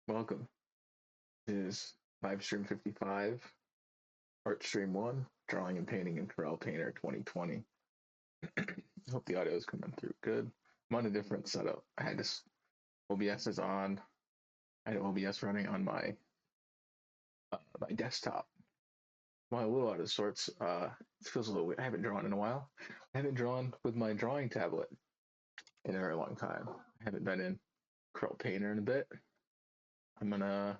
Welcome. This is live stream 55, art stream 1, drawing and painting in Corel Painter 2020. I hope the audio is coming through good. I'm on a different setup. I had this OBS is on. I had OBS running on my desktop. I'm a little out of sorts. It feels a little weird. I haven't drawn in a while. I haven't drawn with my drawing tablet in a very long time. I haven't been in Corel Painter in a bit. I'm gonna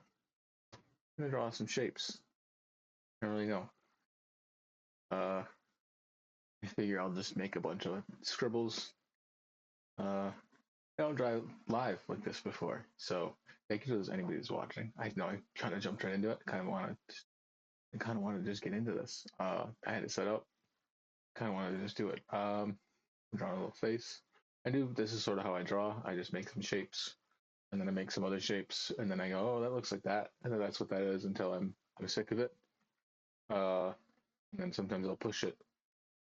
draw some shapes. I don't really know. Uh, I figure I'll just make a bunch of scribbles. I don't drive live like this before, so thank you to anybody who's watching. I know I kind of jumped right into it. Kind of wanted to just get into this. I had it set up. Kind of wanted to just do it. I'm drawing a little face. I do. This is sort of how I draw. I just make some shapes, and then I make some other shapes, and then I go, oh, that looks like that, and then that's what that is until I'm sick of it. Uh, and then sometimes I'll push it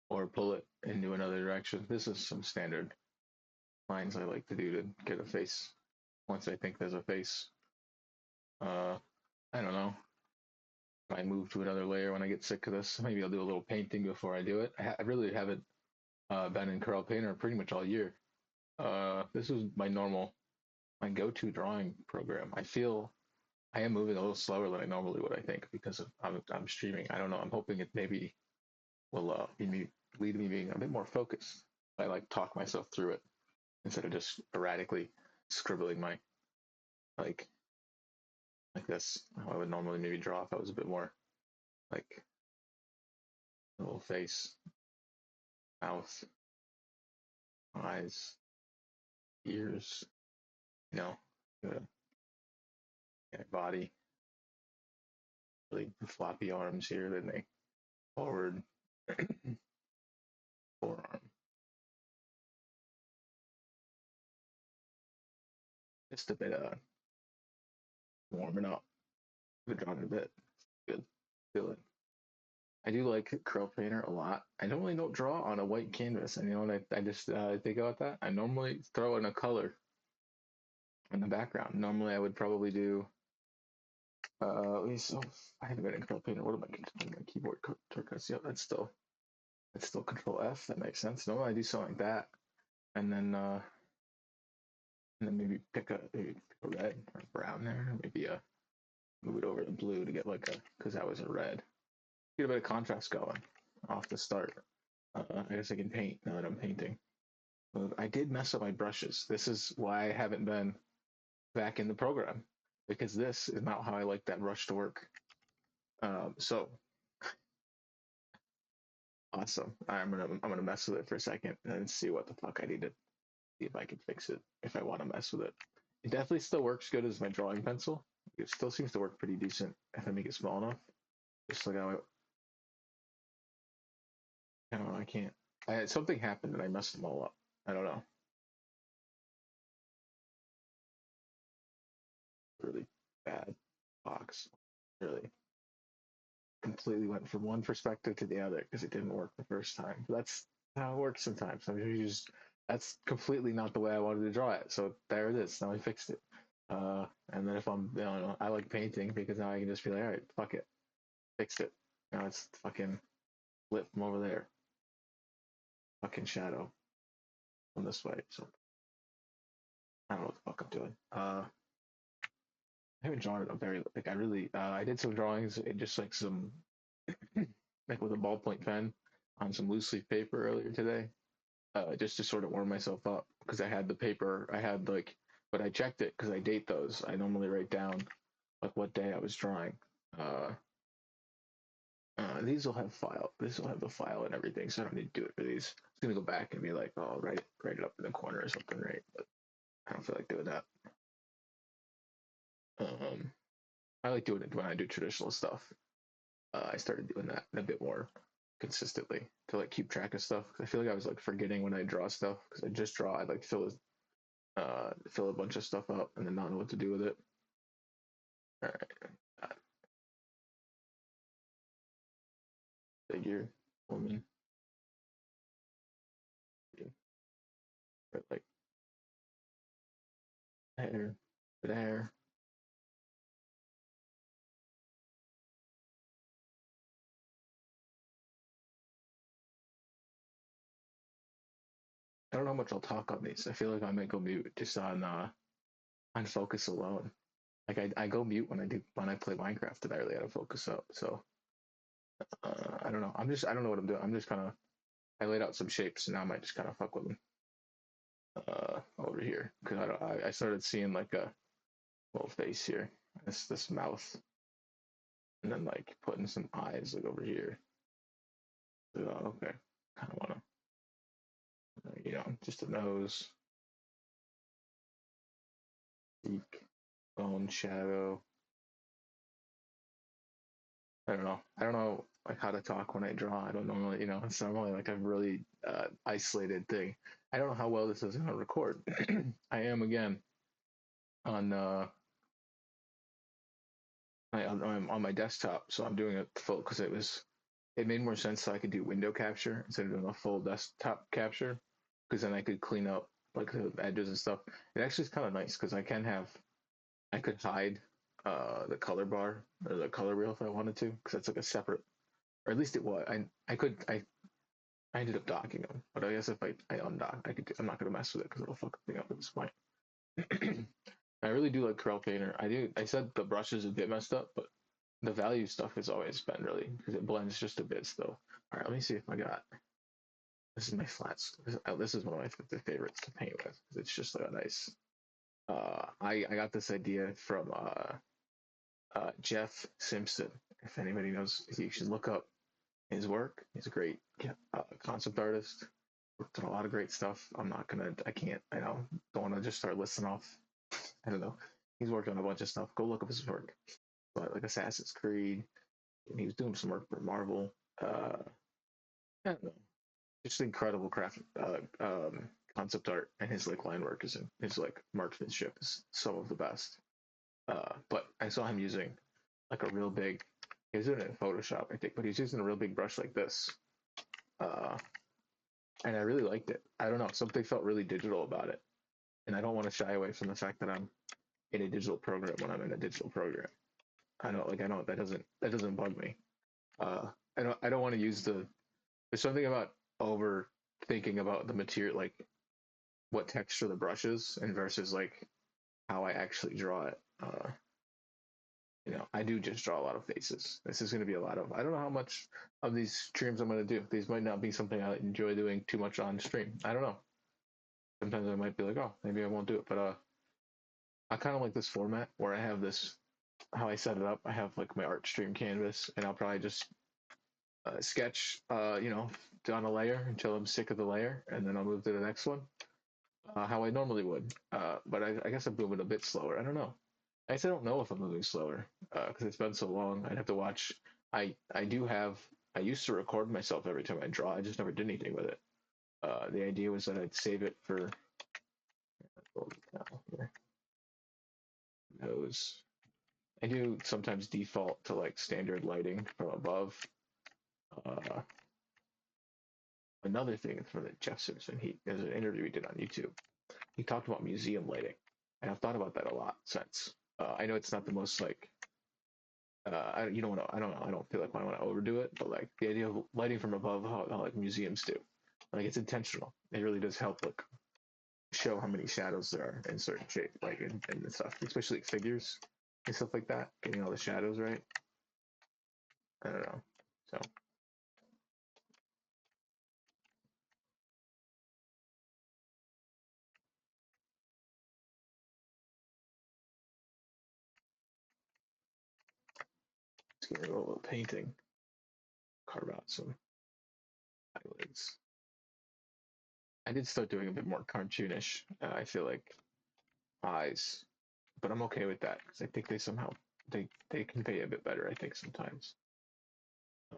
or pull it into another direction. This is some standard lines I like to do to get a face once I think there's a face. Uh, I don't know. I move to another layer when I get sick of this. Maybe I'll do a little painting before I do it. I really haven't been in Corel Painter pretty much all year. This is my go-to drawing program. I feel I am moving a little slower than I normally would. I think because I'm streaming. I don't know. I'm hoping it maybe will lead me being a bit more focused. I like talk myself through it instead of just erratically scribbling my like like this. How I would normally maybe draw if I was a bit more like a little face, mouth, eyes, ears, you know, the body, really floppy arms here, then they forward, forearm. Just a bit warming up. I've been drawing a bit. Good. Feel it. I do like Curl Painter a lot. I normally don't draw on a white canvas. And you know what I just think about that? I normally throw in a color in the background. Normally I would probably do so I haven't been in Curl Painter. What am I my keyboard shortcuts? Yep, that's still Control F. That makes sense. Normally I do something like that. And then maybe pick a red or brown there. Maybe move it over to blue to get like a because that was a red. Get a bit of contrast going off the start. I guess I can paint now that I'm painting. I did mess up my brushes. This is why I haven't been back in the program because this is not how I like that brush to work. So awesome. I'm gonna mess with it for a second and see what the fuck I need to see if I can fix it if I want to mess with it. It definitely still works good as my drawing pencil. It still seems to work pretty decent if I make it small enough. Just like how I don't know. I can't. Something happened and I messed them all up. I don't know. Really bad box. Really completely went from one perspective to the other because it didn't work the first time. That's how it works sometimes. I mean, you just that's completely not the way I wanted to draw it. So there it is. Now I fixed it. And then if I like painting because now I can just be like, all right, fuck it, fixed it. Now it's fucking lit from over there, fucking shadow from this way. So I don't know what the fuck I'm doing. I haven't drawn it a very like I really I did some drawings in just like some like with a ballpoint pen on some loose leaf paper earlier today, just to sort of warm myself up because I had the paper. I had like, but I checked it because I date those. I normally write down like what day I was drawing. Uh, these will have file. This will have the file and everything, so I don't need to do it for these. I was gonna go back and be like, oh, write it up in the corner or something, right? But I don't feel like doing that. Um, I like doing it when I do traditional stuff. I started doing that a bit more consistently to like keep track of stuff. Cause I feel like I was like forgetting when I draw stuff because I just draw. I like fill a bunch of stuff up and then not know what to do with it. All right, figure, woman, but like hair, but hair. much I'll talk on these. I feel like I might go mute just on focus alone. Like I go mute when I play Minecraft and I really gotta focus up. So I don't know. I don't know what I'm doing. I'm just kind of I laid out some shapes and now I might just kind of fuck with them over here because I started seeing like a little face here. This mouth and then like putting some eyes like over here. So, okay, kind of wanna just a nose, cheek, bone, shadow. I don't know. I don't know like how to talk when I draw. I don't normally, it's normally like a really isolated thing. I don't know how well this is gonna record. I am again on I'm on my desktop, so I'm doing it full because it made more sense so I could do window capture instead of doing a full desktop capture because then I could clean up like the edges and stuff. It actually is kind of nice because I could hide the color bar or the color wheel if I wanted to because that's like a separate, or at least it was. I ended up docking them, but I guess if I undock, I'm not gonna mess with it because it'll fuck the thing up at this point. I really do like Corel Painter. I said the brush is a bit messed up, but the value stuff has always been really because it blends just a bit still. All right, let me see if I got. This is my flats. This is one of my favorites to paint with because it's just like a nice. I got this idea from Jeff Simpson. If anybody knows, you should look up his work. He's a great concept artist. Worked on a lot of great stuff. I can't, don't want to just start listing off. I don't know. He's worked on a bunch of stuff. Go look up his work. But like Assassin's Creed, and he was doing some work for Marvel. I don't know. Just incredible craft, concept art, and his like line work his like marksmanship is some of the best. But I saw him using like a real big. He was doing it in Photoshop, I think, but he's using a real big brush like this, uh, and I really liked it. I don't know, something felt really digital about it, and I don't want to shy away from the fact that I'm in a digital program when I'm in a digital program. I know that doesn't bug me. Uh, I don't want to use the. There's something about over thinking about the material, like what texture the brush is, and versus like how I actually draw it. I do just draw a lot of faces. This is going to be a lot of. I don't know how much of these streams I'm going to do. These might not be something I enjoy doing too much on stream. I don't know. Sometimes I might be like, oh, maybe I won't do it. But I kind of like this format where I have this. How I set it up, I have like my art stream canvas, and I'll probably just sketch, on a layer until I'm sick of the layer, and then I'll move to the next one, how I normally would. But I guess I'm moving a bit slower. I don't know. I guess I don't know if I'm moving slower because it's been so long. I'd have to watch. I do have. I used to record myself every time I draw. I just never did anything with it. The idea was that I'd save it for nose. I do sometimes default to like standard lighting from above. Uh, Another thing from the Jeff Simpson, there's an interview he did on YouTube. He talked about museum lighting, and I've thought about that a lot since. I know it's not the most like you don't want to. I don't know. I don't feel like I want to overdo it, but like the idea of lighting from above, how like museums do, like it's intentional. It really does help like show how many shadows there are in certain shape, like and stuff, especially like figures and stuff like that. Getting all the shadows right. I don't know. So let's get a little painting. Carve out some eyelids. I did start doing a bit more cartoonish. I feel like eyes, but I'm okay with that because I think they convey a bit better. I think sometimes. Uh,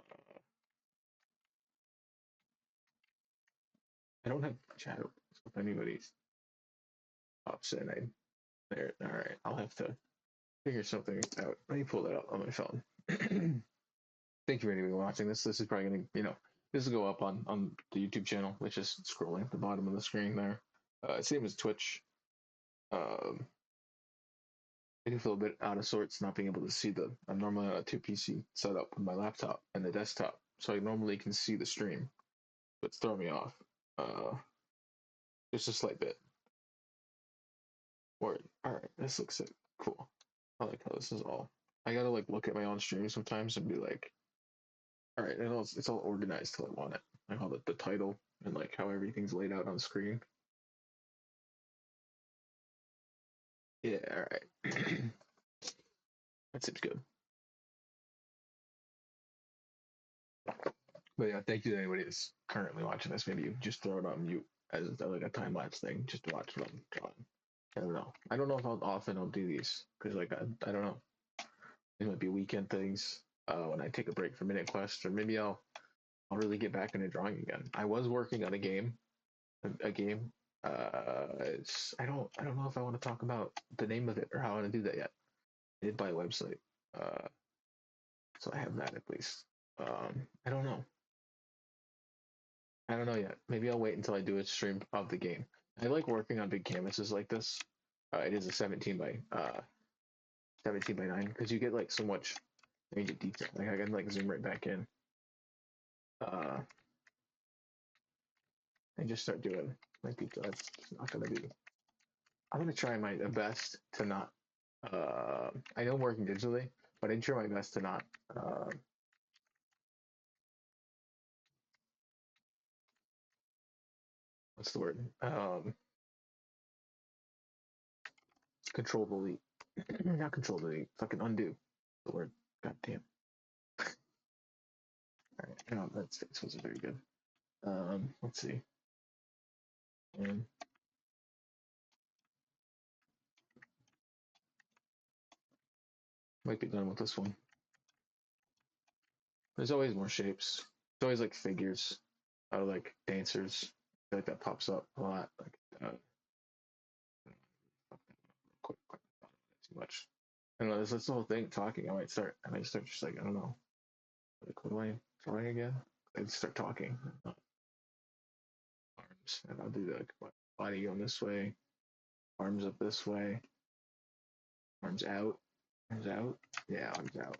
I don't have shadow, so if anybody's pops in, I there. All right, I'll have to figure something out. Let me pull that up on my phone. Thank you for anybody watching this. This is probably gonna, this will go up on the YouTube channel, which is scrolling at the bottom of the screen there. Same as Twitch. Um, I do feel a bit out of sorts not being able to see I'm normally on a two PC setup with my laptop and the desktop, so I normally can see the stream, but it's throwing me off. Uh, just a slight bit. Word. All right, this looks sick. Cool. I like how this is all. I gotta like look at my own stream sometimes and be like, all right, I know it's all organized till I want it. Like how the title and like how everything's laid out on screen. Yeah, all right. That seems good. But yeah, thank you to anybody that's currently watching this. Maybe you just throw it on mute as like a time lapse thing just to watch what I'm drawing. I don't know. I don't know if how often I'll do these because like I don't know. These might be weekend things when I take a break from Minute Quest, or maybe I'll really get back into drawing again. I was working on a game, a game. I don't know if I want to talk about the name of it or how I want to do that yet. I did buy a website, uh, so I have that at least. I don't know. I don't know yet. Maybe I'll wait until I do a stream of the game. I like working on big canvases like this. It is a 17 by 9 because you get like so much range of detail. Like I can like zoom right back in, uh, and just start doing my detail. That's not gonna be. I'm gonna try my best to not. I know I'm working digitally, but I try my best to not. What's the word? Control delete. Not control delete. Fucking undo. The word. God damn. All right. No, that's this was very good. Let's see. And might be done with this one. There's always more shapes. It's always like figures, or like dancers. I feel like that pops up a lot. Like, quick, too much. I don't know. This the whole thing. Talking. I might start just like I don't know. Like, what am I drawing again? I start talking. Arms, and I'll do the body going this way, arms up this way, arms out, arms out. Yeah, arms out.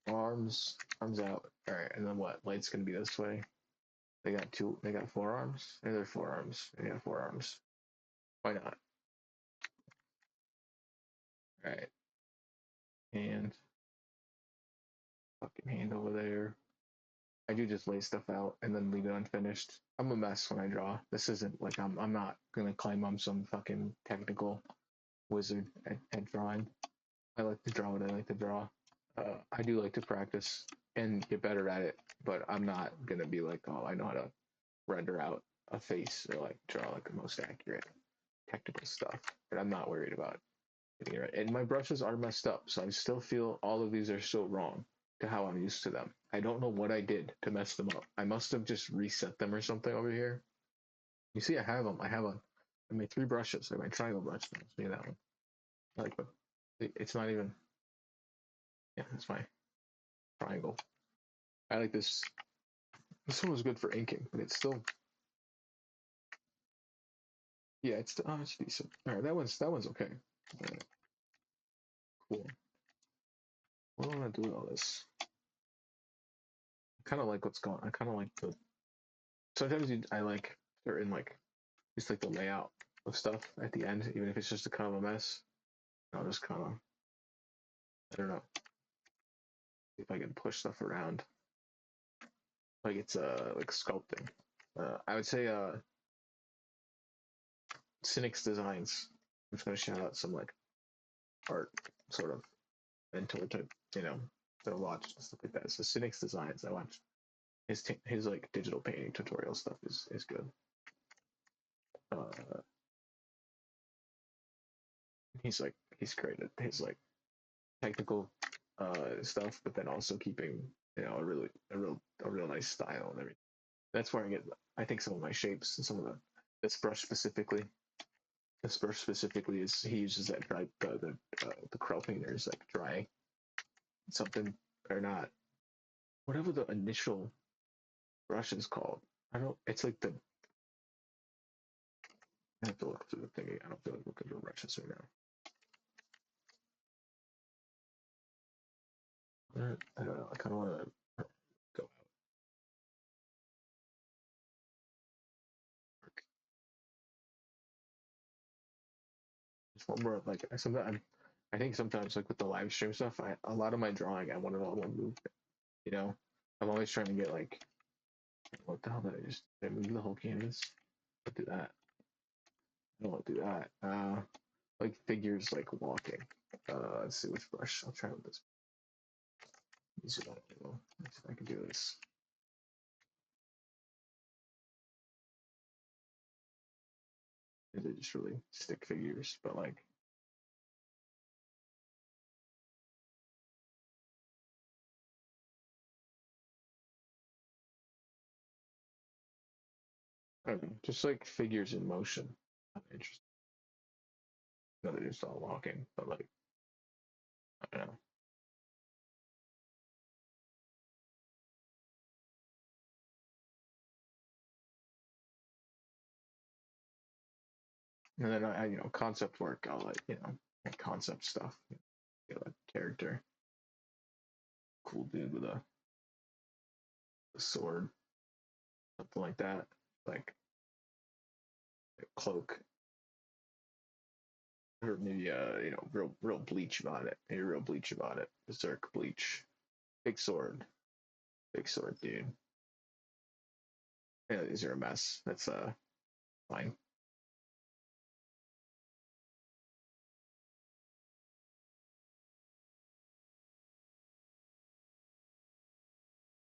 Arms out. All right, and then what? Light's gonna be this way. They got two. They got forearms. And they're forearms. They got forearms. Why not? All right. And fucking hand over there. I do just lay stuff out and then leave it unfinished. I'm a mess when I draw. This isn't like I'm not gonna claim I'm some fucking technical wizard at drawing. I like to draw what I like to draw. I do like to practice and get better at it, but I'm not gonna be like, oh, I know how to render out a face or like draw like the most accurate technical stuff. But I'm not worried about getting it right. And my brushes are messed up, so I still feel all of these are so wrong to how I'm used to them. I don't know what I did to mess them up. I must have just reset them or something over here. You see, I have them. I made 3 brushes. I made triangle brush. See that one? Like, but it's not even. Yeah, it's my triangle. I like this. This one was good for inking, but it's still. Yeah, it's decent. All right, that one's okay. Right, cool. What do I want to do with all this? I kind of like what's going. I kind of like the. Sometimes I like certain like just like the layout of stuff at the end, even if it's just a kind of a mess. I'll just kind of I don't know if I can push stuff around. Like it's like sculpting. I would say Cynic's Designs. I'm just gonna shout out some like art sort of mentor type, that I watch and stuff like that. So Cynic's Designs, I watch his like digital painting tutorial stuff is good. Uh, he's created his like technical stuff, but then also keeping a real nice style and everything. That's where I think some of my shapes and some of this brush specifically. This brush specifically is he uses that dry the Corel painters like dry something or not whatever the initial brush is called. I don't. It's like the. I have to look through the thing. I don't feel like looking through brushes right now. I don't know. I kind of want to go out one more like sometimes I think sometimes like with the live stream stuff, a lot of my drawing I want it all one movement. You know, I'm always trying to get like what the hell did I move the whole canvas? I'll do that. I don't want to do that. Like figures like walking. Let's see which brush. I'll try with this. Let's see if I can do this. They're just really stick figures, but like I don't know, just like figures in motion. I'm interested. No, they're just all walking, but like I don't know. And then concept work. I'll like like concept stuff. A character, cool dude with a sword, something like that. Like a cloak, or maybe real bleach about it. Maybe real bleach about it. Berserk bleach. Big sword. Big sword, dude. Yeah, these are a mess. That's fine.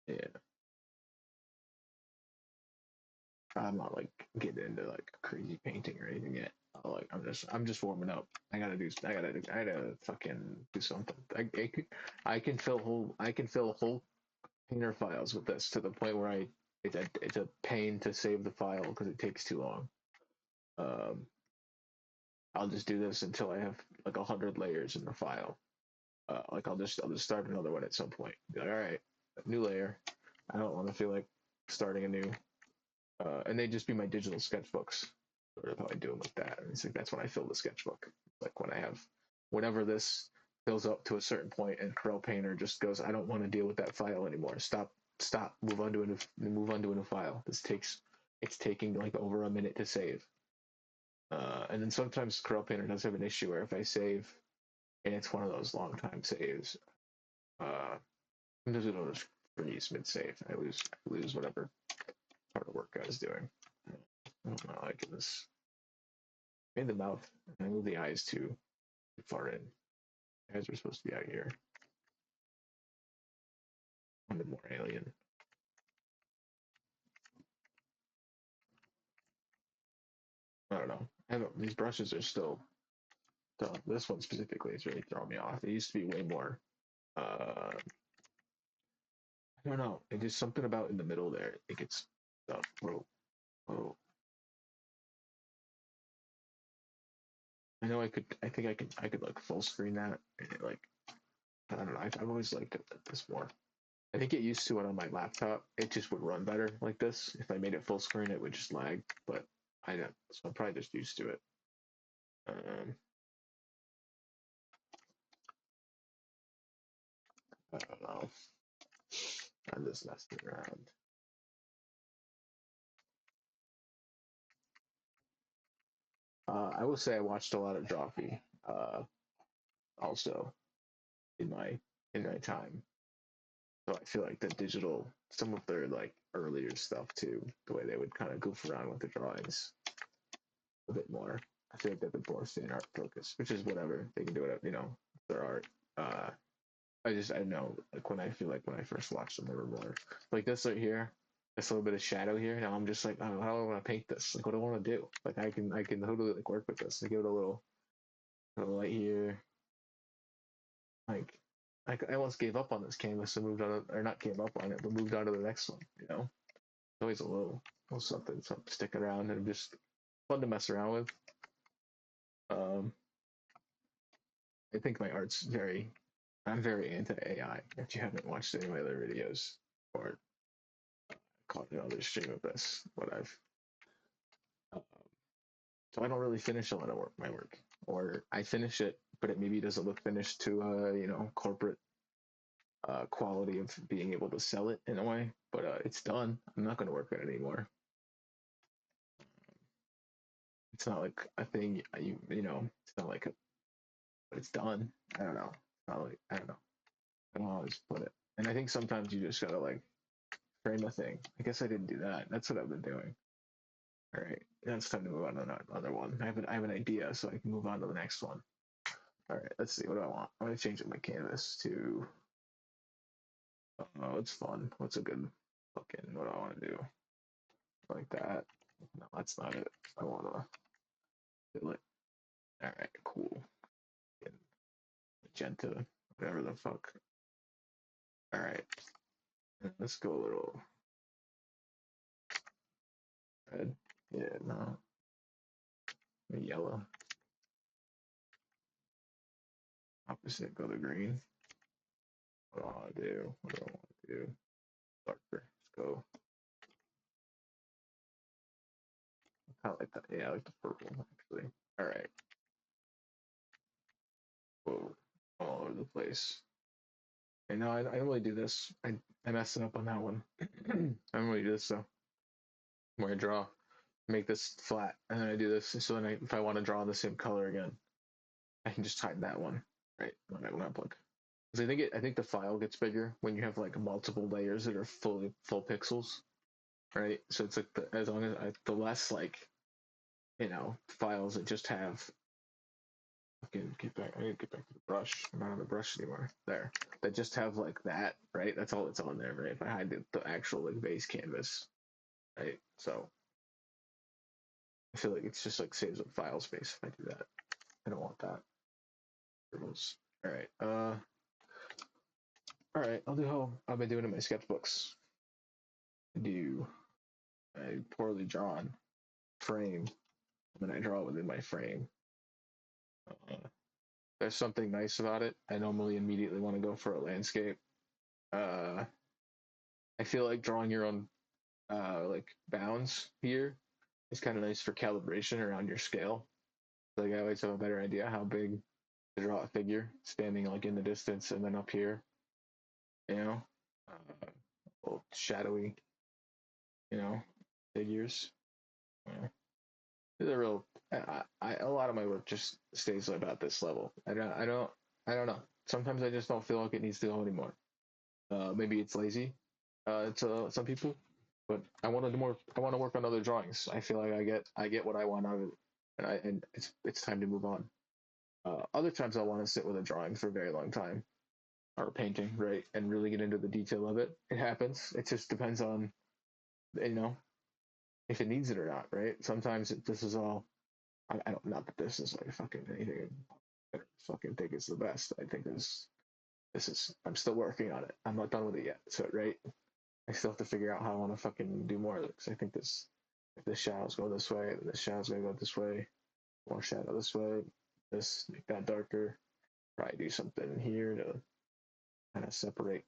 Yeah. I'm not like getting into like crazy painting or anything yet. Like I'm just warming up. I gotta fucking do something. I can fill whole painter files with this to the point where it's a pain to save the file because it takes too long. Um, I'll just do this until I have like 100 layers in the file. Like I'll just start another one at some point. Be like, all right, new layer. I don't want to feel like starting a new. And they just be my digital sketchbooks. Sort of how I do them like that. And it's like that's when I fill the sketchbook. Like when I have whenever this fills up to a certain point, and Corel Painter just goes, I don't want to deal with that file anymore. Stop. Move on to a new file. It's taking like over a minute to save. And then sometimes Corel Painter does have an issue where if I save and it's one of those long time saves, uh, sometimes it'll just freeze mid save. I lose whatever part of work I was doing. I'm not liking this. Made the mouth. I move the eyes too far in. The eyes are supposed to be out here. A bit more alien. I don't know. These brushes are still. This one specifically is really throwing me off. It used to be way more. I don't know. It just something about in the middle there. It gets stuff. Whoa, whoa. I know I could. I think I could. I could like full screen that. And it, like I don't know. I've always liked it like this more. I think it used to it on my laptop. It just would run better like this. If I made it full screen, it would just lag. But I don't. So I'm probably just used to it. Um, I don't know. I'm just messing around. I will say I watched a lot of Joffrey. Also in my time. So I feel like the digital, some of their like earlier stuff too, the way they would kind of goof around with the drawings a bit more. I feel like they've been more fan art focused, which is whatever they can do it. Their art. I know like when I feel like when I first watched them, they were more like this right here. This little bit of shadow here. Now I'm just like, oh, how do I want to paint this? Like, what do I want to do? Like, I can totally like work with this. Like, give it a little light here. Like, I almost gave up on this canvas and moved on, or not gave up on it, but moved on to the next one. Always a little something sticking around and just fun to mess around with. Um, I think my art's I'm very anti AI. If you haven't watched any of my other videos or caught another stream of this, what I've, um, so I don't really finish a lot of my work, or I finish it, but it maybe doesn't look finished to corporate quality of being able to sell it in a way. But it's done. I'm not going to work on it anymore. It's not like a thing you know. It's not like a, but it's done. I don't know. It's not like I don't know. I don't know how to put it. And I think sometimes you just gotta like frame a thing. I guess I didn't do that. That's what I've been doing. All right, now it's time to move on to another one. I have an idea, so I can move on to the next one. All right, let's see. What do I want? I'm gonna change up my canvas to. Oh, it's fun. What's a good fucking? What do I want to do? Like that? No, that's not it. I wanna do it. All right, cool. Magenta, whatever the fuck. All right, let's go a little red. Yeah, no, yellow. Opposite, go to green. What do I want to do? What do I want to do? Darker. Let's go. I like that. Yeah, I like the purple actually. All right. Whoa, all over the place. And no, I don't really do this. I messed it up on that one. I don't really do this though. Where I draw, make this flat, and then I do this. So then, if I want to draw the same color again, I can just hide that one, right? When I upload. Because I think the file gets bigger when you have like multiple layers that are full pixels, right? So it's like as long as the less like files that just have. Okay, get back. I need to get back to the brush. I'm not on the brush anymore. There, that just have like that, right? That's all that's on there, right? If I hide the actual like base canvas, right? So I feel like it's just like saves up file space if I do that. I don't want that. All right. All right. I'll do how I've been doing in my sketchbooks. I do a poorly drawn frame, and then I draw it within my frame. Uh, there's something nice about it. I normally immediately want to go for a landscape. Uh, I feel like drawing your own like bounds here is kind of nice for calibration around your scale. Like I always have a better idea how big to draw a figure standing like in the distance and then up here, you know, a little shadowy, you know, figures. Yeah. The real, a lot of my work just stays about this level. I don't know. Sometimes I just don't feel like it needs to go anymore. Maybe it's lazy. To some people, but I want to do more. I want to work on other drawings. I feel like I get what I want out of it, and it's time to move on. Other times I want to sit with a drawing for a very long time or painting, right, and really get into the detail of it. It happens. It just depends on you know if it needs it or not, right? Sometimes this is all. I don't not that this is like fucking anything. I fucking think it's the best. I think this is. I'm still working on it. I'm not done with it yet. So right, I still have to figure out how I want to fucking do more of it because I think if this shadow's going this way, then this shadow's gonna go this way, more shadow this way, this make that darker. Probably do something here to kind of separate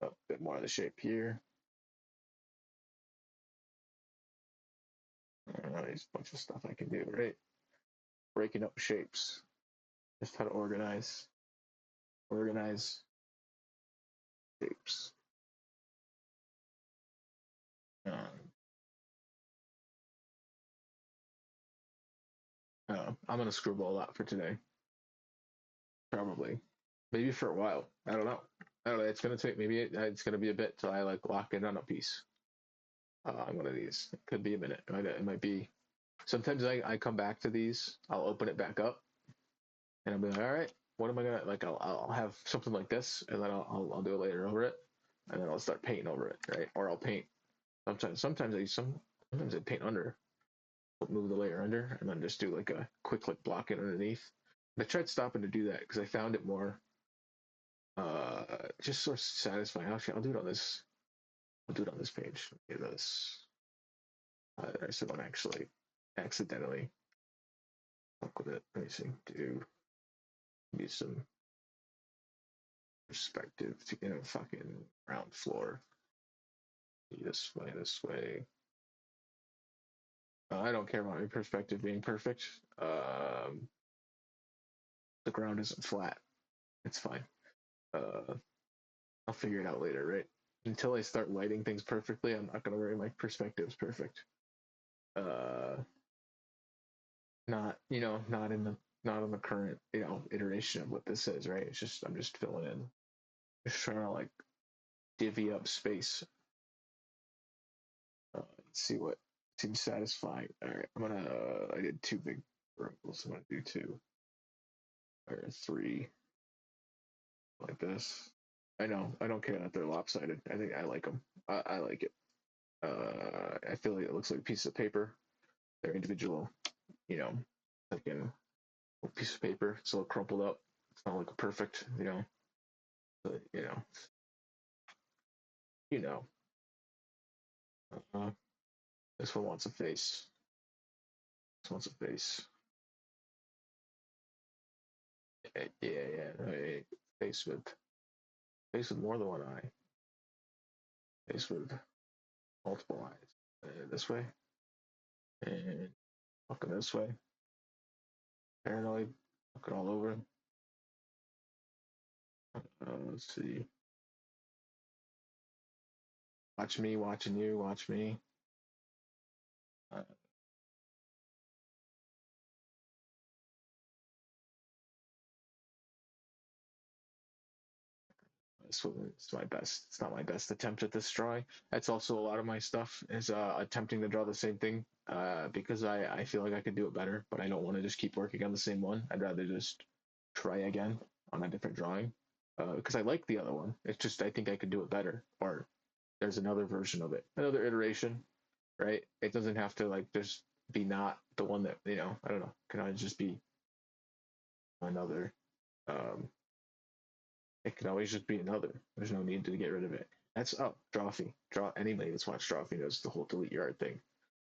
a bit more of the shape here. I don't know, there's a bunch of stuff I can do, right? Breaking up shapes, just how to organize shapes. Um, I'm gonna scribble a lot for today, probably, maybe for a while. I don't know. I don't know. It's gonna take maybe it's gonna be a bit till I like lock in on a piece. One of these. It could be a minute. It might be. Sometimes I come back to these. I'll open it back up, and I'll be like, all right, what am I gonna like? I'll have something like this, and then I'll do a layer over it, and then I'll start painting over it, right? Or I'll paint. Sometimes I paint under, move the layer under, and then just do like a quick like block it underneath. And I tried stopping to do that because I found it more just sort of satisfying. Actually, I'll do it on this. I'll do it on this page. Do this. So I don't actually accidentally fuck with it. Let me see. Do use some perspective to get a fucking ground floor. This way, this way. I don't care about my perspective being perfect. The ground isn't flat. It's fine. Uh, I'll figure it out later, right? Until I start lighting things perfectly, I'm not gonna worry my perspective's perfect. Uh, not not in the not on the current iteration of what this is, right? It's just I'm just filling in, just trying to like divvy up space. See what seems satisfying. All right, I did two big circles. I'm gonna do two or three like this. I know I don't care that they're lopsided. I think I like them. I like it. I feel like it looks like a piece of paper. They're individual, like a piece of paper. It's all crumpled up. It's not like a perfect, but, you know. Uh, this one wants a face. This wants a face. Yeah. Face with more than one eye. Face with multiple eyes. This way and fucking this way. Paranoid. Fucking all over. Let's see. Watch me, watching you, watch me. Uh, it's my best. It's not my best attempt at this drawing. That's also a lot of my stuff is attempting to draw the same thing because I feel like I could do it better, but I don't want to just keep working on the same one. I'd rather just try again on a different drawing because I like the other one. It's just I think I could do it better, or there's another version of it, another iteration, right? It doesn't have to like just be not the one that I don't know. Can I just be another? Um, it can always just be another. There's no need to get rid of it. That's Drawfee. Anybody that's watched Drawfee knows the whole delete your art thing.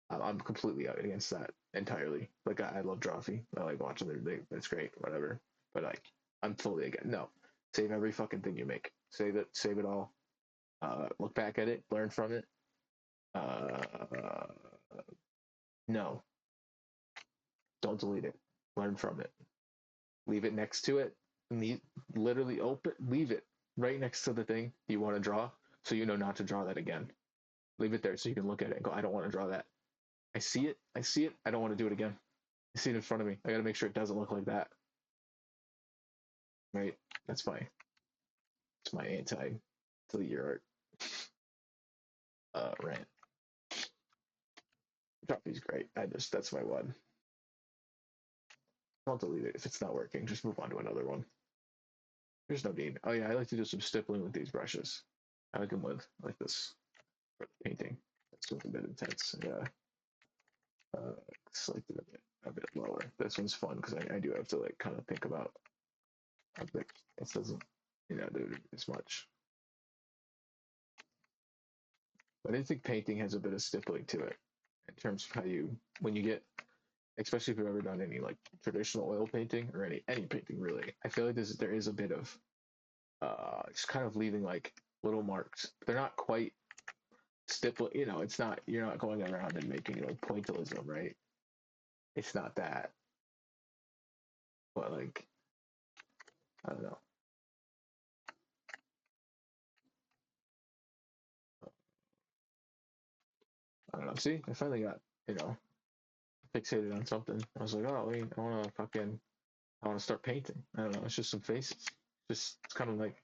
I'm completely out against that entirely. Like I love Drawfee. I like watching their thing. That's great, whatever. But like I'm fully against. No, save every fucking thing you make. Save it. Save it all. Look back at it. Learn from it. Uh, no, don't delete it. Learn from it. Leave it next to it. Literally open. Leave it right next to the thing you want to draw, so you know not to draw that again. Leave it there so you can look at it and go, I don't want to draw that. I see it. I see it. I don't want to do it again. I see it in front of me. I got to make sure it doesn't look like that. Right? That's my anti delete your art rant. Copy's great. That's my one. I'll delete it if it's not working. Just move on to another one. There's no need. Oh yeah, I like to do some stippling with these brushes. I like them with like this for the painting. That's a bit intense. Yeah. Select it a bit lower. This one's fun because I do have to like kind of think about how big it doesn't do as much. But I think painting has a bit of stippling to it in terms of how when you get, especially if you've ever done any like traditional oil painting or any painting really. I feel like there is a bit of just kind of leaving like little marks. They're not quite stipple. It's not you're not going around and making pointillism, right? It's not that, but like I don't know. I don't know. See, I finally got fixated on something. I was like, oh wait, I want to start painting. I don't know. It's just some faces. Just it's kind of like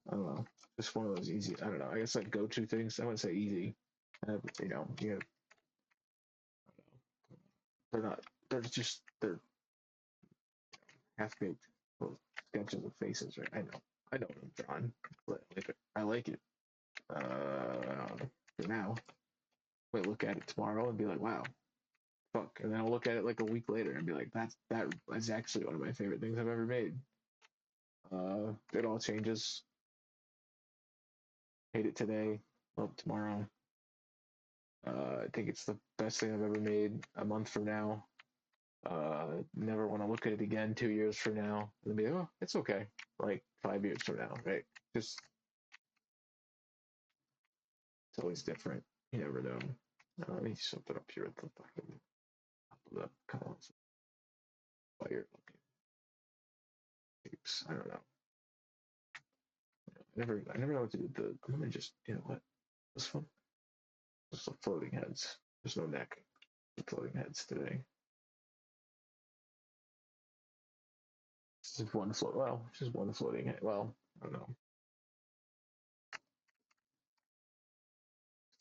I don't know. Just one of those easy. I don't know. I guess like go-to things. I wouldn't say easy. They're not. They're half-baked little sketches of faces, right? I know what I'm drawing. But I like it. For now, wait, look at it tomorrow and be like, wow, fuck. And then I'll look at it like a week later and be like, that's actually one of my favorite things I've ever made. It all changes. Hate it today, love it tomorrow. I think it's the best thing I've ever made a month from now. Never want to look at it again 2 years from now and be like, oh, it's okay. Like 5 years from now, right? Just it's always different. You never know. Let me something up here at the fucking top of the columns. Fire looking shapes. I don't know. I never know what to do with the. I'm gonna just what this one. Just the floating heads. There's no neck. The floating heads today. Just one float. Well, just one floating head. Well, I don't know.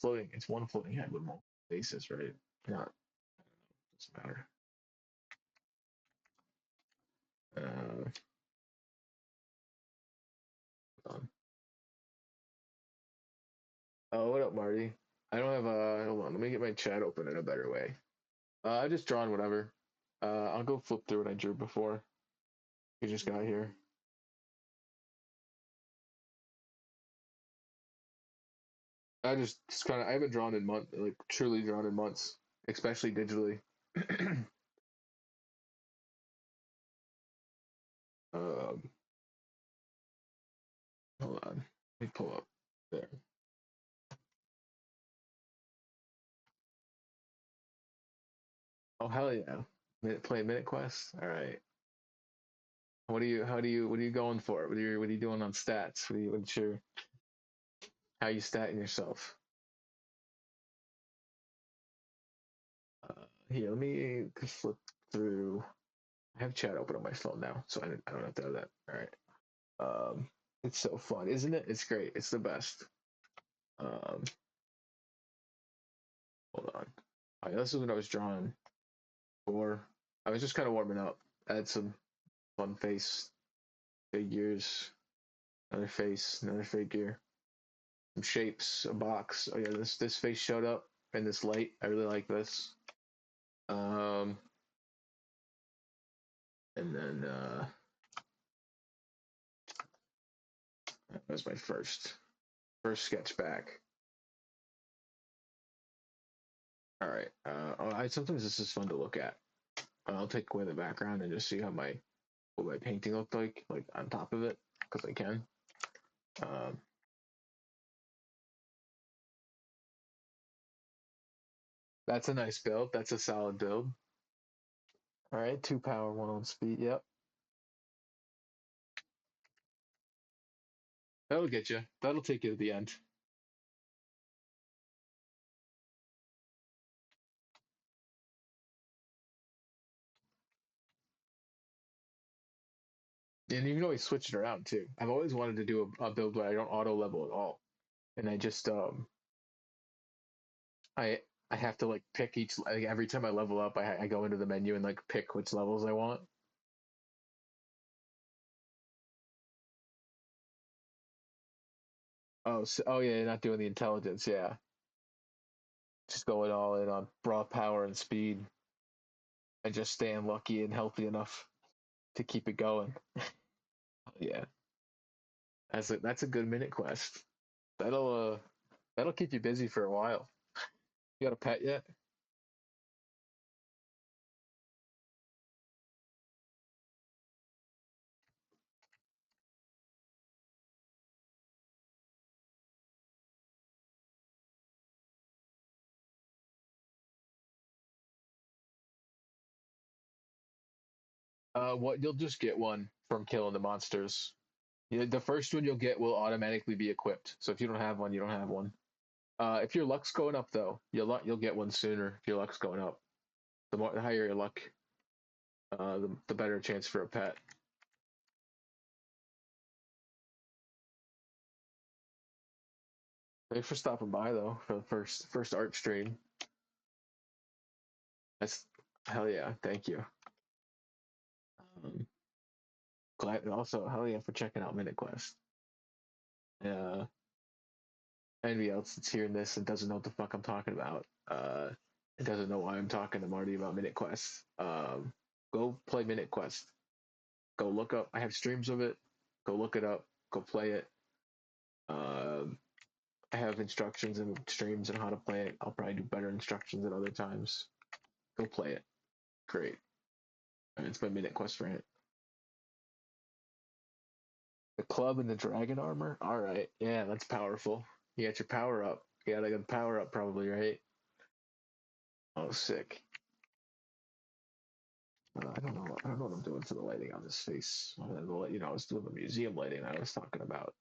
Floating. It's one floating head with multiple faces, right? Not. Doesn't matter. Uh, hold on. Oh, what up, Marty? I don't have a. Hold on. Let me get my chat open in a better way. I just drawn whatever. I'll go flip through what I drew before. You just got here. I just kind of I haven't drawn in months, like truly drawn in months, especially digitally. um, hold on, let me pull up there. Oh hell yeah! Play minute quest. All right. What are you going for? What are you doing on stats? What's your how you statting yourself? Here, let me flip through. I have chat open on my phone now, so I don't have to have that. All right. Um, it's so fun, isn't it? It's great. It's the best. Um, hold on. Oh, yeah, this is what I was drawing for. I was just kind of warming up. I had some fun face figures, another face, another figure, some shapes, a box. Oh yeah, this face showed up in this light. I really like this. Um, and then that was my first sketch back. All right. Sometimes this is fun to look at. I'll take away the background and just see how what my painting looked like on top of it, because I can. Um, that's a nice build. That's a solid build. All right, 2 power, one on speed. Yep, that'll get you. That'll take you to the end. And you can always switch it around too. I've always wanted to do a build where I don't auto level at all, and I just I I have to like pick like every time I level up, I go into the menu and like pick which levels I want. Oh yeah, you're not doing the intelligence. Yeah, just going all in on raw power and speed, and just staying lucky and healthy enough to keep it going. Yeah, that's a good minute quest. That'll keep you busy for a while. You got a pet yet? What you'll just get one from killing the monsters. Yeah, the first one you'll get will automatically be equipped. So if you don't have one, you don't have one. If your luck's going up though, you'll get one sooner if your luck's going up. The higher your luck, the better chance for a pet. Thanks for stopping by though for the first art stream. That's hell yeah, thank you. Um, Glad also hell yeah for checking out Minute Quest. Uh, Anybody else that's hearing this and doesn't know what the fuck I'm talking about, and doesn't know why I'm talking to Marty about Minute Quest, go play Minute Quest. Go look up. I have streams of it. Go look it up. Go play it. Um, I have instructions and streams on how to play it. I'll probably do better instructions at other times. Go play it. Great. And it's my Minute Quest rant. The club and the dragon armor. All right. Yeah, that's powerful. You got your power up. You got a good power up, probably, right? Oh, sick. I don't know. I don't know what I'm doing for the lighting on this face. I'll let you know. I was doing the museum lighting I was talking about.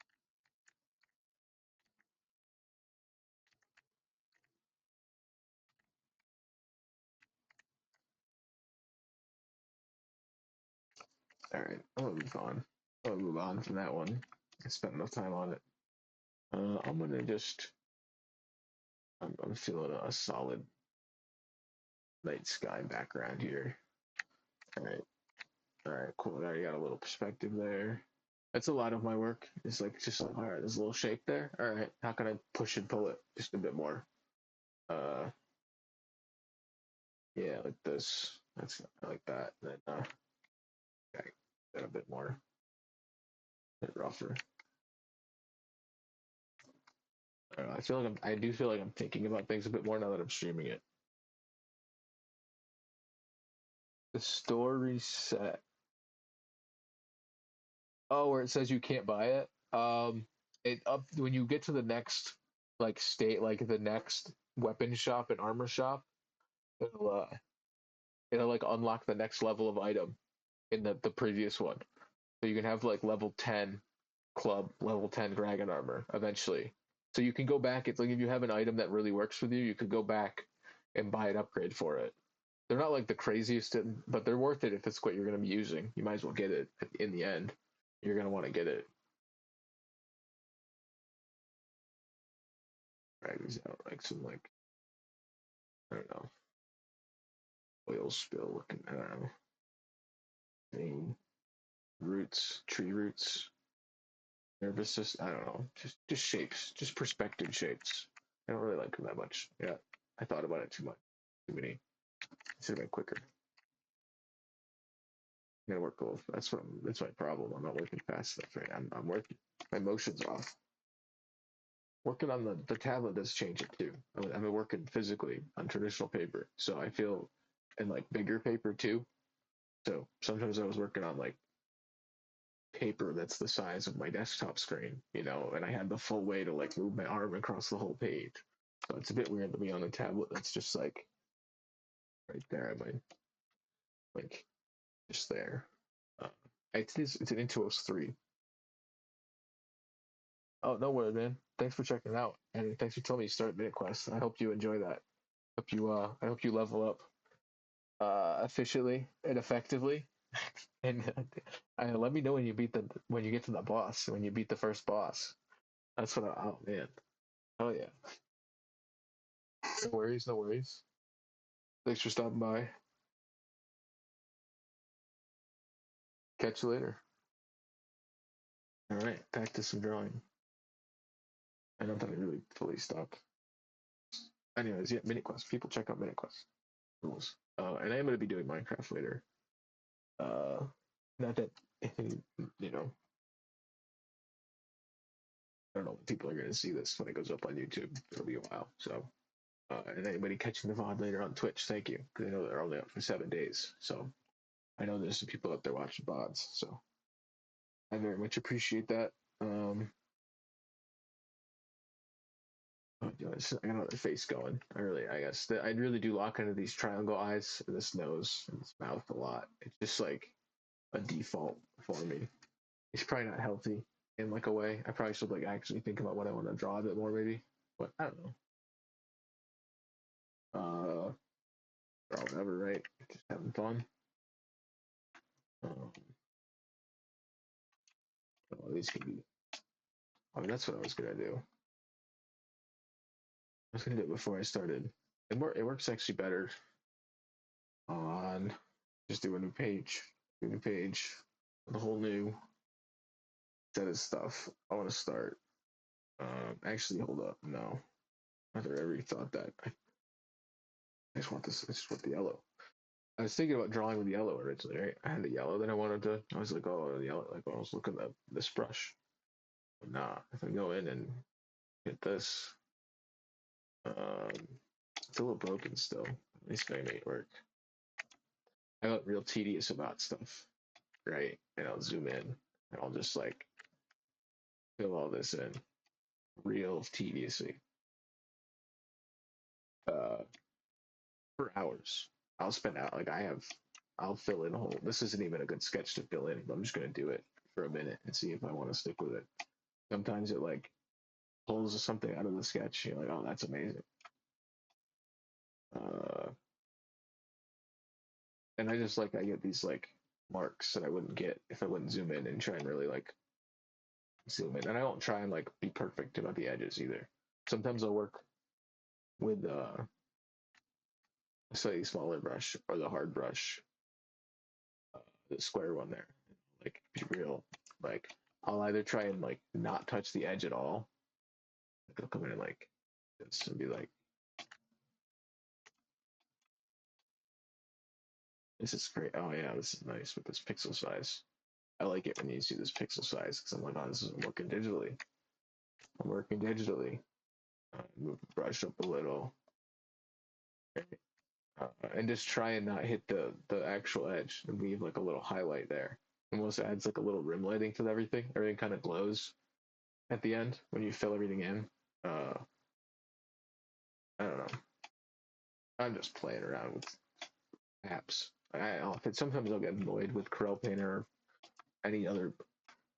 All right, I'm gonna move on. I'm gonna move on from that one. I spent enough time on it. I'm gonna just. I'm feeling a solid night sky background here. All right. All right, cool. I already got a little perspective there. That's a lot of my work. It's like just like, all right, there's a little shape there. All right, how can I push and pull it just a bit more? Uh, yeah, like this. That's I like that. Then okay, got a bit more, a bit rougher. I don't know. I feel like I do feel like I'm thinking about things a bit more now that I'm streaming it. The story set. Oh, where it says you can't buy it. It up when you get to the next like state, like the next weapon shop and armor shop, it'll it'll like unlock the next level of item in the previous one. So you can have like level 10 club, level 10 dragon armor eventually. So you can go back. It's like if you have an item that really works with you, you could go back and buy an upgrade for it. They're not like the craziest, but they're worth it if it's what you're going to be using. You might as well get it in the end. You're going to want to get it. Dragons out like some like I don't know oil spill looking. I don't know. Vein roots, tree roots, nervous system. I don't know. Just shapes, just perspective shapes. I don't really like them that much. Yeah, I thought about it too much. Too many. Should have been quicker. I'm gonna work off. That's my problem. I'm not working fast enough right now. I'm working. My motion's off. Working on the tablet does change it too. I've been working physically on traditional paper, so I feel and like bigger paper too. So sometimes I was working on like paper that's the size of my desktop screen, and I had the full way to like move my arm across the whole page. So it's a bit weird to be on a tablet that's just like right there. I might like just there. Uh, it's an Intuos 3. Oh, no worries, man. Thanks for checking it out, and thanks for telling me you started Minute Quest. I hope you enjoy that. I hope you level up efficiently and effectively. And let me know when you get to the boss, when you beat the first boss. That's what oh man. Oh yeah. No worries, no worries. Thanks for stopping by. Catch you later. All right, back to some drawing. I don't think I really fully stopped. Anyways, yeah, Minute Quest. People check out Minute Quest rules. And I am going to be doing Minecraft later. Not that you know, I don't know when people are going to see this when it goes up on YouTube. It'll be a while. So, and anybody catching the VOD later on Twitch, thank you, because I know they're only up for 7 days. So I know there's some people out there watching VODs. So I very much appreciate that. Oh, I got another face going. I guess I really do lock into these triangle eyes, and this nose, and this mouth a lot. It's just like a default for me. It's probably not healthy in like a way. I probably should like actually think about what I want to draw a bit more, maybe. But I don't know. Draw whatever, right? Just having fun. Um, oh, these could be. I mean, that's what I was gonna do. I was gonna do it before I started. It works actually better on just do a new page, a whole new set of stuff. I want to start. Actually, hold up. No, I've already thought that. I just want this. I just want the yellow. I was thinking about drawing with yellow originally, right? I had the yellow that I wanted to. I was like, oh, the yellow. Like when I was looking at this brush. But nah, if I go in and hit this, um, it's a little broken still. At least I make it work. I got real tedious about stuff, right? And I'll zoom in and I'll just like fill all this in real tediously uh, for hours. I'll spend out like I'll fill in a whole. This isn't even a good sketch to fill in, but I'm just gonna do it for a minute and see if I want to stick with it. Sometimes it like pulls something out of the sketch. You're like, oh, that's amazing. Uh, and I just like I get these like marks that I wouldn't get if I wouldn't zoom in and try and really like zoom in. And I don't try and like be perfect about the edges either. Sometimes I'll work with a slightly smaller brush or the hard brush, the square one there. Like be real. Like I'll either try and like not touch the edge at all. Like I'll come in and like this and be like, this is great. Oh yeah, this is nice with this pixel size. I like it when you see this pixel size because I'm like, oh, this is working digitally. I'm working digitally. Move the brush up a little, and just try and not hit the actual edge and leave like a little highlight there. Almost adds like a little rim lighting to everything. Everything kind of glows at the end when you fill everything in. Uh, I don't know. I'm just playing around with apps. Sometimes I'll get annoyed with Corel Painter or any other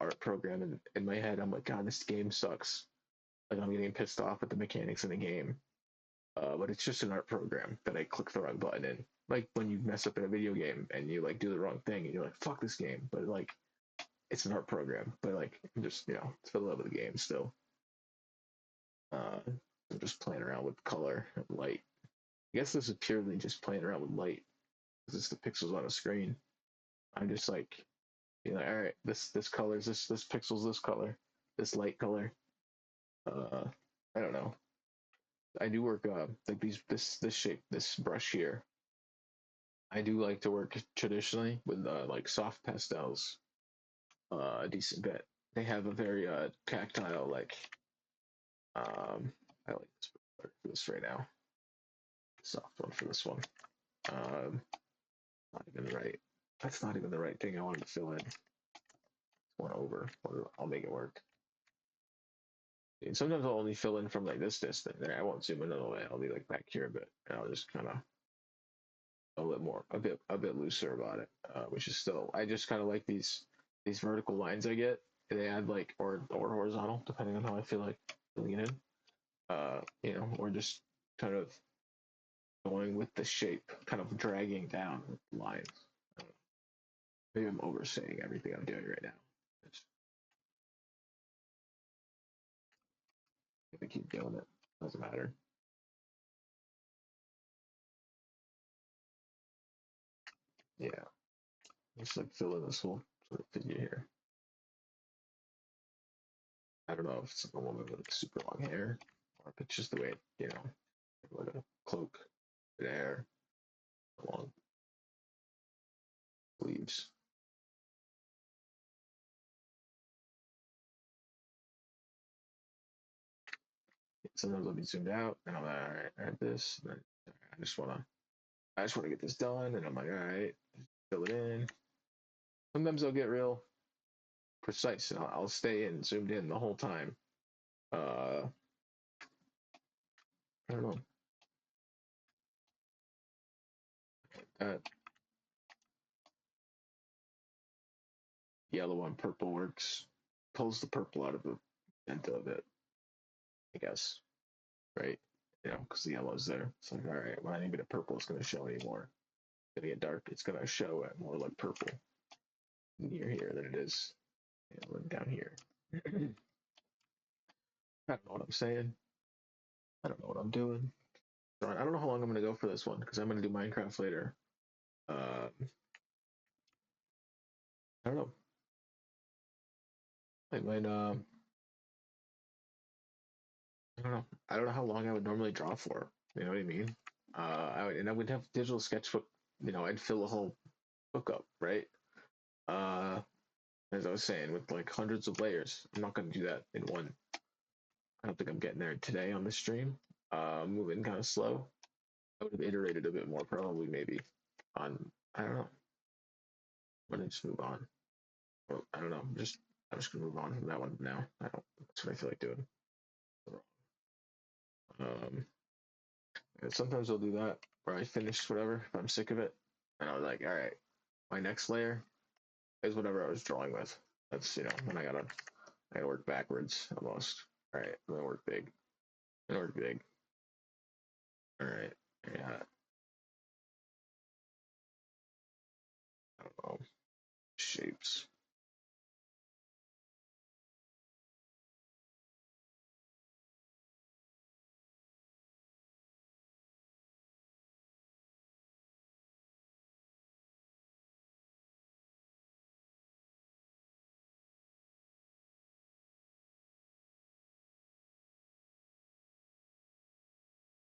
art program, and in my head I'm like, God, this game sucks. Like I'm getting pissed off at the mechanics in the game. But it's just an art program that I click the wrong button in. Like when you mess up in a video game and you like do the wrong thing and you're like, fuck this game. But like, it's an art program. But like, I'm just, it's for the love of the game still. I'm just playing around with color and light. I guess this is purely just playing around with light because it's the pixels on a screen. I'm just like, all right, this color's this pixel's this color, this light color. Uh, I don't know. I do work like this shape, this brush here. I do like to work traditionally with like soft pastels, a decent bit. They have a very tactile like. I like this for this right now. Soft one for this one. Um, not even the right. That's not even the right thing I wanted to fill in. One over. I'll make it work. And sometimes I'll only fill in from like this distance. I won't zoom in all the way. I'll be like back here a bit, and I'll just kind of a bit looser about it, which is still. I just kind of like these vertical lines I get. They add like or horizontal, depending on how I feel like filling it in. Or just kind of going with the shape, kind of dragging down lines. Maybe I'm oversaying everything I'm doing right now. Just gonna keep doing it. Doesn't matter. Yeah, just like fill in this whole sort of figure here. I don't know if it's a woman with like super long hair or if it's just the way like a cloak, with hair, long sleeves. Sometimes I'll be zoomed out and I'm like, all right, I have this. And then I just wanna get this done, and I'm like, all right, fill it in. Sometimes I'll get real precise and I'll stay in zoomed in the whole time. Uh, I don't know. That yellow on purple works. Pulls the purple out of the center of it, I guess. Right? Because the yellow's there. It's like, all right, when I need a purple, it's going to show anymore. It's going to get dark. It's going to show it more like purple near here than it is down here. I don't know what I'm saying. I don't know what I'm doing. So I don't know how long I'm going to go for this one because I'm going to do Minecraft later. I don't know. I might. I don't know. I don't know how long I would normally draw for. You know what I mean? I would have digital sketchbook. I'd fill a whole book up, right? Uh, as I was saying, with like hundreds of layers. I'm not going to do that in one. I don't think I'm getting there today on the stream. Moving kind of slow. I would have iterated a bit more, probably, maybe. On I don't know. I'm gonna just move on. Well, I don't know. I'm just gonna move on from that one now. I don't. That's what I feel like doing. Um, and sometimes I'll do that where I finish whatever if I'm sick of it, and I was like, all right, my next layer is whatever I was drawing with. That's when I gotta work backwards almost. All right, I'm gonna work big. I'm gonna work big. All right, yeah. I don't know. shapes.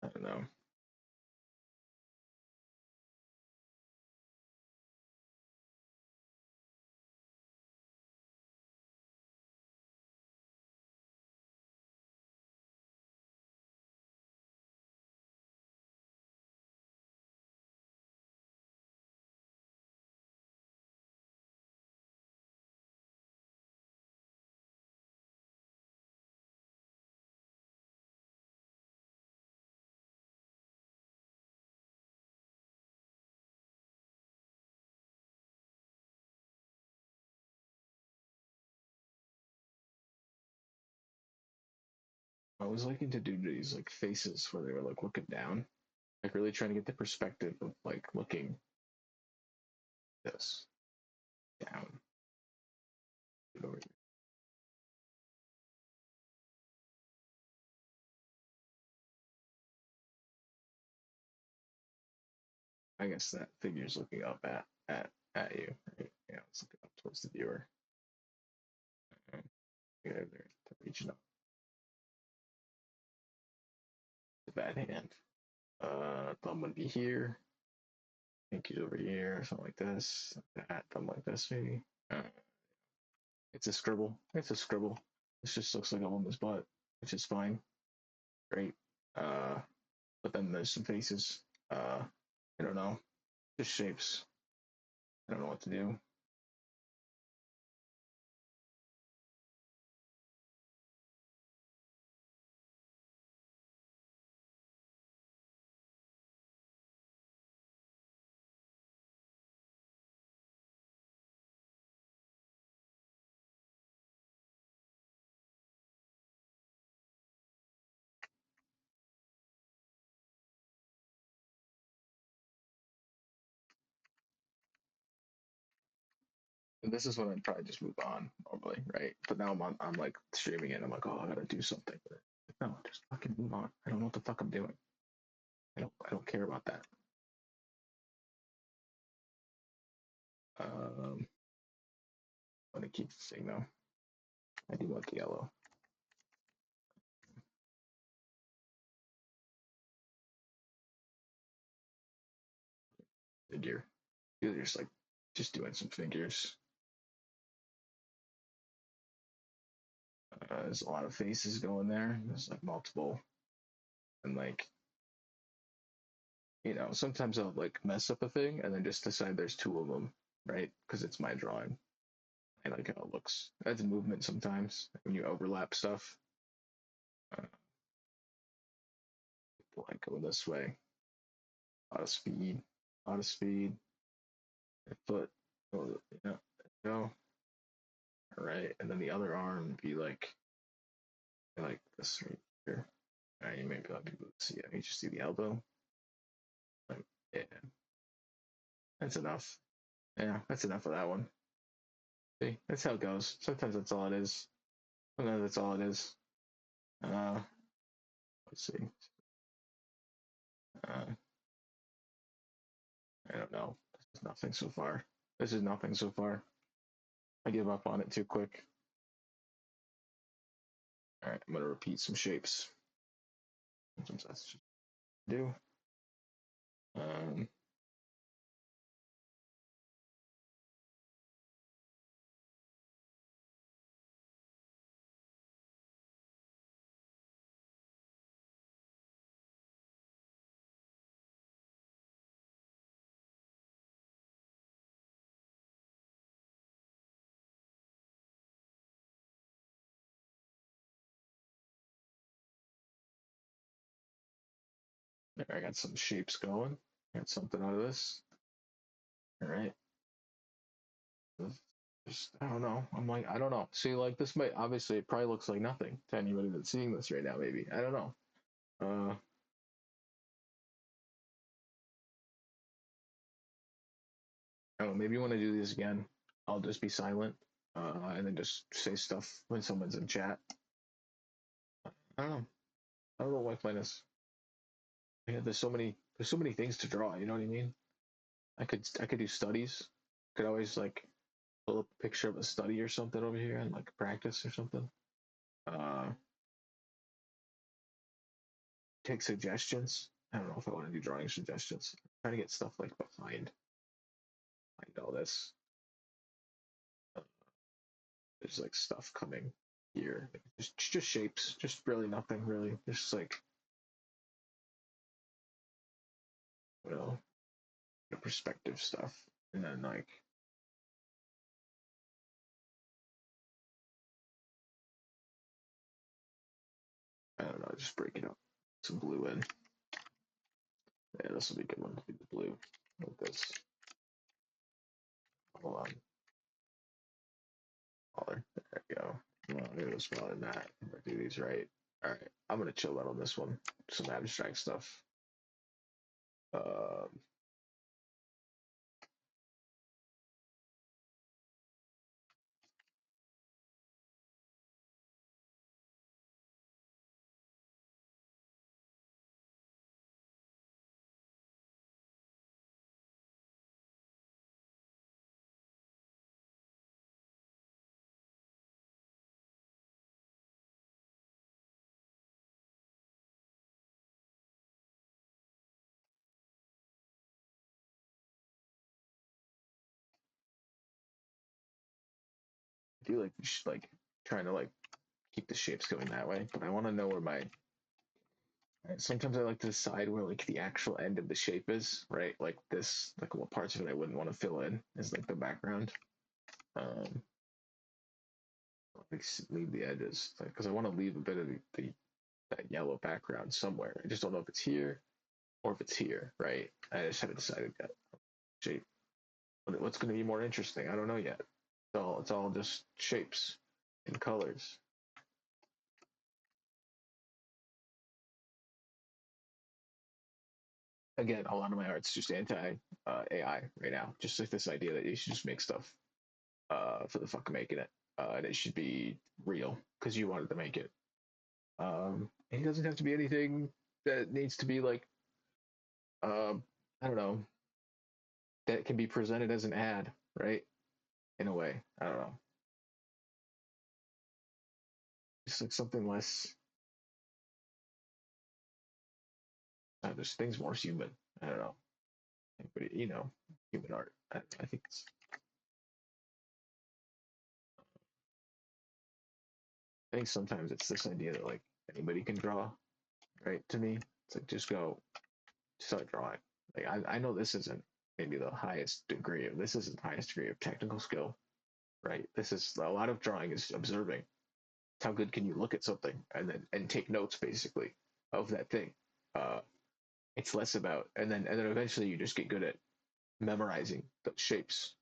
I don't know. I was liking to do these like faces where they were like looking down, like really trying to get the perspective of like looking this down. I guess that figure's looking up at you. Right? Yeah, it's looking up towards the viewer. Yeah, they're reaching up. The bad hand. Thumb would be here. Pinky's over here, or something like this. That thumb like this, maybe. It's a scribble. It's a scribble. This just looks like a woman's butt, which is fine. Great. Uh, but then there's some faces. I don't know. Just shapes. I don't know what to do. And this is when I'd probably just move on normally, right? But now I'm like streaming it. I'm like, oh, I gotta do something. No, just fucking move on. I don't know what the fuck I'm doing. I don't care about that. I'm gonna keep the thing though. I do want the yellow. Figure. You're just like just doing some figures. There's a lot of faces going there. There's like multiple, and like sometimes I'll like mess up a thing and then just decide there's two of them, right? Because it's my drawing. I like how it looks. That's movement sometimes when you overlap stuff. Uh, like go this way. A lot of speed. A lot of speed. Foot. Oh, yeah. Go. All right. And then the other arm would be like this right here. All right, you may be able to see it. You just see the elbow. Like, yeah. That's enough. Yeah, that's enough of that one. See, that's how it goes. Sometimes that's all it is. Sometimes that's all it is. Uh, let's see. Uh, I don't know. This is nothing so far. This is nothing so far. I give up on it too quick. All right, I'm gonna repeat some shapes. Since that's just do. Um, there, I got some shapes going. Got something out of this. All right. Just I don't know. I'm like I don't know. See, like this might obviously it probably looks like nothing to anybody that's seeing this right now. Maybe I don't know. I don't know. Maybe you want to do these again. I'll just be silent, and then just say stuff when someone's in chat. I don't know. I don't know what my plan is. Yeah, there's so many things to draw. You know what I mean? I could do studies. Could always like pull up a picture of a study or something over here and like practice or something. Uh, take suggestions. I don't know if I want to do drawing suggestions. I'm trying to get stuff like behind all this. Uh, there's like stuff coming here, just shapes, just really nothing really. Just like you know, the perspective stuff, and then like I don't know, just break it up. Some blue in. Yeah, this will be a good one. Be the blue with this. Hold on, smaller. There we go. No, I'm gonna go smaller than that. I'm gonna do these right. All right, I'm gonna chill out on this one. Some abstract stuff. Um, I do like trying to like keep the shapes going that way, but I want to know where my. Sometimes I like to decide where like the actual end of the shape is, right? Like this, like what parts of it I wouldn't want to fill in is like the background. Um, like leave the edges because I want to leave a bit of the that yellow background somewhere. I just don't know if it's here or if it's here, right? I just haven't decided yet. Shape. What's going to be more interesting? I don't know yet. It's all just shapes and colors. Again, a lot of my art's just anti AI right now. Just like this idea that you should just make stuff for the fuck of making it, and it should be real because you wanted to make it. It doesn't have to be anything that needs to be like I don't know that can be presented as an ad, right? In a way, I don't know. Just like something less. Just things more human. I don't know. But human art. I think I think sometimes it's this idea that like anybody can draw, right? To me, it's like just go start drawing. Like I know this isn't maybe the highest degree of this isn't the highest degree of technical skill, right? This is a lot of drawing is observing. How good can you look at something and take notes basically of that thing. Uh, it's less about and then eventually you just get good at memorizing the shapes,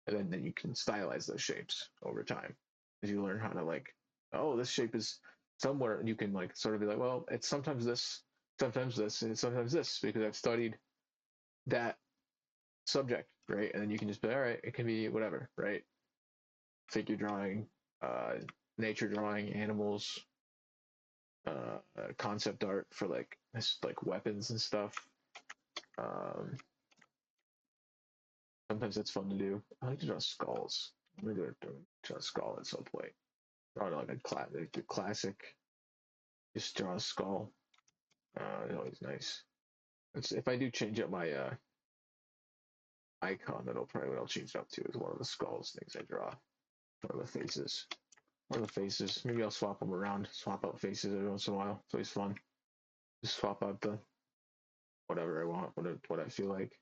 and then you can stylize those shapes over time as you learn how to like, oh, this shape is somewhere, and you can like sort of be like, well, it's sometimes this, and it's sometimes this because I've studied that subject, right? And then you can just be, all right, it can be whatever, right? Figure drawing, uh, nature drawing, animals, concept art for like weapons and stuff. Um, sometimes that's fun to do. I like to draw skulls. I'm gonna draw a skull at some point. Draw like a classic. Just draw a skull. It's always nice. If I do change up my icon, that'll probably what I'll change it up to is one of the skulls things I draw. One of the faces. One of the faces. Maybe I'll swap them around. Swap out faces every once in a while. It's always fun. Just swap out the whatever I want, what I feel like.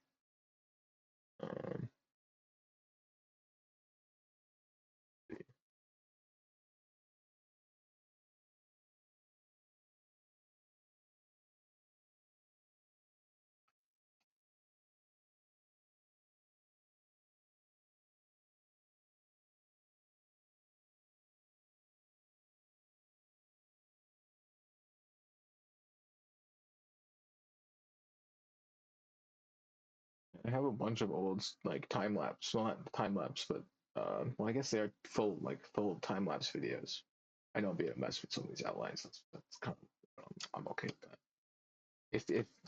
Um, I have a bunch of old like time lapse, well not time lapse, but Well, I guess they are full time lapse videos. I know it'd be a mess with some of these outlines. That's kind of I'm okay with that.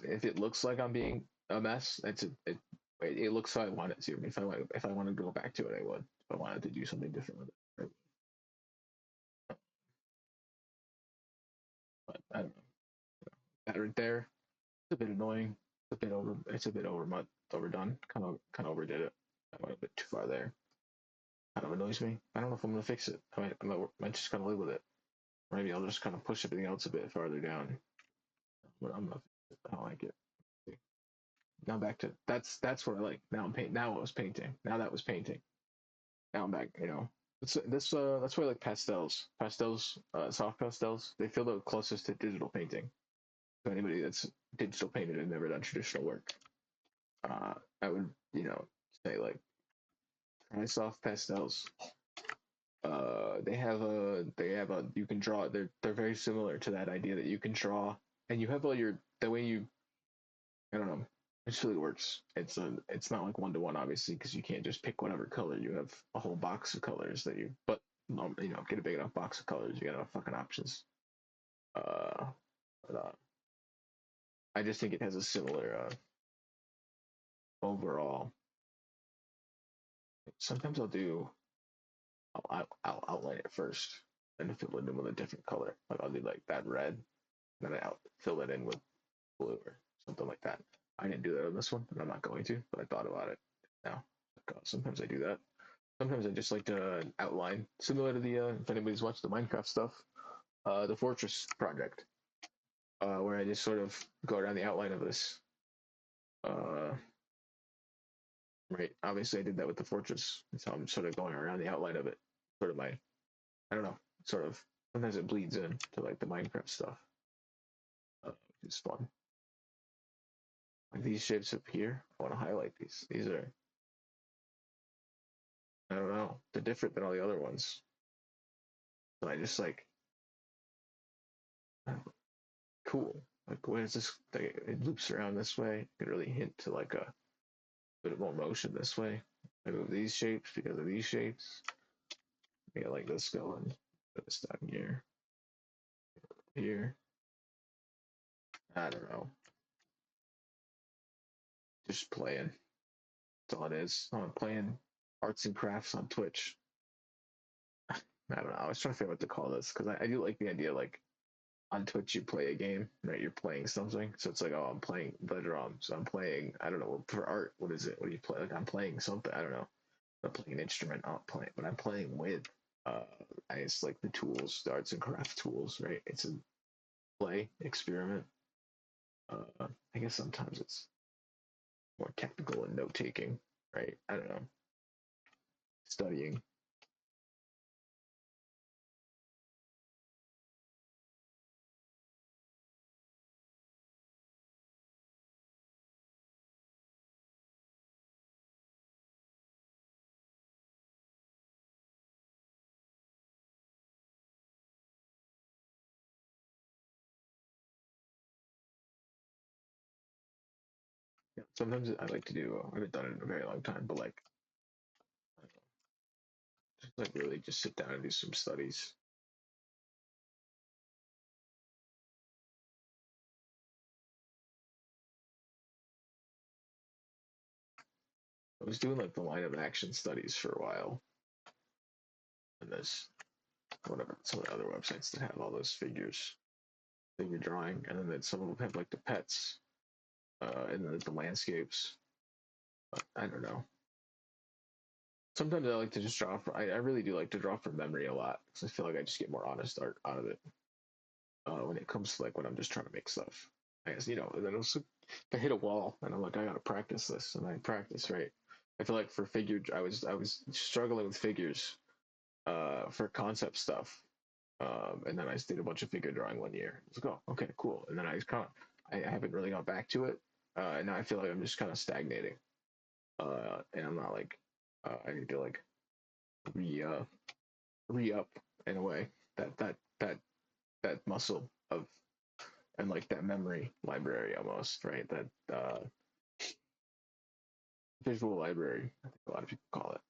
If it looks like I'm being a mess, it looks how I want it to. If I wanted to go back to it, I would. If I wanted to do something different with it, right? But I don't know. That right there, it's a bit annoying. It's a bit overdone. Kind of overdid it. I went a bit too far there. Kind of annoys me. I don't know if I'm gonna fix it. I might just kind of live with it. Maybe I'll just kind of push everything else a bit farther down. But I'm not. I don't like it. Now back to that's what I like. Now I'm paint. Now it was painting. Now that was painting. Now I'm back. That's why I like pastels. Soft pastels. They feel the closest to digital painting. So anybody that's digital painted and never done traditional work, I would say like try soft pastels. They have a you can draw. They're very similar to that idea that you can draw and you have all your the way you I don't know. It just really works. It's not like 1-to-1 obviously because you can't just pick whatever color. You have a whole box of colors that but get a big enough box of colors. You got enough fucking options. Uh, but I just think it has a similar overall. Sometimes I'll outline it first and fill it in with a different color. Like I'll do like that red, and then I'll fill it in with blue or something like that. I didn't do that on this one, and I'm not going to, but I thought about it now. Sometimes I do that. Sometimes I just like to outline, similar to the if anybody's watched the Minecraft stuff, the Fortress project, where I just sort of go around the outline of this. Uh, right. Obviously, I did that with the Fortress, so I'm sort of going around the outline of it. Sort of I don't know, sort of. Sometimes it bleeds in to like the Minecraft stuff, which is fun. Like these shapes up here, I want to highlight these. These are, I don't know, they're different than all the other ones. So I just like, cool. Like, where is this? It loops around this way. It could really hint to like a bit more motion this way. I move these shapes because of these shapes. I get like this going. Put this down here. Here. I don't know. Just playing. That's all it is. I'm playing arts and crafts on Twitch. I don't know. I was trying to figure out what to call this because I do like the idea like on Twitch you play a game, right? You're playing something. So it's like, oh, I'm playing the drums. I'm playing, I don't know, for art, what is it? What do you play? Like I'm playing something. I don't know. I'm playing an instrument. I'm playing, but I'm playing with, uh, it's like the tools, the arts and craft tools, right? It's a play experiment. I guess sometimes it's more technical and note taking, right? I don't know. Studying. Yeah, sometimes I like to do. I haven't done it in a very long time, but like, just like really just sit down and do some studies. I was doing like the line of action studies for a while, and there's whatever some of the other websites that have all those figure drawing, and then some of them have like the pets, and then the landscapes. But I don't know. Sometimes I like to just draw. I really do like to draw from memory a lot because I feel like I just get more honest art out of it when it comes to like when I'm just trying to make stuff. I guess and then also I hit a wall and I'm like I gotta practice this and I practice right. I feel like for figure I was struggling with figures for concept stuff. And then I just did a bunch of figure drawing one year. I was like, oh, okay, cool. And then I haven't really got back to it. And now I feel like I'm just kind of stagnating. And I'm not like, I need to like re up in a way that muscle of, and like that memory library almost, right? That visual library, I think a lot of people call it.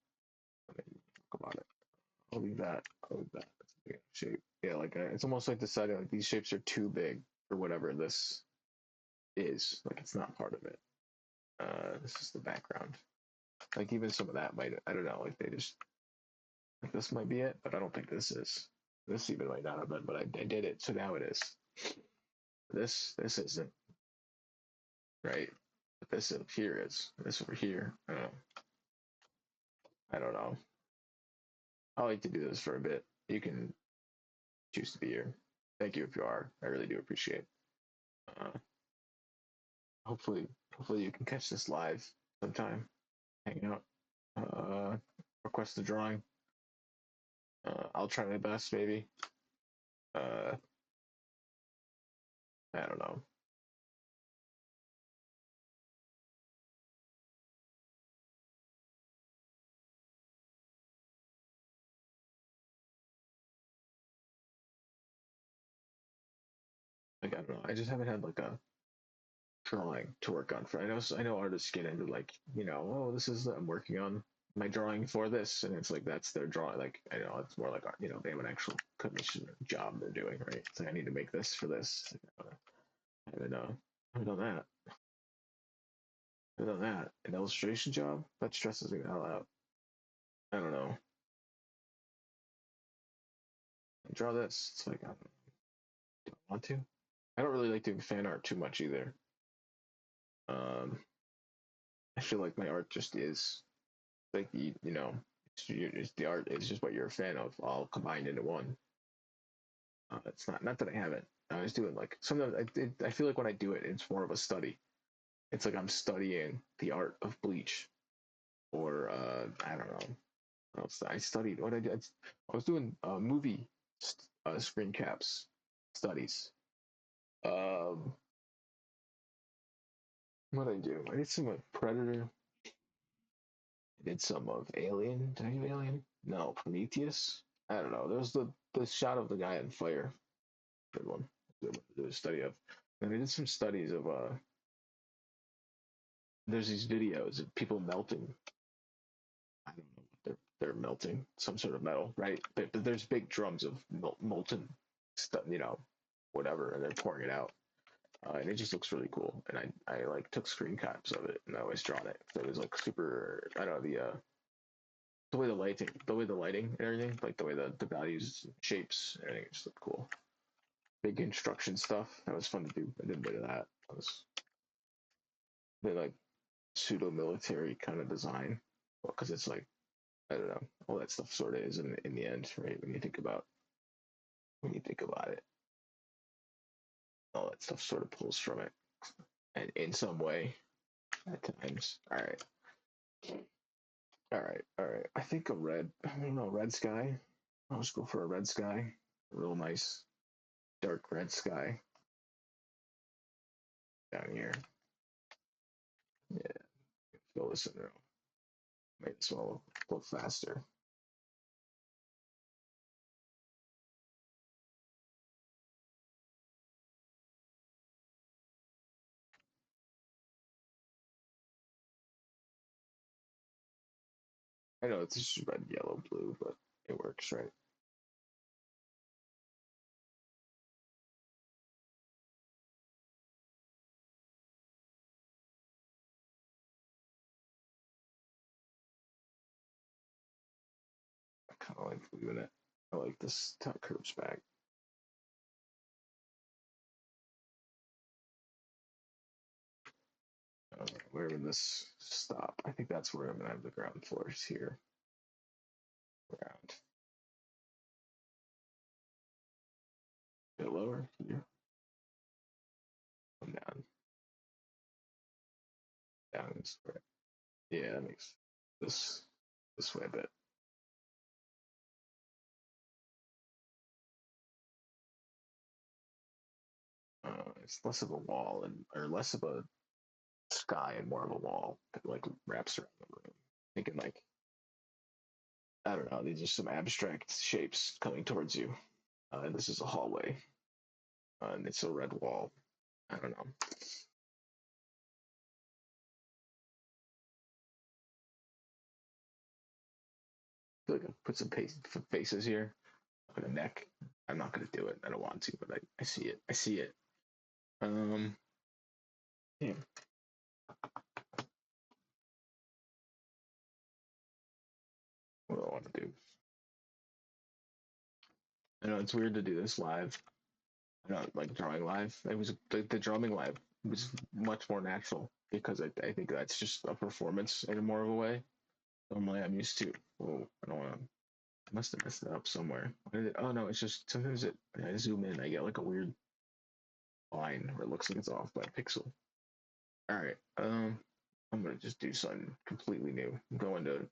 I'll leave that. I'll leave that. That's a big shape. Yeah, like it's almost like deciding like these shapes are too big for whatever this is. Like it's not part of it. This is the background. Like even some of that might, I don't know, like they just, like this might be it, but I don't think this is. This even might not have been, but I did it, so now it is. This isn't, right? But this over here is. This over here, I don't know. I don't know. I like to do this for a bit. You can choose to be here. Thank you if you are. I really do appreciate. Uh, hopefully, hopefully you can catch this live sometime. Hang out. Uh, request a drawing. I'll try my best, maybe. Uh, I don't know. Like I don't know. I just haven't had like a drawing to work on for. I know artists get into like oh this is I'm working on my drawing for this, and it's like that's their drawing. Like I know it's more like they have an actual commission job they're doing, right? It's like I need to make this for this. I haven't I haven't done that. I haven't done that. An illustration job that stresses me the hell out. I don't know. Draw this. It's like I don't know. Do I want to? I don't really like doing fan art too much either. Um, I feel like my art just is like it's the art is just what you're a fan of, all combined into one. It's not that I haven't. I was doing like sometimes I feel like when I do it, it's more of a study. It's like I'm studying the art of bleach, or I don't know. I studied what I did. I was doing movie screen caps studies. Um, what did I do? I did some of Predator. I did some of Alien. Did I do Alien? No, Prometheus. I don't know. There was the shot of the guy on fire. Good one. Good one to do a study of. And I did some studies of there's these videos of people melting. I don't know what they're melting some sort of metal, right? But there's big drums of molten stuff, whatever, and they're pouring it out. And it just looks really cool. And I like took screen caps of it, and I always drawn it. So it was like super. I don't know the way the lighting and everything, like the way the values, shapes, everything just looked cool. Big construction stuff. That was fun to do. I did a bit of that. That was like pseudo military kind of design. Well, because it's like I don't know, all that stuff sort of is in the end, right? When you think about it, all that stuff sort of pulls from it, and in some way at times. All right. I think a red. I don't know, red sky. I'll just go for a red sky. A real nice dark red sky down here. Yeah, fill this in now. Might as well go faster. I know it's just red, yellow, blue, but it works, right? I kind of like leaving it. I like this top curves back. Where would this stop? I think that's where I'm gonna have the ground floors here. Ground. A bit lower here. Come down. Down this way. Yeah, that makes this way a bit. It's less of a wall or less of a sky and more of a wall that like wraps around the room. Thinking like I don't know, these are some abstract shapes coming towards you. And this is a hallway. And it's a red wall. I don't know. feel like I put some faces here on the neck. I'm not gonna do it. I don't want to, but I see it. I see it. Yeah. What do I want to do? I know it's weird to do this live. I don't like drawing live. It was the drawing live was much more natural because I think that's just a performance in more of a way. Normally, I'm used to. Oh, I don't want to. I must have messed it up somewhere. Oh no, it's just sometimes I zoom in, I get like a weird line where it looks like it's off by a pixel. All right, I'm gonna just do something completely new. I'm going to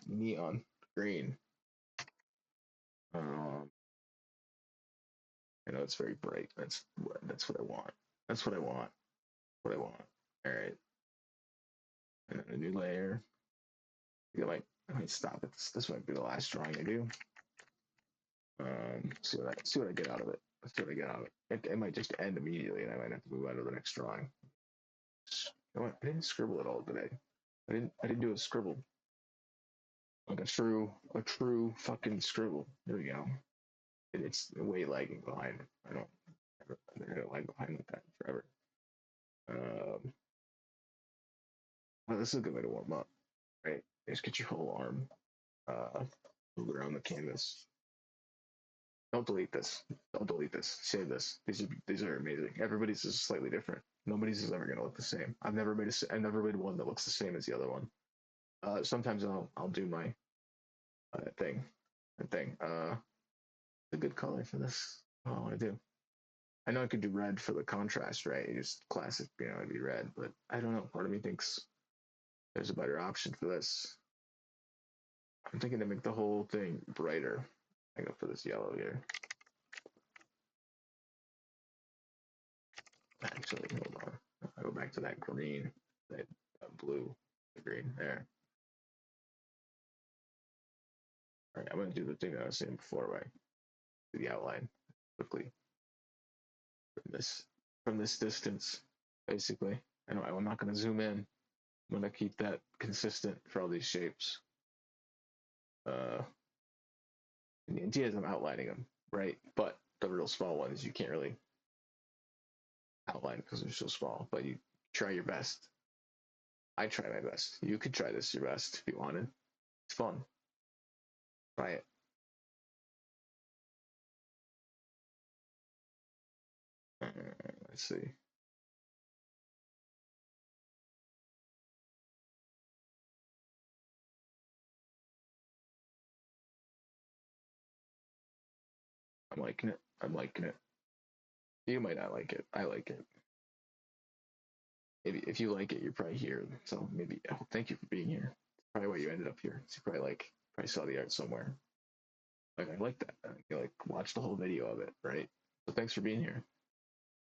neon green. Um, I know it's very bright. That's what I want. That's what I want. What I want. All right, and then a new layer. I might stop it. This might be the last drawing I do. See what I get out of it. Let's see what I get out of it. It might just end immediately, and I might have to move on to the next drawing. You know what? I didn't scribble at all today. I didn't do a scribble. Like a true fucking scribble. There we go. It's way lagging behind. I don't lag behind like that forever. Um, well, this is a good way to warm up, right? Just get your whole arm, move around the canvas. Don't delete this. Don't delete this. Save this. These are amazing. Everybody's is slightly different. Nobody's is ever gonna look the same. I've never made one that looks the same as the other one. Sometimes I'll do my thing. A good color for this. Oh, I do. I know I could do red for the contrast, right? Just classic, it'd be red. But I don't know. Part of me thinks there's a better option for this. I'm thinking to make the whole thing brighter. I go for this yellow here. Actually, hold on. I go back to that green, that blue, the green there. All right, I'm gonna do the thing that I was saying before, right? Do the outline quickly from this distance, basically. I'm not gonna zoom in. I'm gonna keep that consistent for all these shapes. And the idea is I'm outlining them, right? But the real small ones you can't really outline because they're so small. But you try your best. I try my best. You could try this your best if you wanted. It's fun. Try it. Let's see. I'm liking it. I'm liking it. You might not like it. I like it. Maybe if you like it, you're probably here. So maybe. Oh, thank you for being here. Probably why you ended up here. So you probably saw the art somewhere. Like I like that. You like watch the whole video of it, right? So thanks for being here.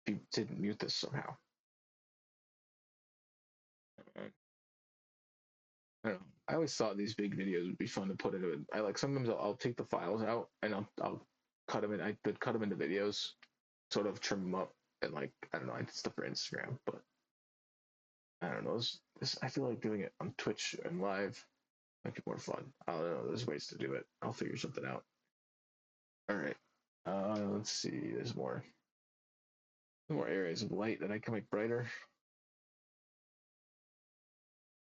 If you didn't mute this somehow. I don't know. I always thought these big videos would be fun to put into it. I like sometimes I'll take the files out and I'll cut them in. I could cut them into videos, sort of trim them up, and like I don't know, it's stuff for Instagram. But I don't know. I feel like doing it on Twitch and live might be more fun. I don't know. There's ways to do it. I'll figure something out. All right. Let's see. There's more areas of light that I can make brighter.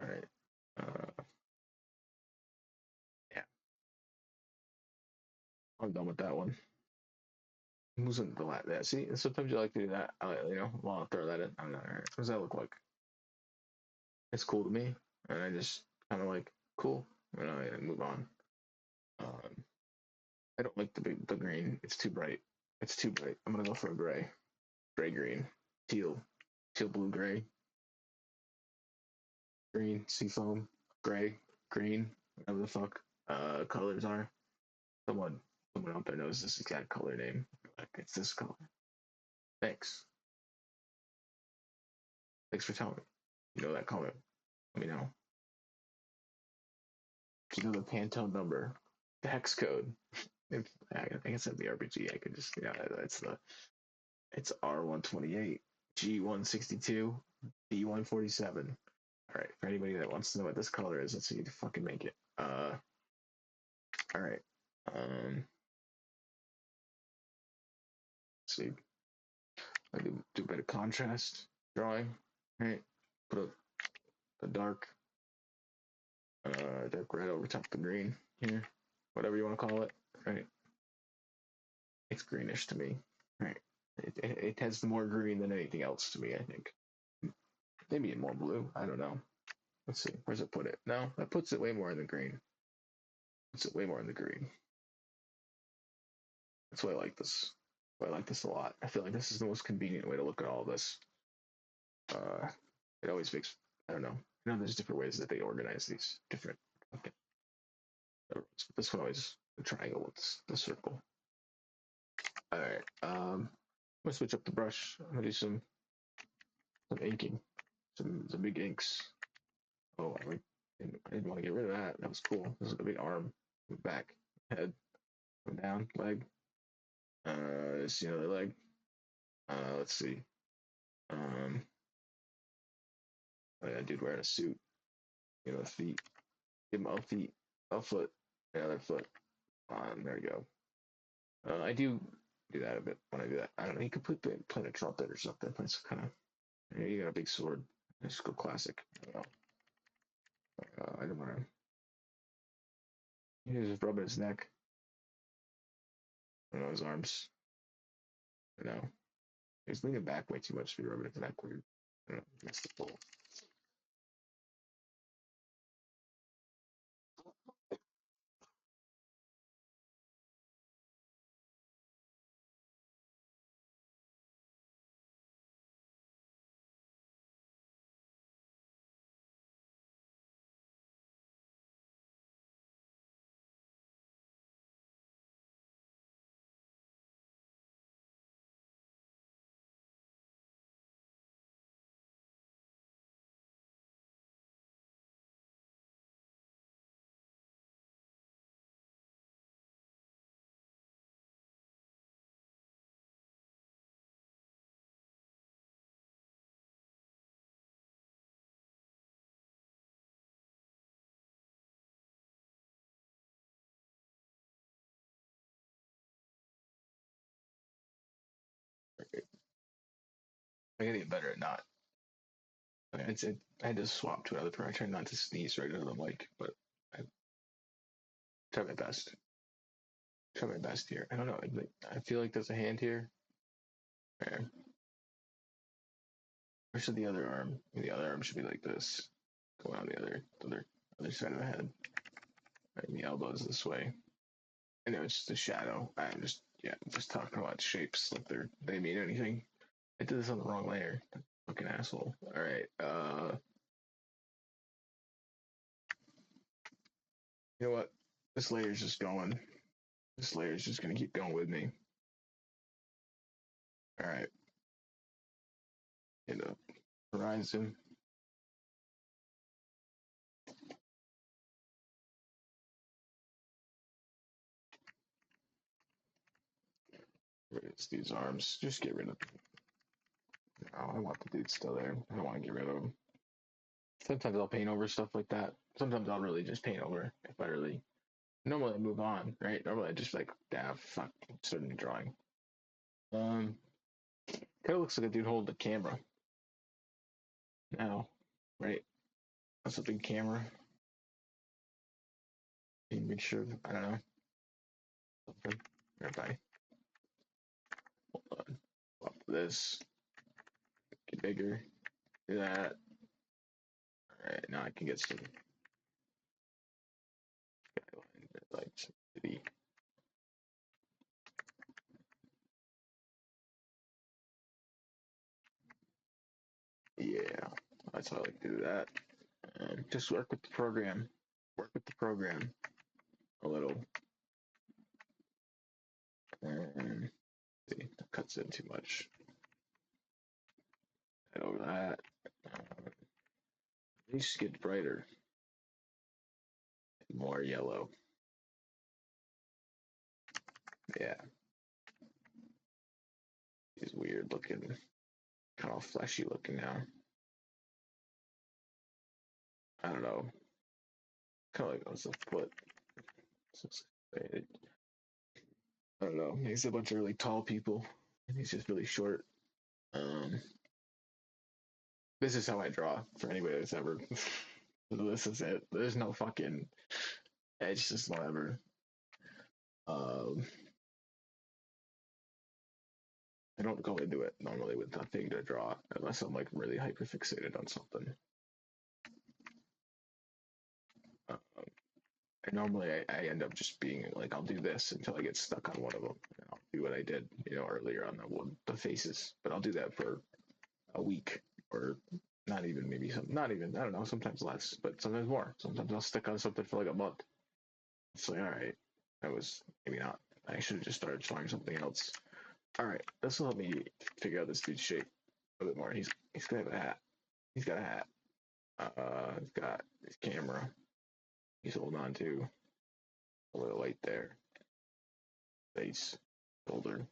All right. Yeah, I'm done with that one. Who's in the last? Yeah, see, sometimes you like to do that. Well, I'll throw that in. I'm not. All right. What does that look like? It's cool to me, and I just kind of like cool, and I move on. Um, I don't like the green. It's too bright. It's too bright. I'm gonna go for a gray green, teal, teal blue gray, green seafoam, gray, green, whatever the fuck colors are. Someone someone out there knows this exact color name. Like it's this color. Thanks. Thanks for telling me. You know that color. Let me know. Do you know the Pantone number, the hex code? If I guess that'd be RPG. I could just it's R128, G162, B147. All right, for anybody that wants to know what this color is, let's see you fucking make it. All right. Let's see. I do a bit of contrast drawing. Right. Put a dark dark red over top the green here, whatever you want to call it. Right. It's greenish to me. Right. It has more green than anything else to me. I think. Maybe more blue. I don't know. Let's see. Where's it put it? No, that puts it way more in the green. Puts it way more in the green. That's why I like this. I like this a lot. I feel like this is the most convenient way to look at all of this. Uh, it always makes, I don't know. I know there's different ways that they organize these different. Okay. But this one always the triangle with the circle. All right. I'm gonna switch up the brush. I'm gonna do some inking, some big inks. Oh, I didn't want to get rid of that. That was cool. This is a big arm, back, head, down, leg. This the other leg. Let's see. Oh yeah, dude wearing a suit. Feet. Give him a feet, a foot, another foot. There we go. I do that a bit when I do that. I don't know. You could play a trumpet or something. It's kind of. You got a big sword. Just go classic. I don't know. I don't want to. He's just rubbing his neck. I don't know his arms. You know. He's leaning back way too much to be rubbing his neck weird. I don't know. That's the pull. I gotta get better at not. I had to swap to another part. I tried not to sneeze right into the mic, but I try my best. Try my best here. I don't know. I feel like there's a hand here. There. Where should the other arm? The other arm should be like this, going on the other side of the head. Right, and the elbows this way. I know it's just a shadow. I'm just talking about shapes like they mean anything. I did this on the wrong layer. Fucking asshole. All right. You know what? This layer's just going. This layer's just gonna keep going with me. All right. Hit up horizon. It's these arms. Just get rid of them. Oh, I want the dude still there. I don't want to get rid of him. Sometimes I'll paint over stuff like that. Sometimes I'll really just paint over if I really. Normally I move on, right? Normally I just like, yeah, fuck, start a new drawing. Kind of looks like a dude holding the camera now, right? That's a big camera. Make sure, I don't know. Something. Everybody. Hold on. Up this. Get bigger. Do that. Alright, now I can get some skyline, like some city. Yeah, that's how I like to do that. Just work with the program. Work with the program a little. And see, that cuts in too much. Head over that. It needs to get brighter. More yellow. Yeah. He's weird looking. Kind of fleshy looking now. I don't know. kind of like on the foot. I don't know. He's a bunch of really tall people, and he's just really short. Um, this is how I draw for anybody that's ever. This is it. There's no fucking edge, just whatever. Um, I don't go into it normally with nothing to draw unless I'm like really hyper fixated on something. Um, and normally I end up just being like I'll do this until I get stuck on one of them. And I'll do what I did, earlier on the faces. But I'll do that for a week or not even maybe some not even I don't know sometimes less, but sometimes more. Sometimes I'll stick on something for like a month. It's like all right, that was maybe not. I should have just started trying something else. All right, this will help me figure out this dude's shape a bit more. He's gonna have a hat. He's got a hat. He's got his camera. He's holding on to a little light there. Face, shoulder,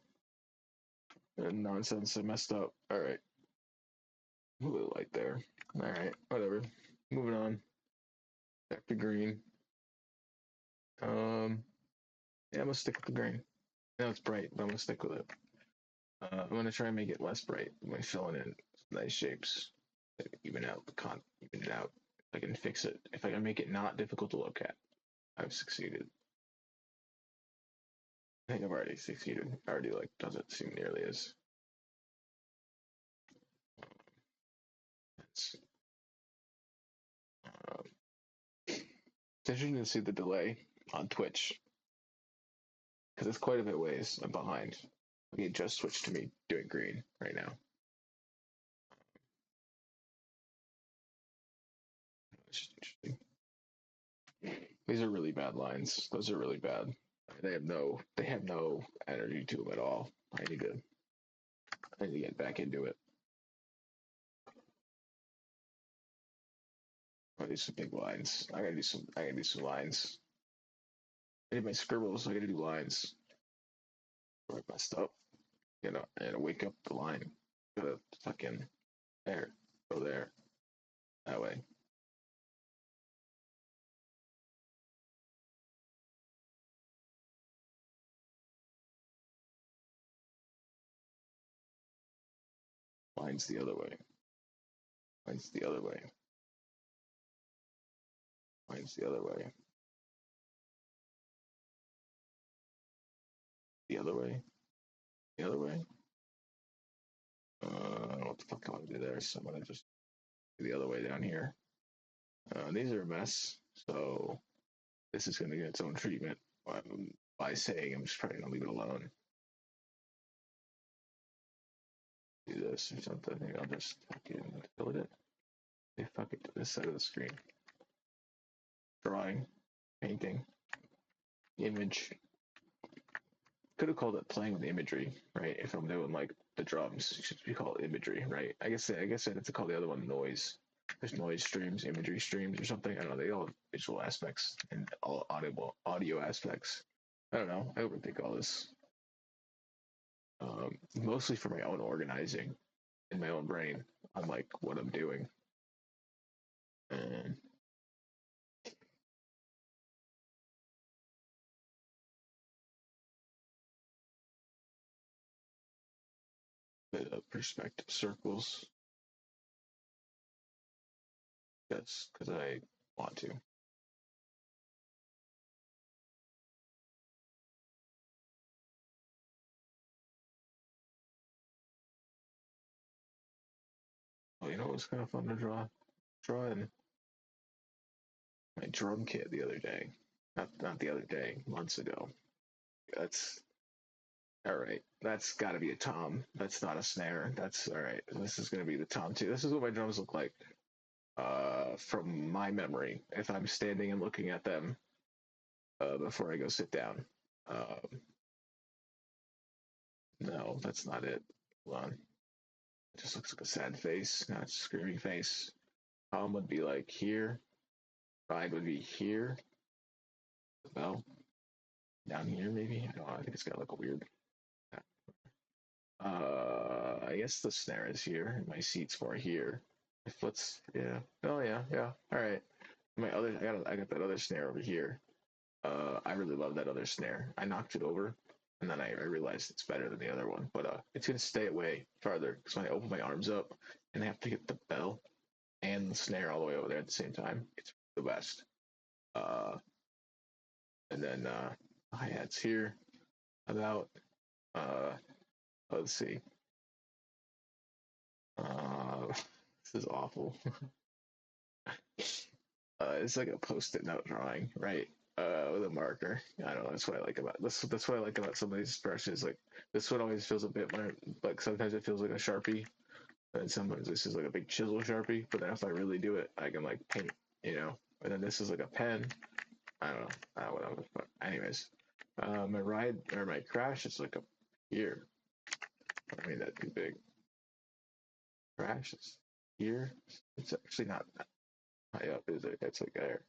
and nonsense. I messed up. All right, a little light there. All right, whatever. Moving on. Back to green. Yeah, I'm gonna stick with the green. I know it's bright, but I'm gonna stick with it. I'm gonna try and make it less bright by filling in some nice shapes. Even out even it out. If I can fix it, if I can make it not difficult to look at, I've succeeded. I think I've already succeeded. I already doesn't seem nearly as. It's, it's interesting to see the delay on Twitch because it's quite a bit ways I'm behind. It just switched to me doing green right now. These are really bad lines. Those are really bad. They have no energy to them at all. I need to get back into it. I do some big lines. I gotta do some lines. I did my scribbles. I gotta do lines. I messed up. I gotta wake up the line. Gotta fucking there. Go there. That way. Lines the other way. Lines the other way. Lines the other way. The other way. The other way. I don't know what the fuck I want to do there, so I'm gonna just do the other way down here. These are a mess, so this is gonna get its own treatment by saying I'm just probably gonna leave it alone. Do this or something. Maybe I'll just fucking fill it. Hey, fuck it to this side of the screen. Drawing, painting, image. Could have called it playing with imagery, right? If I'm doing like the drums, it should be called imagery, right? I guess I have to call the other one noise. There's noise streams, imagery streams, or something. I don't know. They all have visual aspects and all audio aspects. I don't know. I overthink all this. Mostly for my own organizing in my own brain on like what I'm doing. And bit of perspective circles. Yes, because I want to. Oh, you know, it was kind of fun to draw in my drum kit the other day. Not the other day, months ago. That's all right. That's got to be a tom. That's not a snare. That's all right. This is gonna be the tom too. This is what my drums look like. From my memory, if I'm standing and looking at them before I go sit down. Um, no, that's not it. Hold on. It just looks like a sad face, not a screaming face. Tom would be like here. Ride would be here. The bell down here, maybe. I don't know. I think it's got like a weird. I guess the snare is here. My seat's more here. If let's, yeah. Oh yeah, yeah. All right. I got that other snare over here. I really love that other snare. I knocked it over, and then I realized it's better than the other one. But it's gonna stay away farther because when I open my arms up and I have to get the bell and the snare all the way over there at the same time, it's the best. Uh, and then hi-hats here. About let's see. This is awful. It's like a post-it note drawing, right? With a marker. I don't know. That's what I like about this. That's what I like about some of these brushes. Like this one always feels a bit more like sometimes it feels like a Sharpie, and sometimes this is like a big chisel Sharpie. But then if I really do it, I can like paint, you know. And then this is like a pen. I don't know. Whatever. But anyways, my ride or my crash is like a here. I made that too big. Crash is here. It's actually not that high up, is it? It's like there.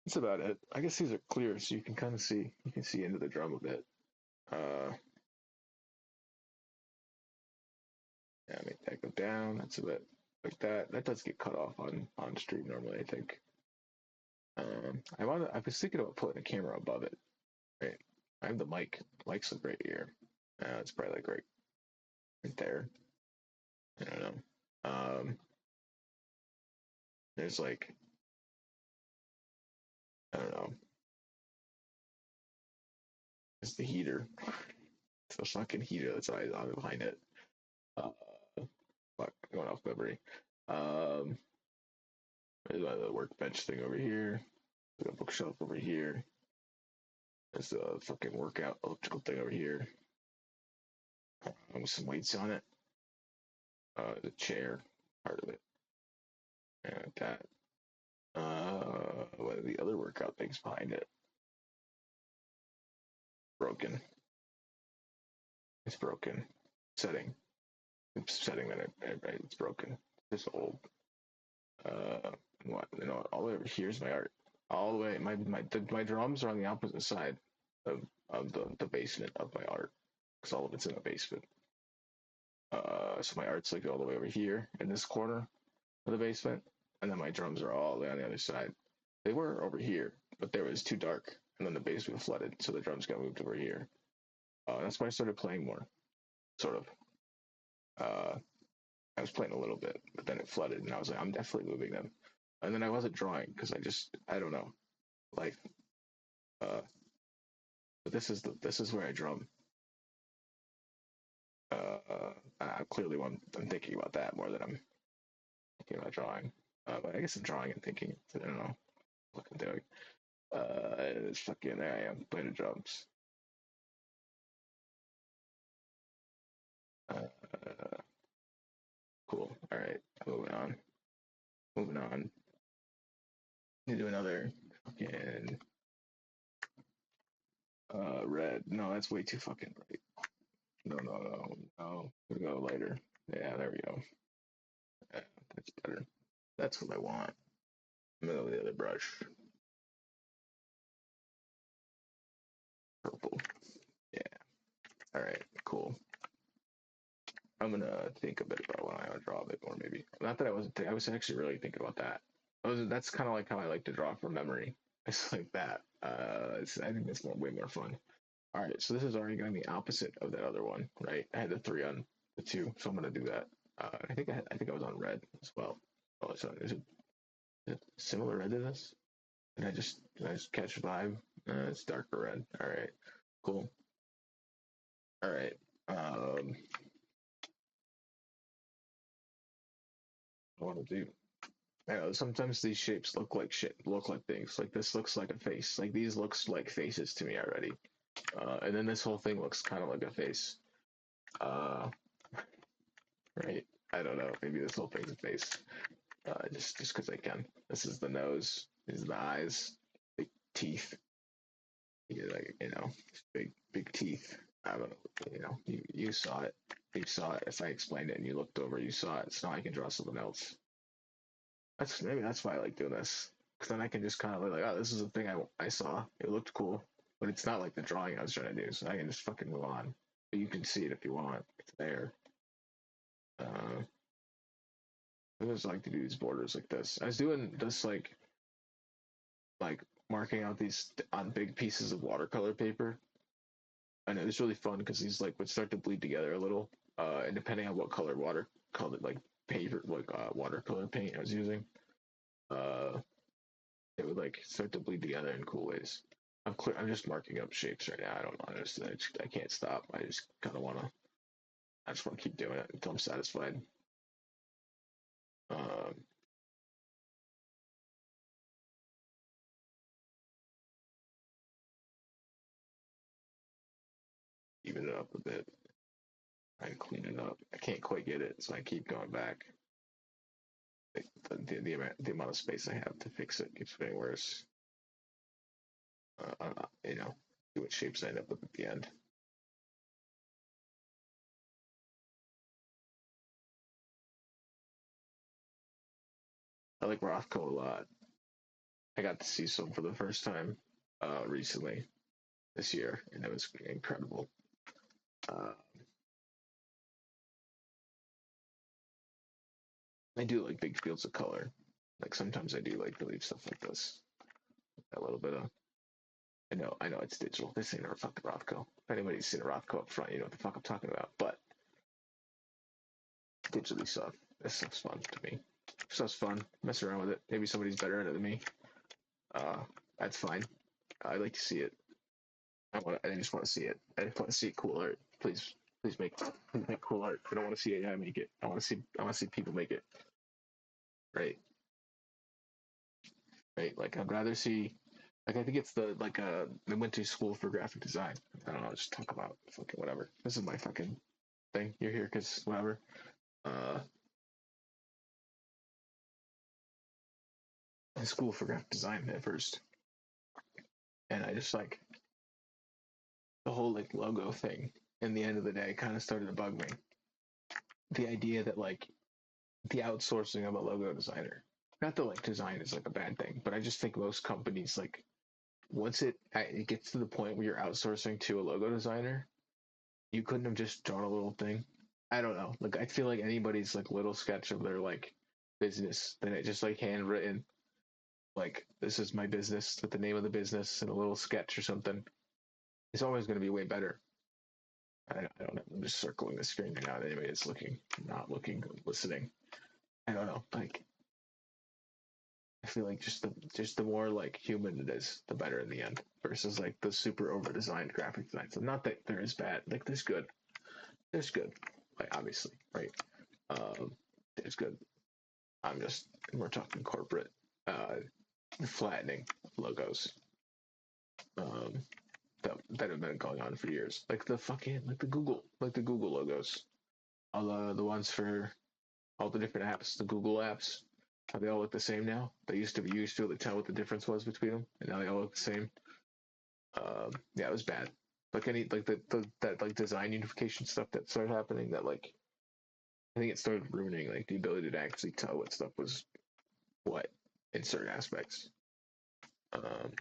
That's about it. I guess these are clear, so you can kind of see. You can see into the drum a bit. Uh, yeah, make that go down. That's a bit like that. That does get cut off on stream normally, I think. I was thinking about putting a camera above it. Right. I have the mic. Mic's look right here. It's probably like right there. I don't know. There's like I don't know. It's the heater. It's the fucking heater that's on behind it. Uh, fuck, going off memory. Um, there's the workbench thing over here. There's a bookshelf over here. There's a fucking workout electrical thing over here. With some weights on it. The chair, part of it. And that. What are the other workout things behind it? Broken. It's broken. Setting. It's setting that it's broken. It's old. What? You know, all the way over here's my art. All the way, my drums are on the opposite side of the basement of my art because all of it's in the basement. So my art's like all the way over here in this corner of the basement, and then my drums are all the way on the other side. They were over here, but there was too dark, and then the basement flooded, so the drums got moved over here. That's why I started playing more, sort of. Uh, I was playing a little bit, but then it flooded, and I was like, I'm definitely moving them. And then I wasn't drawing because I don't know, like, uh, but this is where I drum. I clearly I'm thinking about that more than I'm thinking about drawing. But I guess I'm drawing and thinking. So I don't know what I'm doing. It's fucking there. I am playing the drums. Uh, cool. All right, moving on. Moving on. You do another fucking red. No, that's way too fucking bright. No. We go lighter. Yeah, there we go. Yeah, that's better. That's what I want. Middle of the other brush. Purple. Yeah. All right. Cool. I'm gonna think a bit about when I want to draw a bit more, maybe. Not that I wasn't. I was actually really thinking about that. That's kind of like how I like to draw from memory. It's like that. I think that's way more fun. All right, so this is already going to be opposite of that other one, right? I had the three on the two, so I'm gonna do that. I think I was on red as well. Oh, so is it similar red to this? Did I just catch vibe? It's darker red. All right, cool. All right. Um, I want to do. I know sometimes these shapes look like shit, look like things. Like this looks like a face. Like these looks like faces to me already. And then this whole thing looks kind of like a face. Uh, right? I don't know. Maybe this whole thing's a face. Just because I can. This is the nose. These are the eyes. Big teeth. Like big teeth. I don't know. You saw it. You saw it. If I explained it and you looked over, you saw it. So now I can draw something else. That's why I like doing this. Because then I can just kind of like, oh, this is the thing I saw. It looked cool, but it's not like the drawing I was trying to do. So I can just fucking move on. But you can see it if you want. It's there. Uh, I just like to do these borders like this. I was doing this like marking out these on big pieces of watercolor paper, and it was really fun because these like would start to bleed together a little, and depending on what color watercolor like paper like watercolor paint I was using, uh, it would like start to bleed together in cool ways. I'm just marking up shapes right now. I don't know. I can't stop. I just kind of want to. I just want to keep doing it until I'm satisfied. Um, even it up a bit. Try to clean it up. I can't quite get it, so I keep going back. The amount of space I have to fix it keeps getting worse. You know, see what shapes I end up with at the end. I like Rothko a lot. I got to see some for the first time recently this year, and it was incredible. Uh, I do like big fields of color. Like sometimes I do like to leave stuff like this. A little bit of. I know it's digital. This ain't a fucking Rothko. If anybody's seen a Rothko up front, you know what the fuck I'm talking about. But digitally stuff, this stuff's fun to me. Stuff's fun. Mess around with it. Maybe somebody's better at it than me. Uh, that's fine. I like to see it. I just want to see it. I just want to see cool art. Please make cool art. I don't want to see AI make it. I want to see people make it. Right, right. Like I'd rather see. Like I think it's the like I went to school for graphic design. I don't know. Just talk about fucking whatever. This is my fucking thing. You're here because whatever. Uh, School for graphic design at first, and I just like the whole like logo thing. In the end of the day, kind of started to bug me. The idea that like the outsourcing of a logo designer. Not that like design is like a bad thing, but I just think most companies like once it gets to the point where you're outsourcing to a logo designer, you couldn't have just drawn a little thing. I don't know. Like I feel like anybody's like little sketch of their like business, then it just like handwritten, like this is my business with the name of the business and a little sketch or something. It's always going to be way better. I don't know. I'm just circling the screen right now. Anybody is looking, not looking, listening. I don't know. Like I feel like just the more like human it is, the better in the end. Versus like the super over designed graphic design. So not that there is bad. Like there's good. There's good. Like obviously, right? Um, there's good. We're talking corporate uh, flattening logos um, that have been going on for years. Like the fucking like the Google logos. All the ones for all the different apps, the Google apps. How they all look the same now? They used to be used to able to tell what the difference was between them, and now they all look the same. Yeah, it was bad. Like any like the that like design unification stuff that started happening. That like I think it started ruining like the ability to actually tell what stuff was what in certain aspects. Um,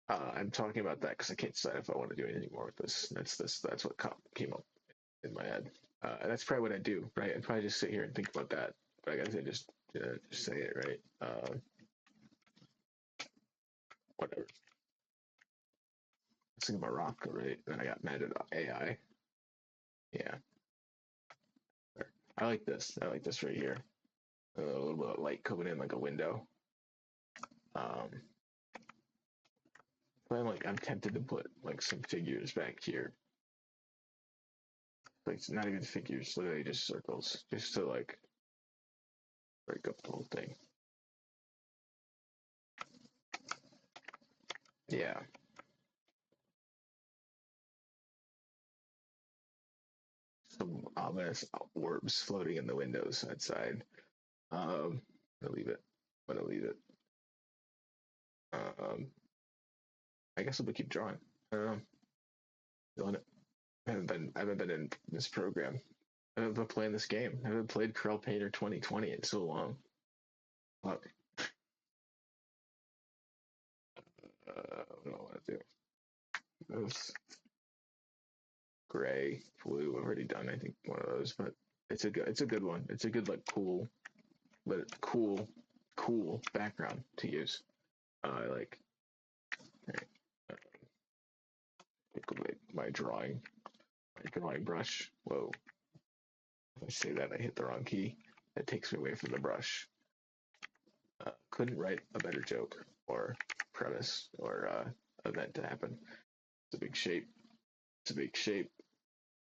I'm talking about that because I can't decide if I want to do anything more with this. That's what came up in my head. And that's probably what I do, right? I'd probably just sit here and think about that. But I gotta say, just say it, right? Whatever. Let's think about Rocco, right? Then I got mad at AI. Yeah, I like this. I like this right here. A little bit of light coming in like a window. Um, but I'm tempted to put like some figures back here. Like it's not even figures, literally just circles, just to like break up the whole thing. Yeah, some ominous orbs floating in the windows outside. I'm gonna leave it. I'm gonna leave it. Um, I guess I'll keep drawing. I don't know. Feeling it. I haven't been in this program. I haven't been playing this game. I haven't played Corel Painter 2020 in so long. Fuck. What do I want to do? This gray, blue. I've already done, I think, one of those, but it's a good one. It's a good like cool, but cool background to use. I like. Right, pick away my drawing brush. Whoa! If I say that, I hit the wrong key. That takes me away from the brush. Couldn't write a better joke or premise or event to happen. It's a big shape. It's a big shape.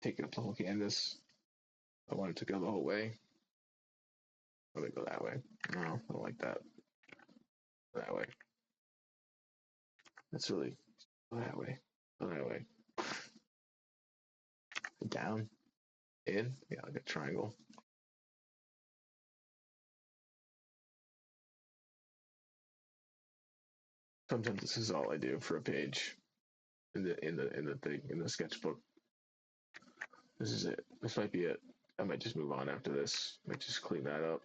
Taking up the whole canvas. I want it to go the whole way. Let me go that way. No, I don't like that. That way. That's really go that way. Go that way. Down. In. Yeah, like a triangle. Sometimes this is all I do for a page in the sketchbook. This is it. This might be it. I might just move on after this. Might just clean that up.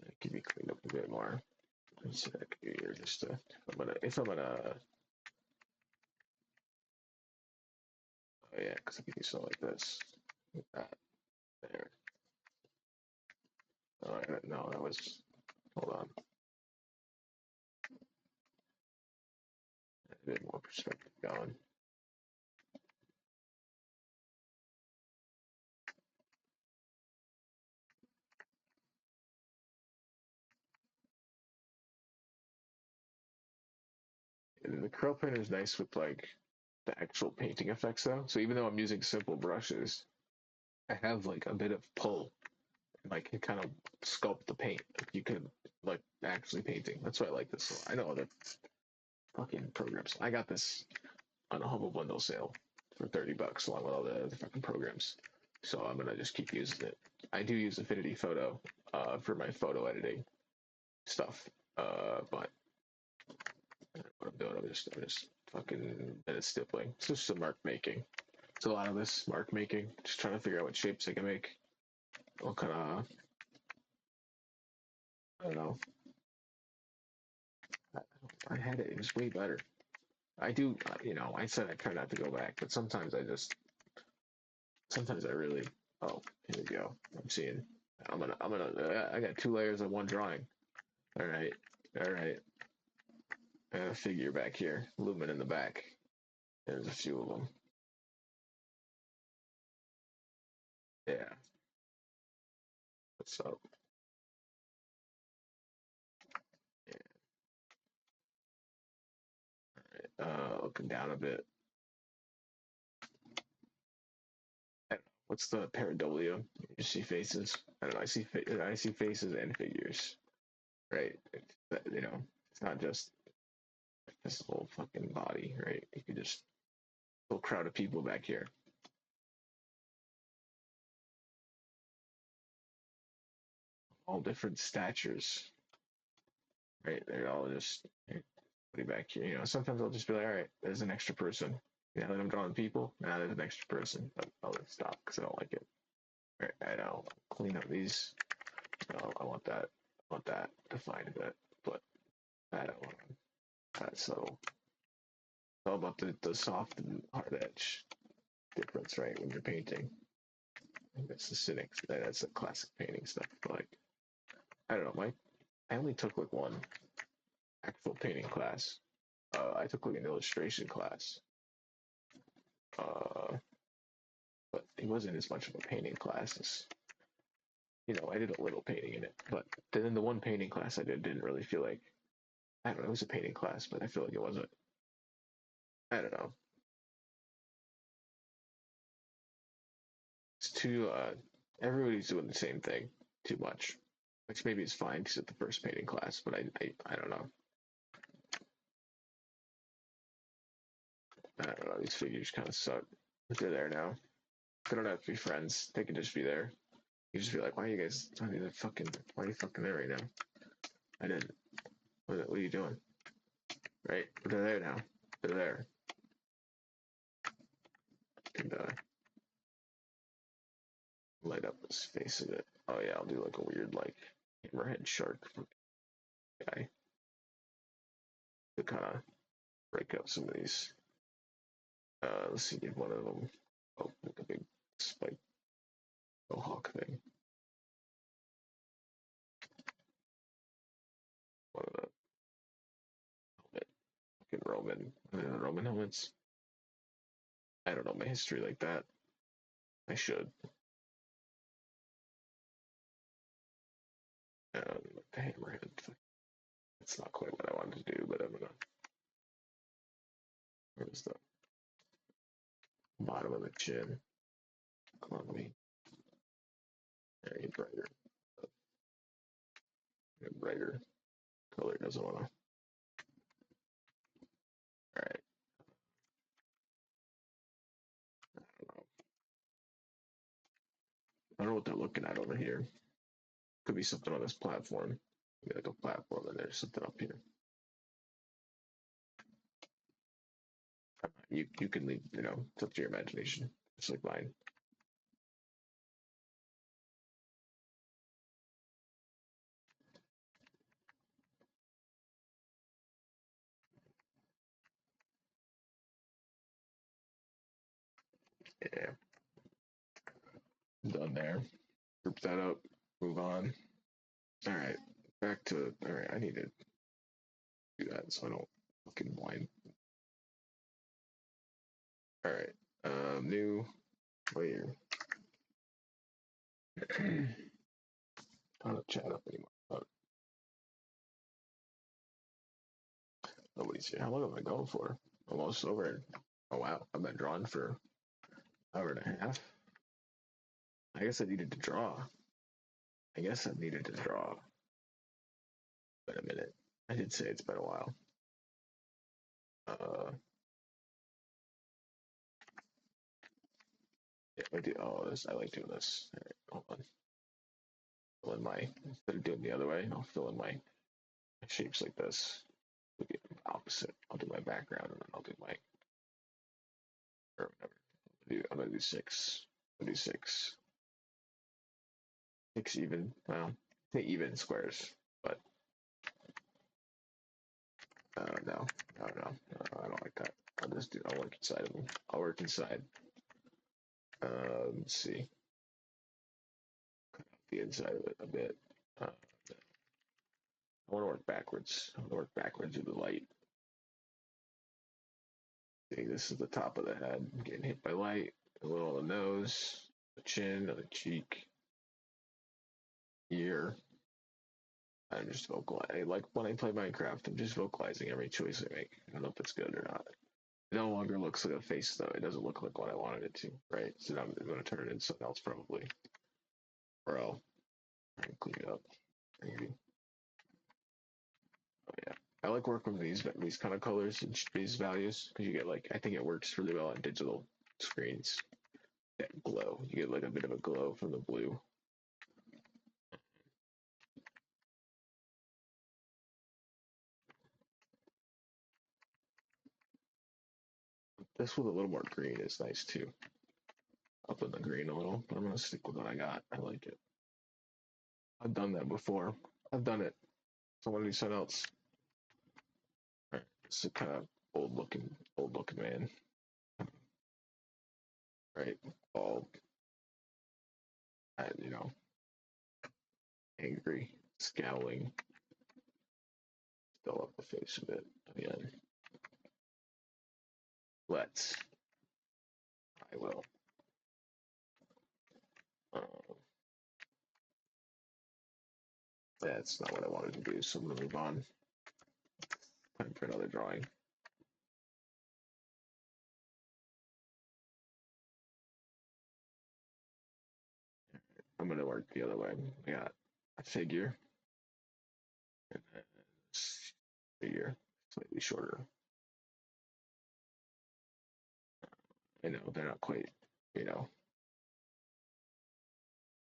It could be cleaned up a bit more. Let's see that could be here just to, if I'm gonna oh yeah, because I could do something like this. Like that there. All right, no, that was hold on. A bit more perspective going. And the Corel painter is nice with like the actual painting effects though. So even though I'm using simple brushes, I have like a bit of pull. Like it kind of sculpt the paint. Like, you could like actually painting. That's why I like this. I know other fucking programs. I got this on a Humble Bundle sale for $30 along with all the other fucking programs. So I'm gonna just keep using it. I do use Affinity Photo for my photo editing stuff. But what I'm doing, I'm just fucking minute stippling. It's just some mark making. It's a lot of this mark making. Just trying to figure out what shapes I can make. What kind of I don't know. I had it. It was way better. I do, I said I try not to go back, but sometimes I really. Oh, here we go. I'm seeing. I got two layers of one drawing. All right, all right. A figure back here, lumen in the back. There's a few of them. Yeah. What's up? Yeah. Looking down a bit. What's the pareidolia? You see faces. I don't know. I see faces and figures. Right. It's not just this whole fucking body. Right. You could just whole crowd of people back here. All different statures. Right. They're all just putting back here. Sometimes I'll just be like, all right, there's an extra person. Now that I'm drawing people, now there's an extra person. But I'll just stop because I don't like it. All right. I'll clean up these. I want that. I want that defined a bit, but I don't want that subtle. It's all about the soft and hard edge difference, right? When you're painting, that's the cynics. That's the classic painting stuff. But like, I don't know, Mike. I only took like one actual painting class. I took like an illustration class, uh, but it wasn't as much of a painting class as I did a little painting in it. But then the one painting class I didn't really feel like I don't know. It was a painting class, but I feel like it wasn't. I don't know. It's too. Everybody's doing the same thing too much, which maybe is fine because it's the first painting class. But I don't know. I don't know. These figures kind of suck. But they're there now. They don't have to be friends. They can just be there. You just be like, why are you guys? Why are you fucking there right now? I didn't. What are you doing? Right? They're there now. They're there. And light up his face a bit. Oh yeah, I'll do like a weird like hammerhead shark guy to kind of break up some of these Let's see, give one of them. Oh, like a big spike mohawk thing. One of the helmet, fucking Roman helmets. I don't know my history like that. I should. The hammerhead. It's not quite what I wanted to do, but I'm gonna. Where's the bottom of the chin? Come on, me. There, you brighter. Brighter color doesn't want to. All right. I don't know what they're looking at over here. Could be something on this platform. Maybe like a platform, and there's something up here. You can leave. It's up to your imagination. It's like mine. Yeah. Done there. Group that up. Move on. All right. Back to. All right. I need to do that so I don't fucking blind. All right. New layer. I don't chat up anymore. Oh, nobody's here. How long have I gone for? Almost over. Oh wow. I've been drawing for an hour and a half. I guess I needed to draw. I guess I needed to draw. Been a minute. I did say it's been a while. Uh, yeah, I do. Oh, this, I like doing this. All right, hold on. Fill in my instead of doing the other way, I'll fill in my shapes like this. We'll do the opposite. I'll do my background and then I'll do my or whatever. I'm gonna do six. I'll do six. Six even. Well, say even squares, but no, I don't like that. I'll work inside of them. I'll work inside. Let's see. Cut out the inside of it a bit. I want to work backwards. I want to work backwards with the light. See, this is the top of the head. Getting hit by light. A little on the nose, the chin, the cheek, ear. I'm just vocalizing. Like when I play Minecraft, I'm just vocalizing every choice I make. I don't know if it's good or not. It no longer looks like a face, though. It doesn't look like what I wanted it to, right? So now I'm going to turn it into something else, probably. Or I'll clean it up. Maybe. Oh, yeah. I like working with these kind of colors and these values because you get like I think it works really well on digital screens. That glow, you get like a bit of a glow from the blue. This with a little more green is nice too. Up in the green a little, but I'm gonna stick with what I got. I like it. I've done that before. I've done it. So I want to do something else. All right, it's a kind of old looking man, right? Bald, and angry, scowling, still up the face a bit. Again, let's. I will. Uh, that's not what I wanted to do, so I'm gonna move on. Time for another drawing. I'm gonna work the other way. I got a figure, and then figure slightly shorter. I know they're not quite, you know,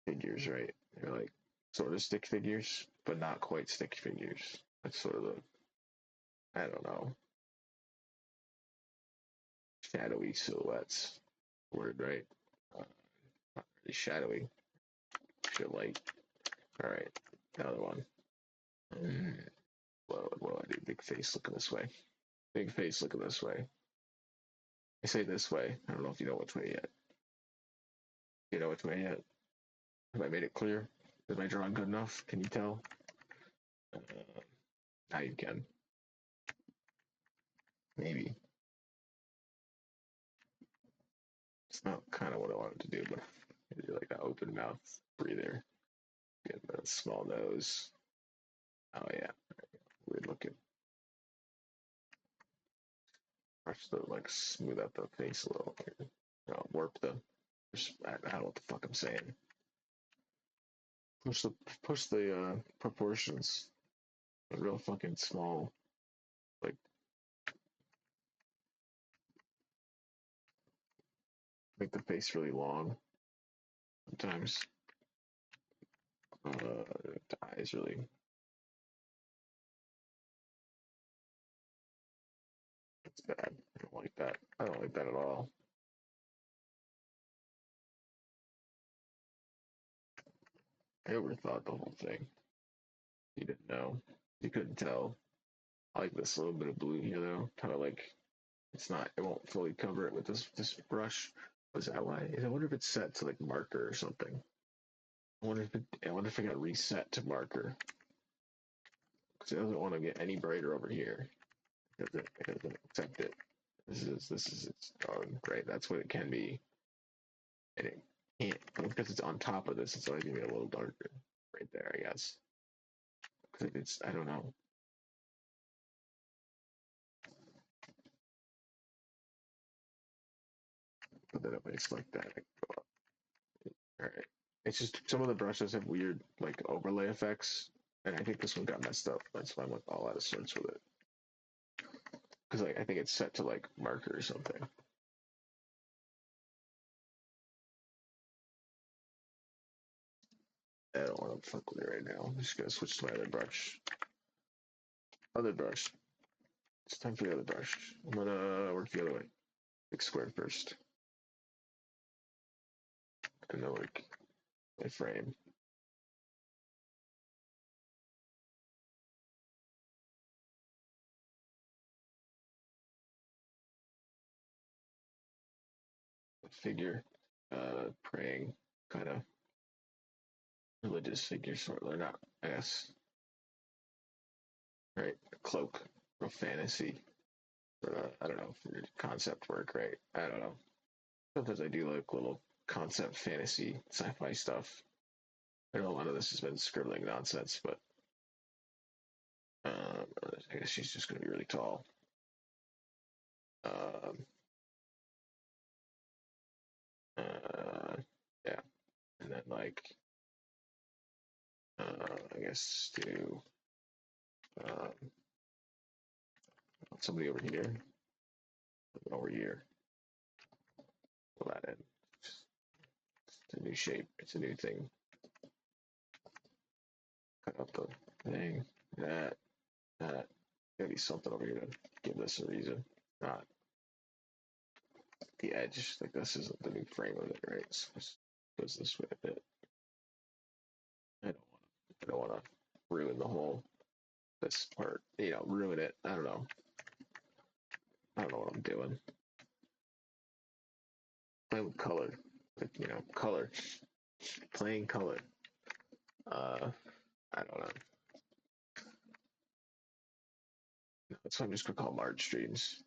figures, right? They're like sort of stick figures, but not quite stick figures. That's sort of the, I don't know, shadowy silhouettes. Word, right? Uh, not really shadowy. Shit light. All right, another one. Mm, what do I do? Big face looking this way. Big face looking this way. I say this way. I don't know if you know which way yet. You know which way yet? Have I made it clear? Is my drawing good enough? Can you tell? Uh, now you can. Maybe. It's not kind of what I wanted to do, but I do like an open mouth breather. Get a small nose. Oh yeah, weird looking. Brush the like smooth out the face a little. Warp the. I don't know what the fuck I'm saying. Push the proportions. Real fucking small. Like make the face really long. Sometimes the eyes really. It's bad. I don't like that. I don't like that at all. I overthought the whole thing. You didn't know. You couldn't tell. I like this little bit of blue here though. Kind of like it's not. It won't fully cover it with this brush. Was that why? I wonder if it's set to like marker or something. I wonder if it got reset to marker because it doesn't want to get any brighter over here. It doesn't accept it. This is its own right. That's what it can be, and it can't because it's on top of this. It's only gonna be a little darker right there, I guess. Because it's I don't know. But then if I select that, I can go up. All right. It's just some of the brushes have weird like overlay effects, and I think this one got messed up. That's why I'm like all out of sorts with it. Because like, I think it's set to like marker or something. I don't want to fuck with it right now. I'm just gonna switch to my other brush. Other brush. It's time for the other brush. I'm gonna work the other way. Big square first. And then like my frame. Figure. Praying. Kind of religious figure sort of, or not, I guess. Right? Cloak. Real fantasy. I don't know, for concept work, right? I don't know. Sometimes I do like little concept fantasy sci-fi stuff. I know a lot of this has been scribbling nonsense, but I guess she's just going to be really tall. Um, yeah, and then like I guess do um, somebody over here, over here. Fill that in. It's a new shape. It's a new thing. Cut up the thing. That. Gotta be something over here to give this a reason. Not the edge. Like this isn't the new frame of it, right? So it goes this way a bit. I don't want to ruin the whole this part. Ruin it. I don't know. I don't know what I'm doing. Play with color. Like, color. Playing color. I don't know. That's why I'm just gonna call them art streams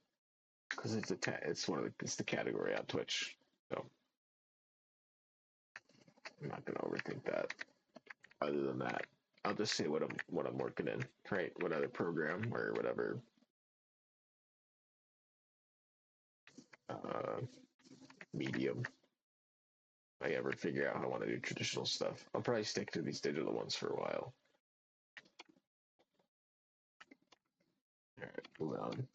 because it's the category on Twitch. So I'm not gonna overthink that. Other than that, I'll just say what I'm working in, right? What other program or whatever uh, medium I ever figure out how I want to do traditional stuff. I'll probably stick to these digital ones for a while. All right, move on.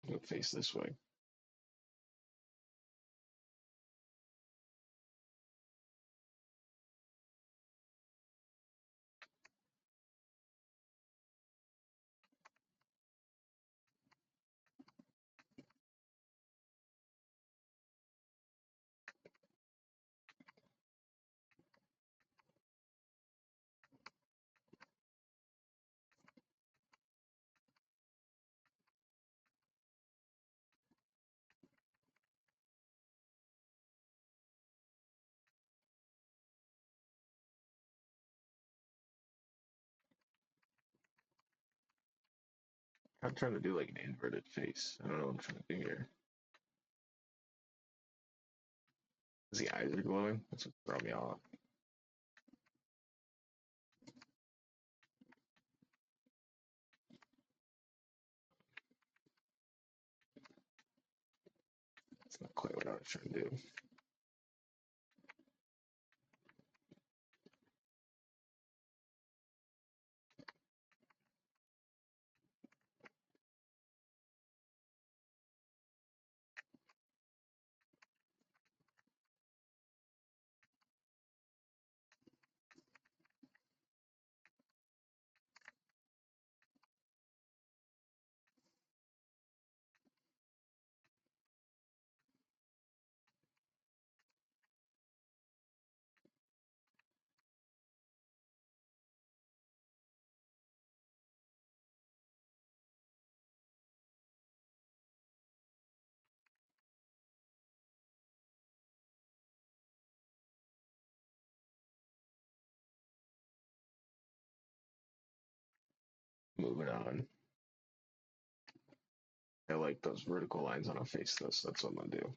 Go face this way. I'm trying to do like an inverted face. I don't know what I'm trying to do here. The eyes are glowing. That's what throw me off. That's not quite what I was trying to do. Moving on. I like those vertical lines on a face though, so that's what I'm gonna do.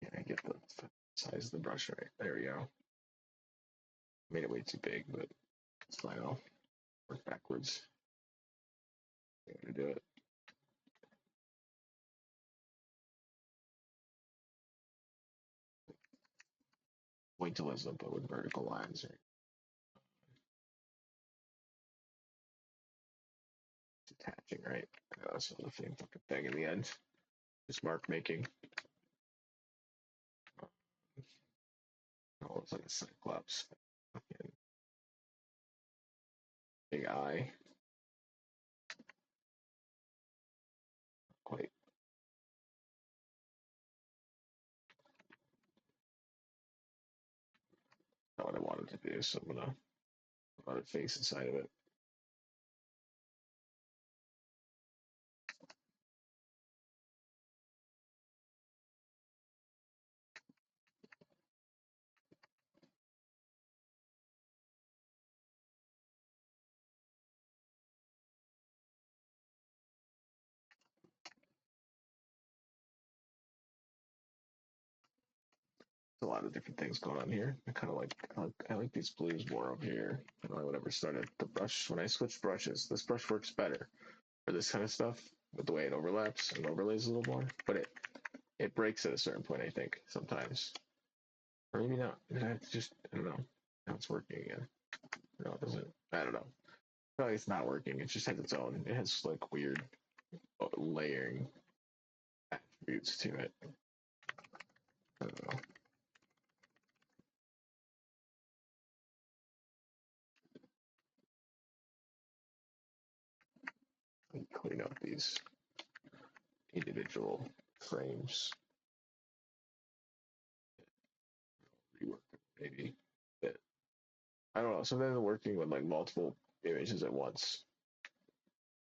Yeah, I get the size of the brush right. There we go. Made it way too big, but it's fine. I'll work backwards. I'm gonna do it. Pointillism, but with vertical lines. Right? It's attaching, right? So the same fucking thing in the end. Just mark making. Oh, it's like a cyclops. Fucking big eye. Quite not what I wanted to do, so I'm gonna let it face inside of it. A lot of different things going on here. I like these blues more over here. I don't know whatever started the brush when I switched brushes. This brush works better for this kind of stuff with the way it overlaps and overlays a little more. But it breaks at a certain point, I think, sometimes. Or maybe not. I have to just I don't know. Now it's working again. No, it doesn't. I don't know. Probably it's not working. It just has its own. It has like weird layering attributes to it. I don't know. Let me clean up these individual frames. Rework it maybe. But I don't know. Sometimes working with like multiple images at once,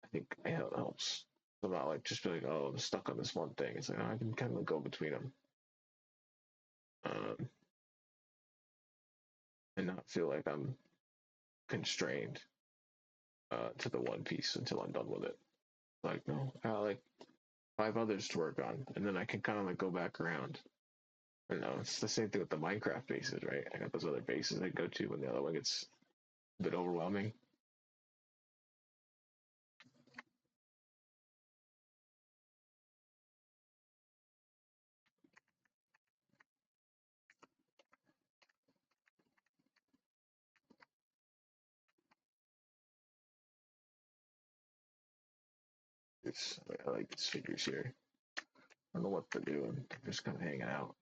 I think it helps. I'm not like just being like, oh, I'm stuck on this one thing. It's like, oh, I can kind of go between them um, and not feel like I'm constrained to the one piece until I'm done with it. Like, no, I got like 5 others to work on, and then I can kind of like go back around. I don't know. It's the same thing with the Minecraft bases, right? I got those other bases I go to when the other one gets a bit overwhelming. I like these figures here. I don't know what they're doing. They're just kind of hanging out.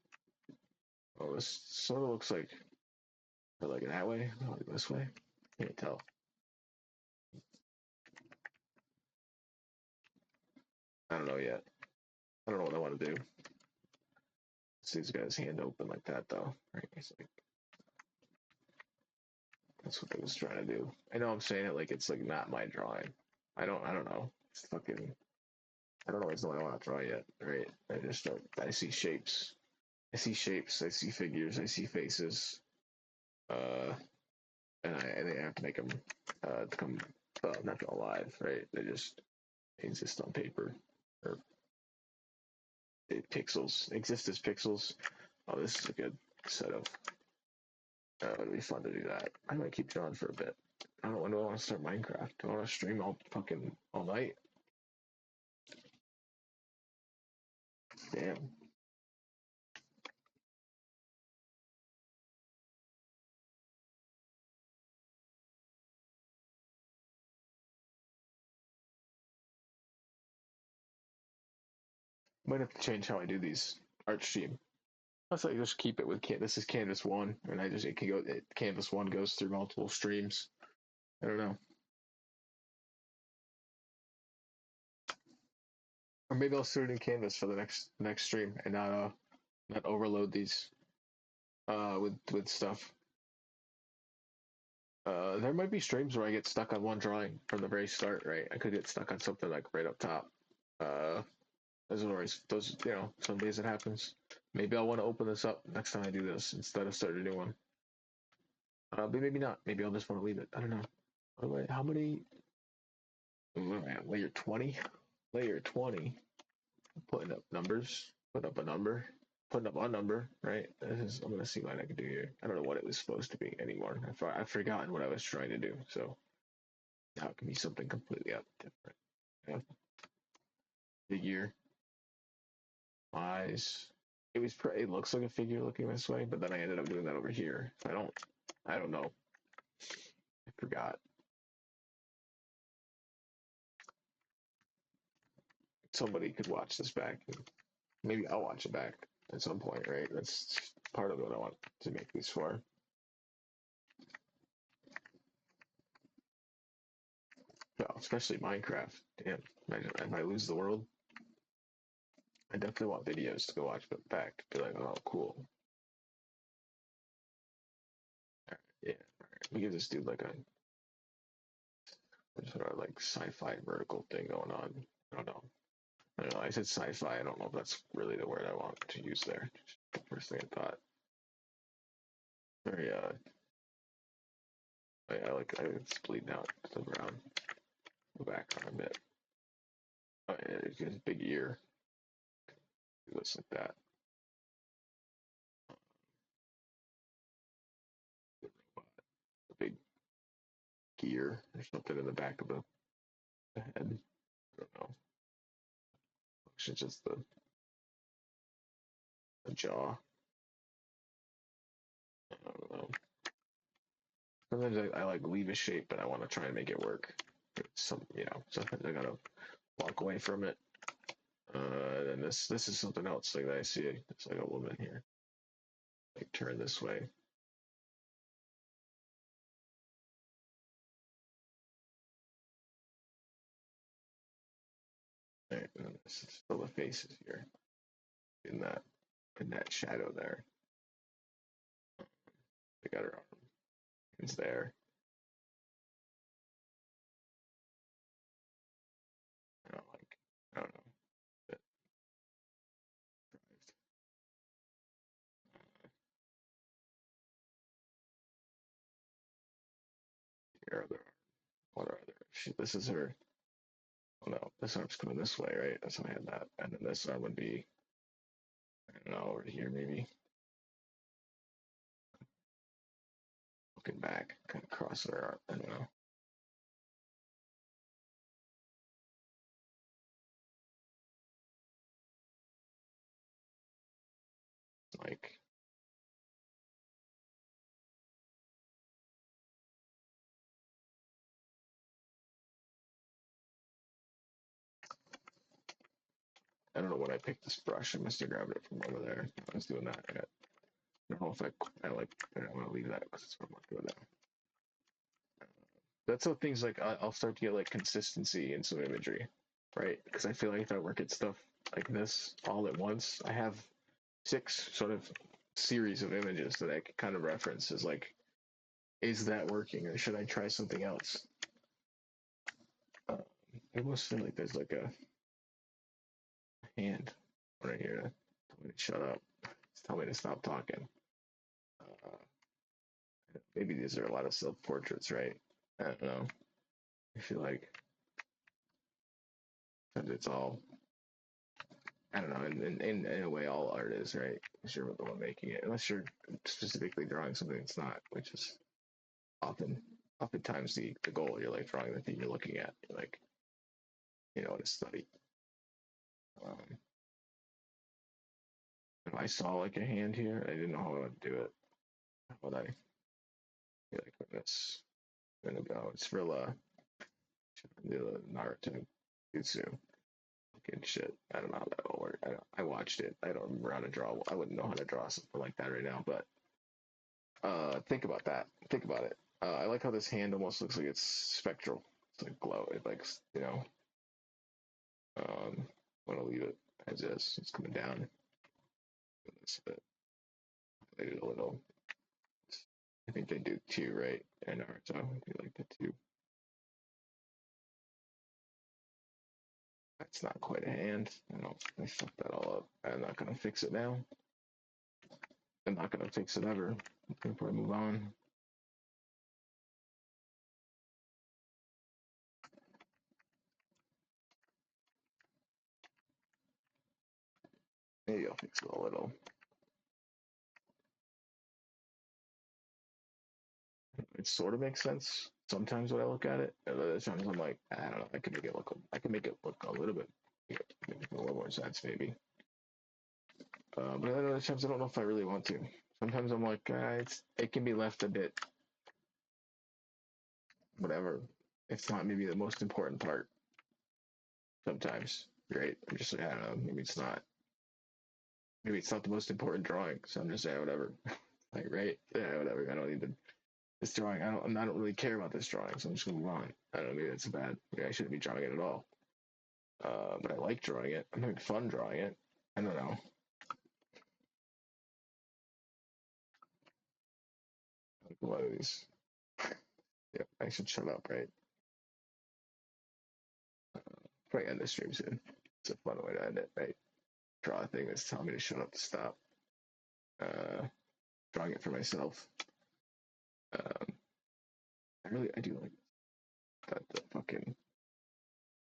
Oh, this sort of looks like they're like that way, not like this way. Can't tell. I don't know yet. I don't know what I want to do. See these guys hand open like that though. Right? It's like that's what I was trying to do. I know I'm saying it like it's like not my drawing. I don't know. It's fucking I don't always know what I want to draw yet. Right? I just start I see shapes. I see shapes, I see figures, I see faces, uh, and they have to make them to come not alive, right? They exist on paper or pixels exist as pixels. Oh, this is a good setup. It'd be fun to do that. I might keep drawing for a bit. I don't know. When do I want to start Minecraft? Do I want to stream all night? Damn. Might have to change how I do these art stream. Let's like just keep it with this is Canvas one, and it can go. Canvas one goes through multiple streams. I don't know, or maybe I'll start in Canvas for the next stream and not overload these with stuff. There might be streams where I get stuck on one drawing from the very start, right? I could get stuck on something like right up top. Uh, there's always those, some days it happens. Maybe I'll want to open this up next time I do this instead of starting a new one. But maybe not. Maybe I'll just want to leave it. I don't know. How many? Layer 20? Layer 20. Putting up numbers. Put up a number. Putting up a number, right? I'm going to see what I can do here. I don't know what it was supposed to be anymore. I've forgotten what I was trying to do. So now it can be something completely different. Yeah. Figure. Eyes. It looks like a figure looking this way, but then I ended up doing that over here. I don't know. I forgot. Somebody could watch this back. Maybe I'll watch it back at some point, right? That's part of what I want to make these for. Well, especially Minecraft. Damn, imagine if I lose the world. I definitely want videos to go watch back to be like, oh, cool. Right, yeah, right. We give this dude like sort of like sci-fi vertical thing going on. I don't know. I don't know. I said sci-fi. I don't know if that's really the word I want to use there. Just the first thing I thought. Very it's bleeding out to the ground. Go back on a bit. Oh, yeah, it's got a big ear. It looks like that. A big gear or something in the back of the head. I don't know. It's just the jaw. I don't know. Sometimes I like leave a shape, but I want to try and make it work. Sometimes I gotta walk away from it. And this is something else like that I see. It's like a woman here. Like turn this way. Right, and this is still the faces here in that shadow there. We got her arm. It's there. I don't like. I don't know. But here are there. What are there? This is her. Oh no, this arm's coming this way, right? That's why I had that. And then this arm would be, I don't know, over here maybe. Looking back, kind of cross her arm. I don't know. Like, I don't know when I picked this brush. I must have grabbed it from over there. I was doing that. I don't know if I like. I don't want to leave that because it's what I'm doing that. That's how things like I'll start to get like consistency in some imagery, right? Because I feel like if I work at stuff like this all at once, I have six sort of series of images that I can kind of reference as like, is that working or should I try something else? Uh, I almost feel like there's like a hand right here. Shut up. Just tell me to stop talking. Uh, Maybe these are a lot of self portraits, right? I don't know. I feel like it's all, I don't know, in a way, all art is, right? Because you're the one making it, unless you're specifically drawing something that's not, which is often, oftentimes the goal. You're like drawing the thing you're looking at. You're like, to study. Um, if I saw like a hand here, I didn't know how I would do it. How would I be like, when this gonna go? It's real, the Naruto Jutsu. Fucking shit. I don't know how that'll work. I watched it. I don't remember how to draw. I wouldn't know how to draw something like that right now. But think about that. Think about it. I like how this hand almost looks like it's spectral. It's like glow. It like I'm gonna leave it as is. It's coming down. This bit. Maybe a little. I think they do two, right? And Naruto, I do like the two. That's not quite a hand. I fucked that all up. I'm not gonna fix it now. I'm not gonna fix it ever. I'm gonna probably move on. Maybe I'll fix it a little. It sort of makes sense sometimes when I look at it. And other times I'm like, I don't know. I can make it look a little bit, make a little more sense maybe. But other times I don't know if I really want to. Sometimes I'm like, it can be left a bit, whatever. It's not maybe the most important part. Sometimes, right? I'm just like, I don't know. Maybe it's not. Maybe it's not the most important drawing. So I'm just saying, whatever. Like, right? Yeah, whatever. I don't need to this drawing. I don't really care about this drawing, so I'm just gonna move on. I don't know, maybe that's bad. Maybe I shouldn't be drawing it at all. But I like drawing it. I'm having fun drawing it. I don't know. Like a lot of these. Yeah, I should shut up, right? Probably end the stream soon. It's a fun way to end it, right? Draw a thing that's telling me to shut up to stop. Uh, Drawing it for myself. Um, I do like that the fucking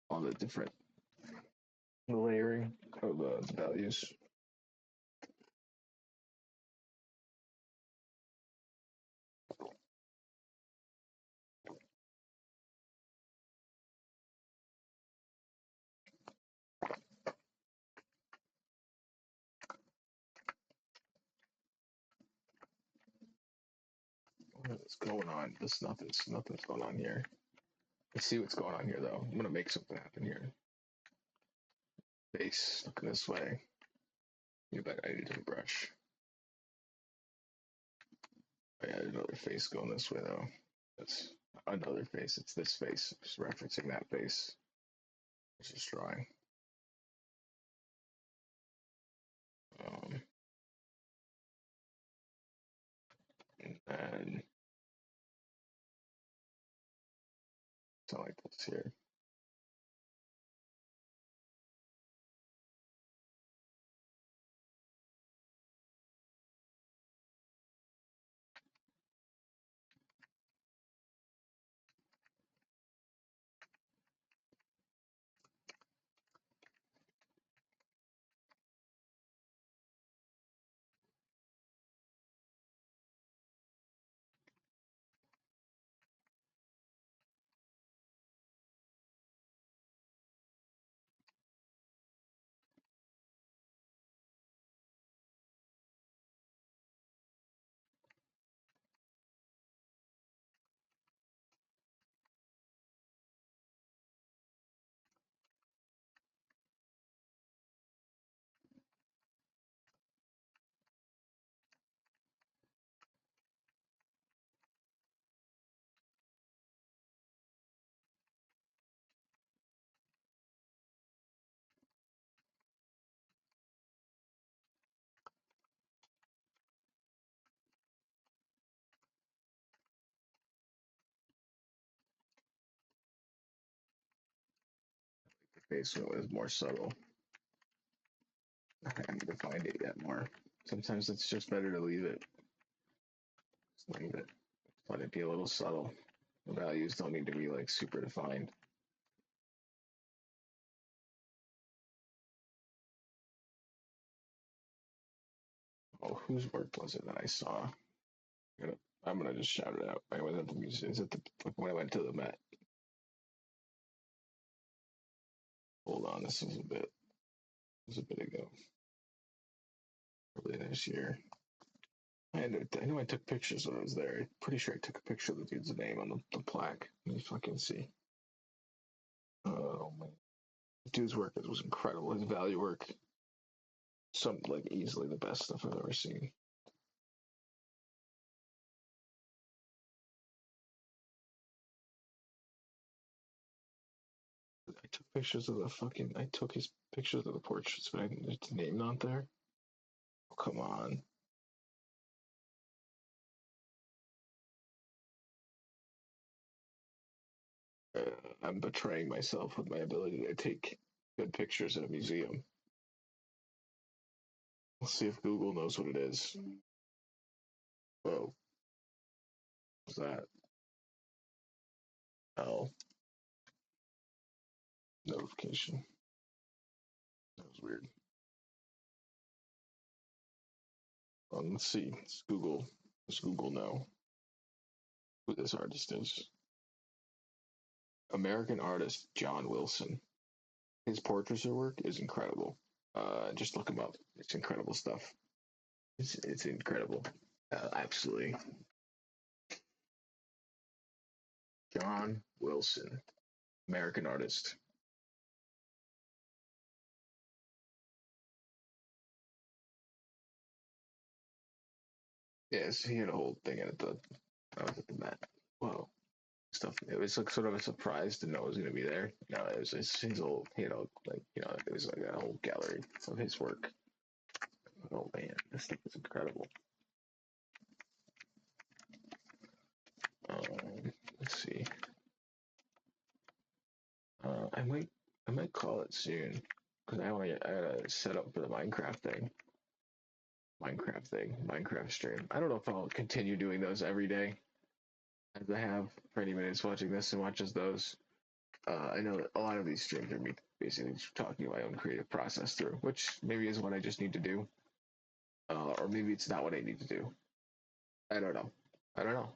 all the different layering of the values. What is going on? Nothing's going on here. I see what's going on here though. I'm gonna make something happen here. Face looking this way. Get back. I need a different brush. I had another face going this way though. That's another face. It's this face. Just referencing that face. It's just drawing. Um, and something like this here. The face one was more subtle. I need to find it yet more. Sometimes it's just better to leave it. Just leave it. Let it be a little subtle. The values don't need to be like super defined. Oh, whose work was it that I saw? I'm gonna just shout it out. I was at the museum. Is it the when I went to the Met? Hold on, this was a bit. It was a bit ago. Early this year. I know I took pictures when I was there. I'm pretty sure I took a picture of the dude's name on the plaque. Let me fucking see. Oh man, the dude's work was incredible. His value work, some like easily the best stuff I've ever seen. I took pictures of the fucking. I took his pictures of the portraits, but I didn't. There's the name not there. Oh, come on. I'm betraying myself with my ability to take good pictures in a museum. We'll see if Google knows what it is. Whoa, what's that? Oh, notification. That was weird. Let's see. It's Google. Does Google know who this artist is? American artist John Wilson. His portraiture work is incredible. Just look him up. It's incredible stuff. It's incredible. Absolutely. John Wilson, American artist. Yes, he had a whole thing at the. I was at the Met. Whoa, stuff. It was like sort of a surprise to know it was going to be there. No, it was his whole. It was like a whole gallery of his work. Oh man, this stuff is incredible. Let's see. I might call it soon because I gotta set up for the Minecraft stream. I don't know if I'll continue doing those every day as I have for any minutes watching this and watches those. I know that a lot of these streams are me basically talking my own creative process through, which maybe is what I just need to do, or maybe it's not what I need to do. I don't know. I don't know.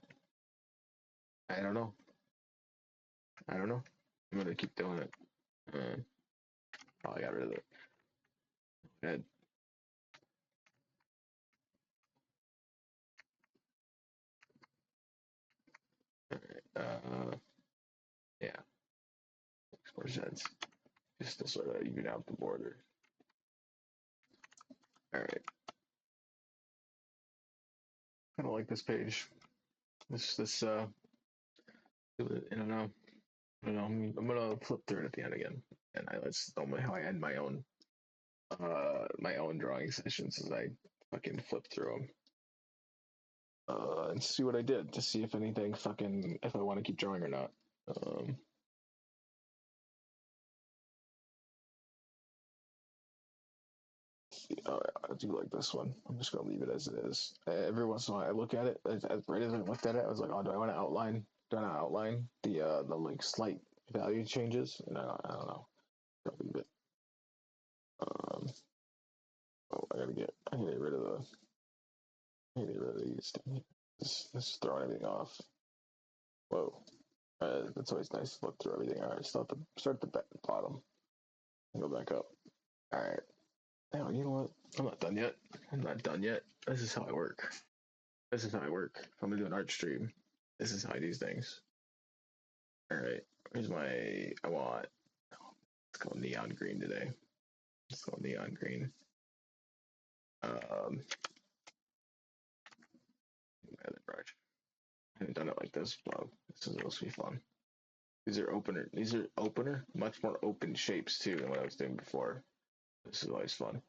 I don't know. I don't know. I'm gonna keep doing it. Probably got rid of it. Good. Yeah, makes more sense. Just to sort of even out the border. All right. I don't like this page. This. I don't know. I don't know. I'm gonna flip through it at the end again, and that's normally how I end my own drawing sessions. Is I fucking flip through them and see what I did to see if anything fucking if I want to keep drawing or not. Um, I do like this one. I'm just gonna leave it as it is. Every once in a while, I look at it. Right as I looked at it, I was like, "Oh, do I want to outline? Do I want to outline the like slight value changes?" And I don't know. I'll leave it. Um, I gotta get rid of the. I gotta get rid of these. This throwing everything off. Whoa. It's always nice to look through everything. All right, start at the bottom and go back up. All right. Now, you know what? I'm not done yet. I'm not done yet. This is how I work. This is how I work. If I'm gonna do an art stream, this is how I do things. All right. Here's my. I want. Let's go neon green today. Let's go neon green. Um, brush. I haven't done it like this. Wow, this is supposed to be fun. These are opener. Much more open shapes too than what I was doing before. This is always fun.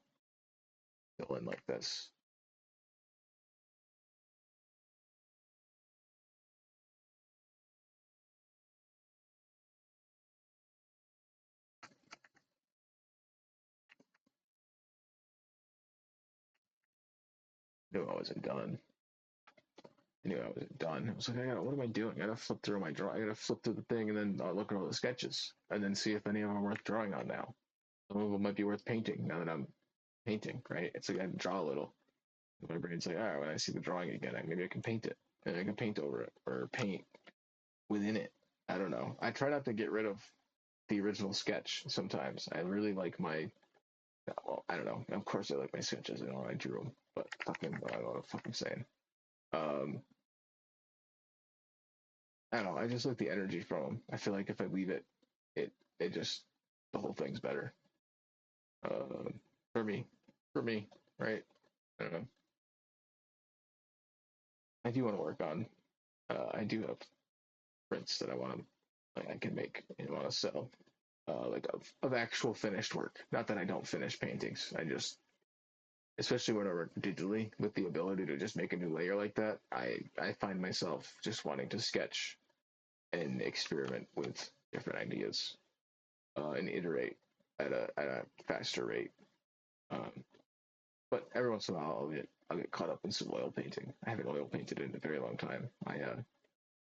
Fill in like this. knew I wasn't done. I knew I wasn't done. I was like, what am I doing? I gotta flip through my drawing. I gotta flip through the thing and then look at all the sketches and then see if any of them are worth drawing on now. Some of them might be worth painting now that I'm painting, right? It's like I draw a little. My brain's like, all right, when I see the drawing again, maybe I can paint it. And I can paint over it or paint within it. I don't know. I try not to get rid of the original sketch sometimes. I really like my, well, I don't know. Of course I like my sketches. I know I drew them, but fucking, I don't know what I'm fucking saying. Um, I don't know. I just like the energy from them. I feel like if I leave it, it just, the whole thing's better. Uh, for me, for me, right? I don't know. I do want to work on. I do have prints that I want to, like, I can make and want to sell. Like of actual finished work. Not that I don't finish paintings. I just, especially when I work digitally, with the ability to just make a new layer like that, I find myself just wanting to sketch and experiment with different ideas and iterate at a faster rate. Um, but every once in a while, I'll get caught up in some oil painting. I haven't oil painted in a very long time. My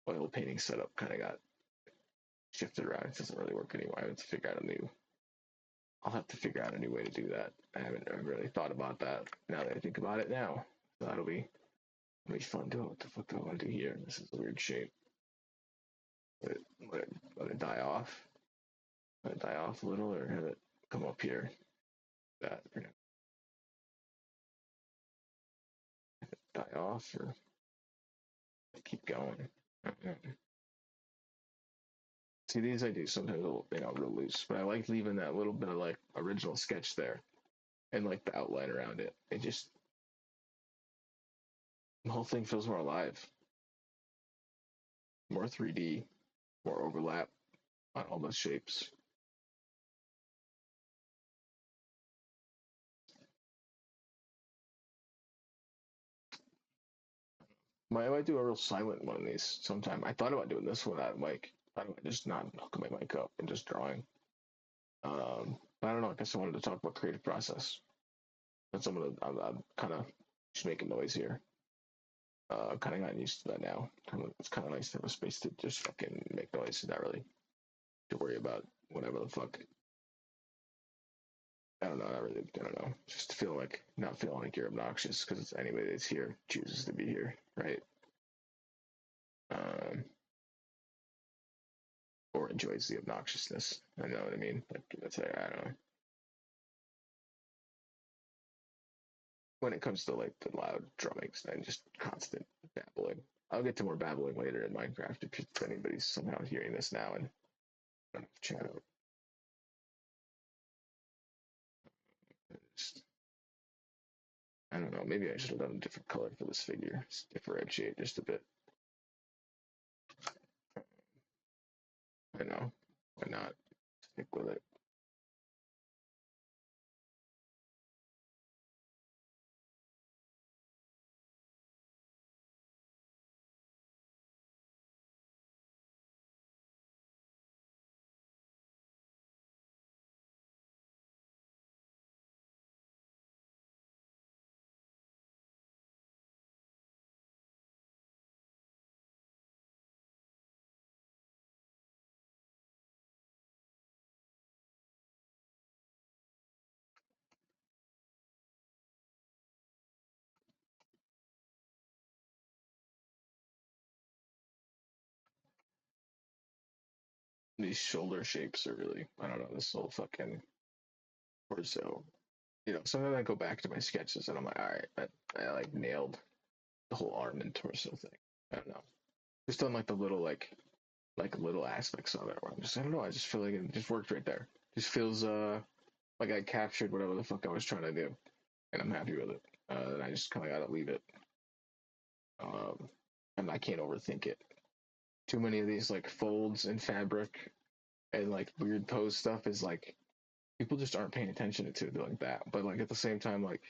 oil painting setup kind of got shifted around. It doesn't really work anymore. I have to figure out a new. I'll have to figure out a new way to do that. I haven't really thought about that. Now that I think about it now, so that'll be fun too. What the fuck do I want to do here? This is a weird shape. Let it, let it die off. Let it die off a little, or have it come up here. That die off, or keep going. See, these I do sometimes a little, real loose, but I like leaving that little bit of like original sketch there and like the outline around it. It just, the whole thing feels more alive, more 3D, more overlap on all those shapes. I might do a real silent one of these sometime. I thought about doing this one without a mic. I thought about just not hooking my mic up and just drawing. But I don't know. I guess I wanted to talk about creative process. That's I'm kind of just making noise here. I've kind of gotten used to that now. It's kind of nice to have a space to just fucking make noise and not really to worry about whatever the fuck. I don't know. Not really. I don't know. Just feel like not feeling like you're obnoxious because anybody that's here chooses to be here, right? Um, or enjoys the obnoxiousness. I know what I mean. Like that's I don't know. When it comes to like the loud drummings and just constant babbling. I'll get to more babbling later in Minecraft if anybody's somehow hearing this now and I don't have to chat out. Just, I don't know. Maybe I should have done a different color for this figure. Just differentiate just a bit. I know. Why not? Stick with it. These shoulder shapes are really, I don't know, this whole fucking torso. Sometimes I go back to my sketches and I'm like, all right, I like nailed the whole arm and torso thing. I don't know. Just on like the little like little aspects of it where I'm just I don't know, I just feel like it just worked right there. Just feels like I captured whatever the fuck I was trying to do and I'm happy with it. And I just kinda gotta leave it. Um and I can't overthink it. Too many of these like folds and fabric and like weird pose stuff is like people just aren't paying attention to it like that. But like at the same time, like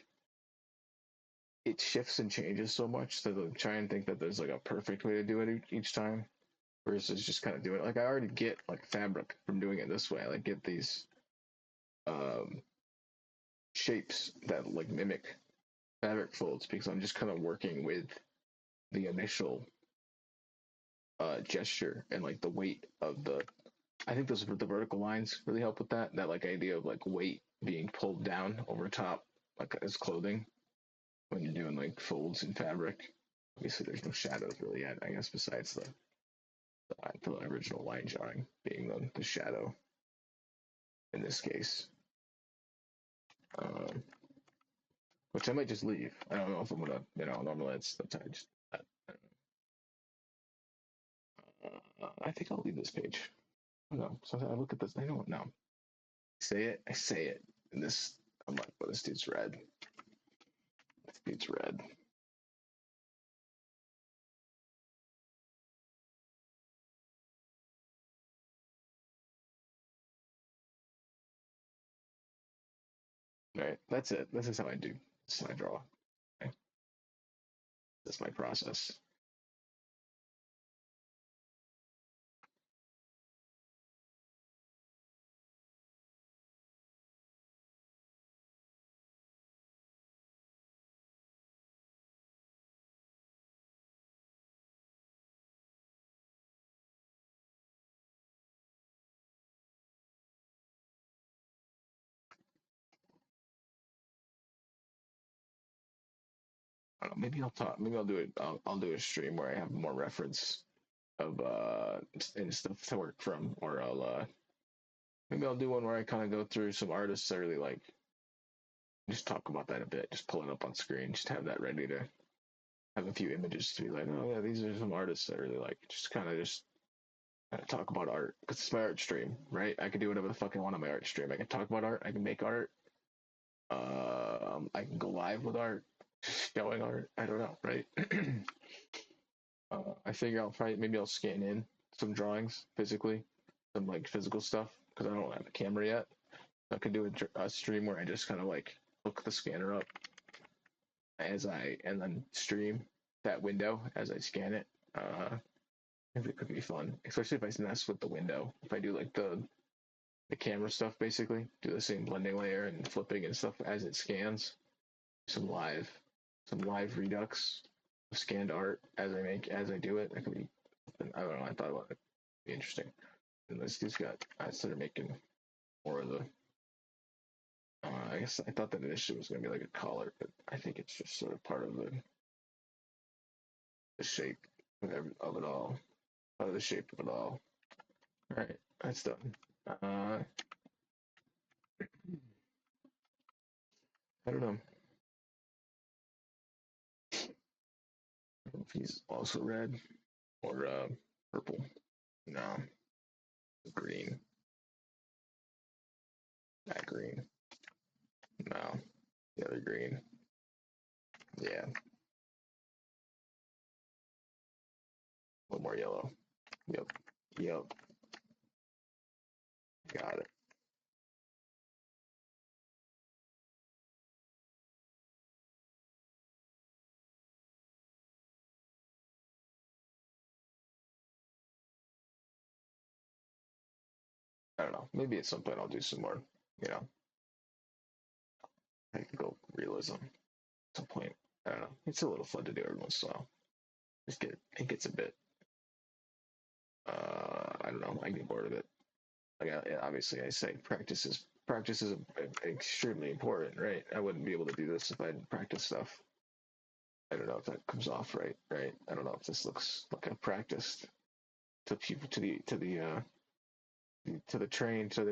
it shifts and changes so much that they try and think that there's like a perfect way to do it each time versus just kind of doing it. Like I already get like fabric from doing it this way. I like get these um, shapes that like mimic fabric folds because I'm just kind of working with the initial gesture and like the weight of the. I think those the vertical lines really help with that. That like idea of like weight being pulled down over top, like as clothing when you're doing like folds in fabric. Obviously, there's no shadows really yet, I guess, besides the original line drawing being the shadow in this case. Um, which I might just leave. I don't know if I'm gonna, normally that's I just. I think I'll leave this page. No, sometimes I look at this. I don't know. Say it. I say it. And this, I'm like, well, this dude's red. This dude's red. Right. That's it. This is how I do. This is how I draw. Okay? That's my process. I don't know, maybe I'll talk. Maybe I'll do it. I'll do a stream where I have more reference of and stuff to work from, or maybe I'll do one where I kind of go through some artists I really like. Just talk about that a bit. Just pull it up on screen. Just have that ready to have a few images to be like, oh yeah, these are some artists I really like. Just kind of talk about art because it's my art stream, right? I can do whatever the fuck I want on my art stream. I can talk about art. I can make art. I can go live with art, showing art. I don't know, right? I figure I'll probably maybe I'll scan in some drawings physically, some like physical stuff because I don't have a camera yet. I can do a stream where I just kind of like hook the scanner up and then stream that window as I scan it. I think it could be fun, especially if I mess with the window. If I do like the camera stuff, basically do the same blending layer and flipping and stuff as it scans. Some live, some live redux of scanned art as I do it. That could be. I don't know. I thought about it. It'd be interesting. And this dude's got. I started making more of the. I guess I thought that initially was going to be like a collar, but I think it's just sort of part of the shape of it all. Part of the shape of it all. All right, that's done. I don't know. If he's also red or purple. No, green. That green. No, the other green. Yeah, a little more yellow. Yep. Yep. Got it. I don't know. Maybe at some point I'll do some more, you know, technical realism at some point. I don't know. It's a little fun to do every once in a while. It gets a bit I don't know, I get bored of it. Like obviously I say practice is extremely important, right? I wouldn't be able to do this if I didn't practice stuff. I don't know if that comes off right, right? I don't know if this looks like I practiced to people to the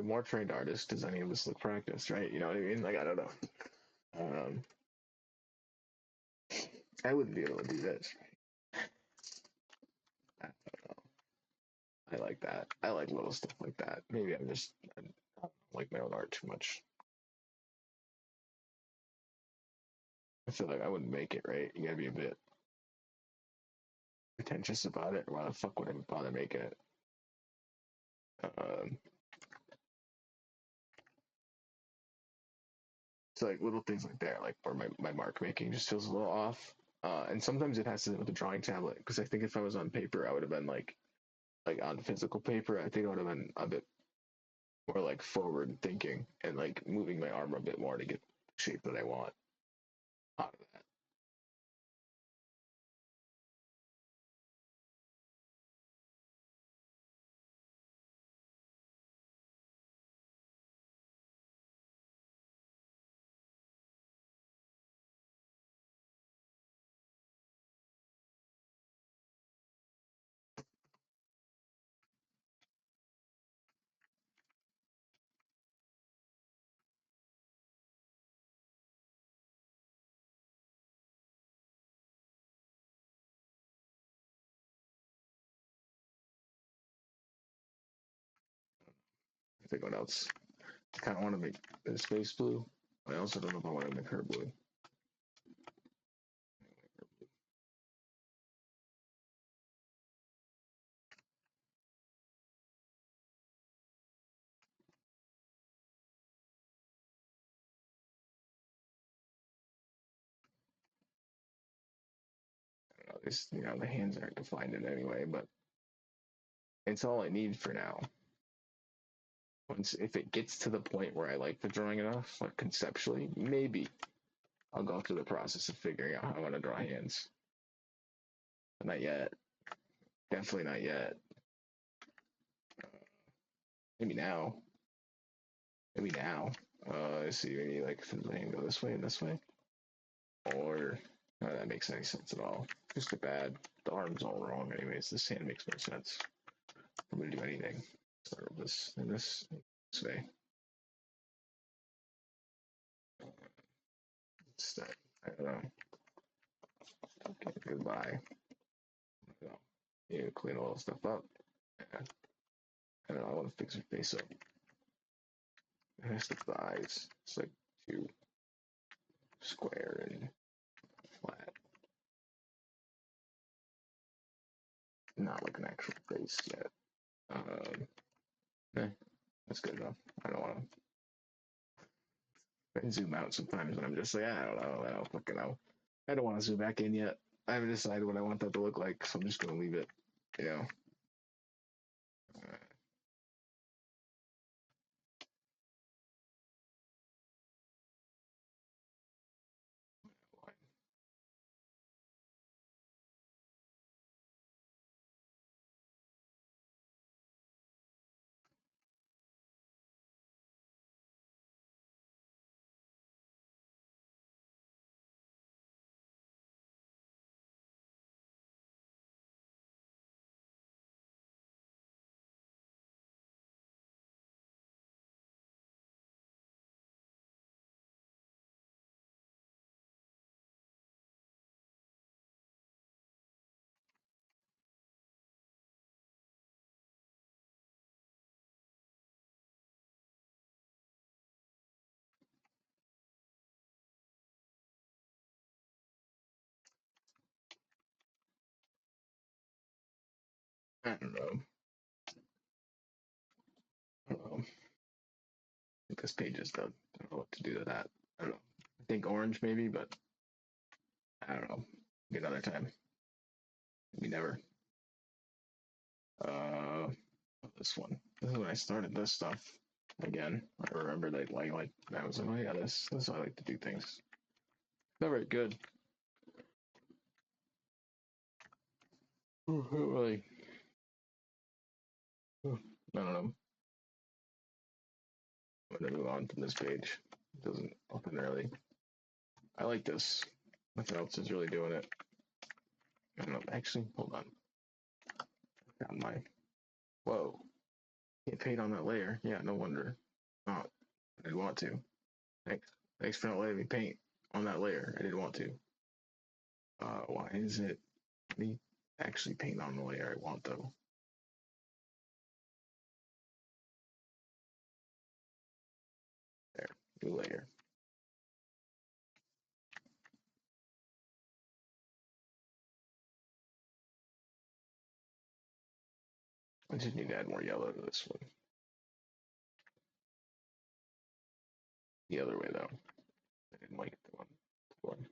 more trained artist. Does any of this look practiced, right? You know what I mean? Like I don't know. Um, I wouldn't be able to do this. I don't know. I like that. I like little stuff like that. Maybe I don't like my own art too much. I feel like I wouldn't make it right. You gotta be a bit pretentious about it. Why the fuck would I bother making it? Um, it's like little things like that, like where my mark making just feels a little off. And sometimes it has to do with the drawing tablet because I think if I was on paper, I would have been like on physical paper. I think I would have been a bit more like forward thinking and like moving my arm a bit more to get the shape that I want out of that. think what else? I kind of want to make this face blue. I also don't know if I want to make her blue. This, the hands aren't defined in any way, but it's all I need for now. Once, if it gets to the point where I like the drawing enough, like conceptually, maybe I'll go through the process of figuring out how I want to draw hands. But not yet. Definitely not yet. Maybe now. Maybe now. Let's see, maybe like if the hand go this way and this way, or none of that makes any sense at all. Just a bad. The arm's all wrong, anyways. This hand makes no sense. I'm gonna do anything. Start with this and this way. Start. I don't know. Okay, goodbye. No. You clean all the stuff up. Yeah. I don't know. I want to fix her face up. It has the thighs. It's like too square and flat. Not like an actual face yet. Eh, that's good enough. I don't want to zoom out sometimes when I'm just like, I don't know. I don't fucking know. I don't want to zoom back in yet. I haven't decided what I want that to look like, so I'm just going to leave it, you know. I don't know. I don't know. I think this page is done. I don't know what to do to that. I don't know. I think orange maybe, but I don't know. Maybe another time. Maybe never. This one. This is when I started this stuff again. I remember that like I was like, oh yeah, this is how I like to do things. Not very good. Really. I don't know. I'm gonna move on from this page. It doesn't open really. I like this. Nothing else is really doing it. I don't know. Actually, hold on. Found my. Whoa. Can't paint on that layer. Yeah, no wonder. Oh, I didn't want to. Thanks. Thanks for not letting me paint on that layer. I didn't want to. Why is it me actually paint on the layer I want though? There, new layer. I just need to add more yellow to this one. The other way though. I didn't like the one.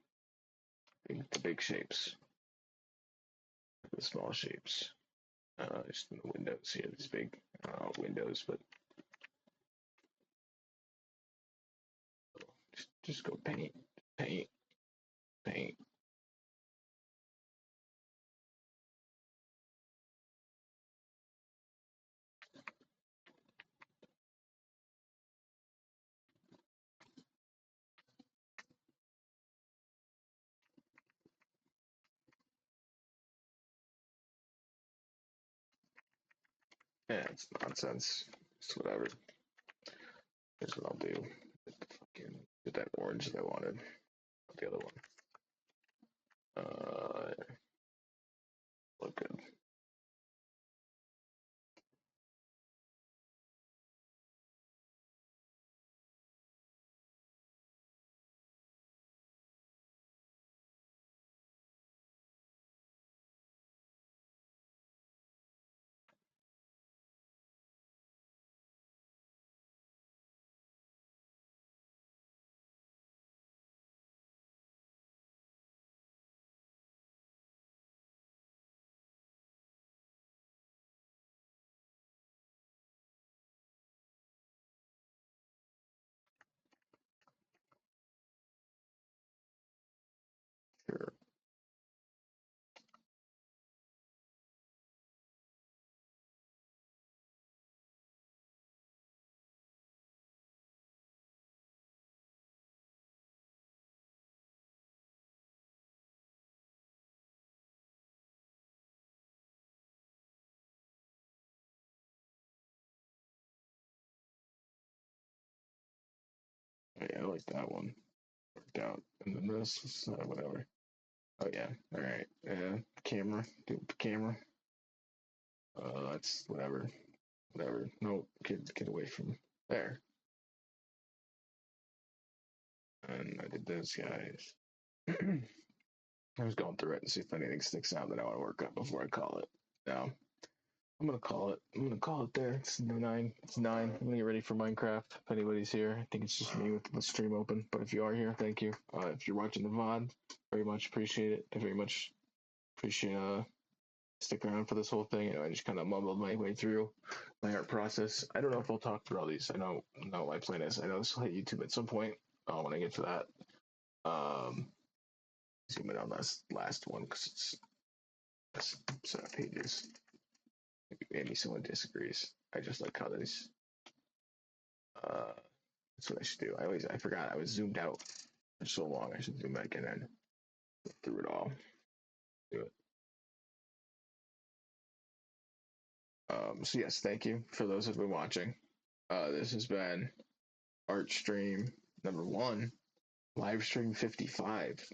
The big shapes. The small shapes. Just in the windows here, these big windows, but just go paint, paint, paint. Yeah, it's nonsense. It's whatever. Here's what I'll do. Get that orange that I wanted. Not the other one. Look good. yeah, I like that one. Worked out. And then this, whatever. Oh yeah. All right. Yeah. Camera. Do the camera. That's whatever. Whatever. No, get away from there. And I did this, guys. I was going through it and see if anything sticks out that I want to work up before I call it. No, I'm gonna call it. I'm gonna call it there. It's 9. It's 9. I'm gonna get ready for Minecraft. If anybody's here, I think it's just me with the stream open. But if you are here, thank you. If you're watching the VOD, very much appreciate it. I very much appreciate sticking around for this whole thing. I just kind of mumbled my way through my art process. I don't know if I'll talk through all these. I know my plan is. I know this will hit YouTube at some point. When I get to that. Zoom in on this last one because it's set of pages. Maybe someone disagrees. I just like how these. That's what I should do. I forgot I was zoomed out for so long. I should zoom back in and go through it all. Do it. So yes, thank you for those who've been watching. This has been Art Stream number 1, live stream 55.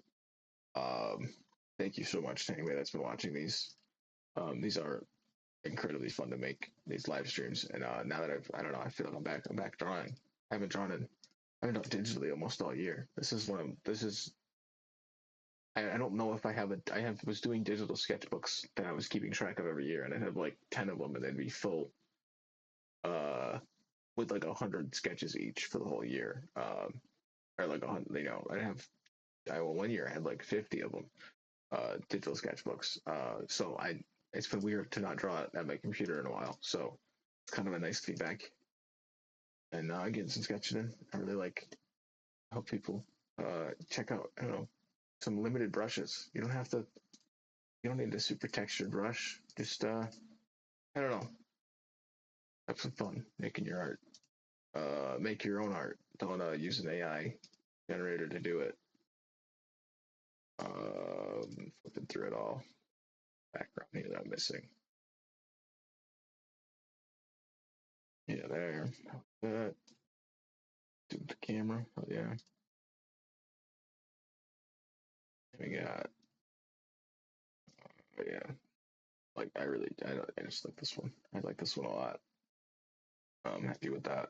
Um, Thank you so much to anybody that's been watching these. These are incredibly fun to make, these live streams. And now that I don't know, I feel like I'm back drawing. I haven't drawn digitally almost all year. I don't know if I was doing digital sketchbooks that I was keeping track of every year, and I'd have like 10 of them, and they'd be full, with like 100 sketches each for the whole year. Or like 100, one year I had like 50 of them, digital sketchbooks. It's been weird to not draw at my computer in a while, so it's kind of a nice feedback. And getting some sketching in. I really like. I hope people check out. I don't know, some limited brushes. You don't have to. You don't need a super textured brush. Just I don't know. Have some fun making your art. Make your own art. Don't use an AI generator to do it. Flipping through it all. Background here that I'm missing. Yeah, there. That. Do the camera. Oh yeah. We got. Oh, yeah. Like I just like this one. I like this one a lot. I'm happy with that.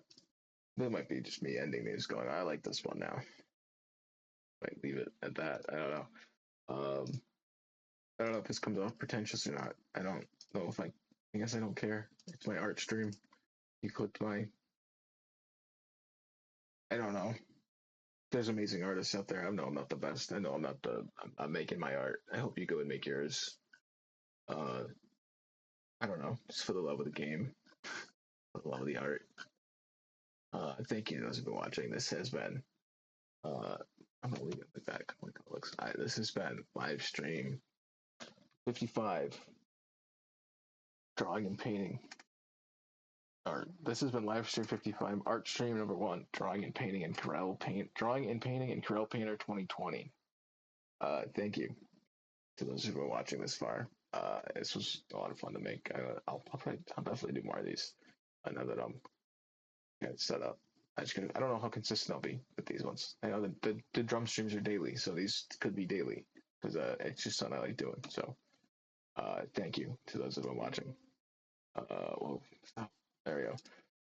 That might be just me ending these going, I like this one now. Might leave it at that. I don't know. Um, I don't know if this comes off pretentious or not. I don't know if I guess I don't care. It's my art stream. You clicked my. I don't know. There's amazing artists out there. I know I'm not the best. I know I'm not the. I'm making my art. I hope you go and make yours. Uh, I don't know. Just for the love of the game, for the love of the art. Thank you to those who've been watching. This has been. I'm gonna leave it like that. Like it looks. This has been live stream 55, drawing and painting art. This has been live stream 55, art stream number 1, drawing and painting and Corel paint, drawing and painting in Corel Painter 2020. Thank you to those who've been watching this far. This was a lot of fun to make. I'll definitely do more of these. I know that I'm set up. I don't know how consistent I'll be with these ones. I know that the drum streams are daily, so these could be daily because it's just something I like doing. So thank you to those who've been watching. Well, stop. There we go.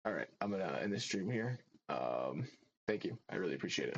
All right, I'm gonna end the stream here. Thank you. I really appreciate it.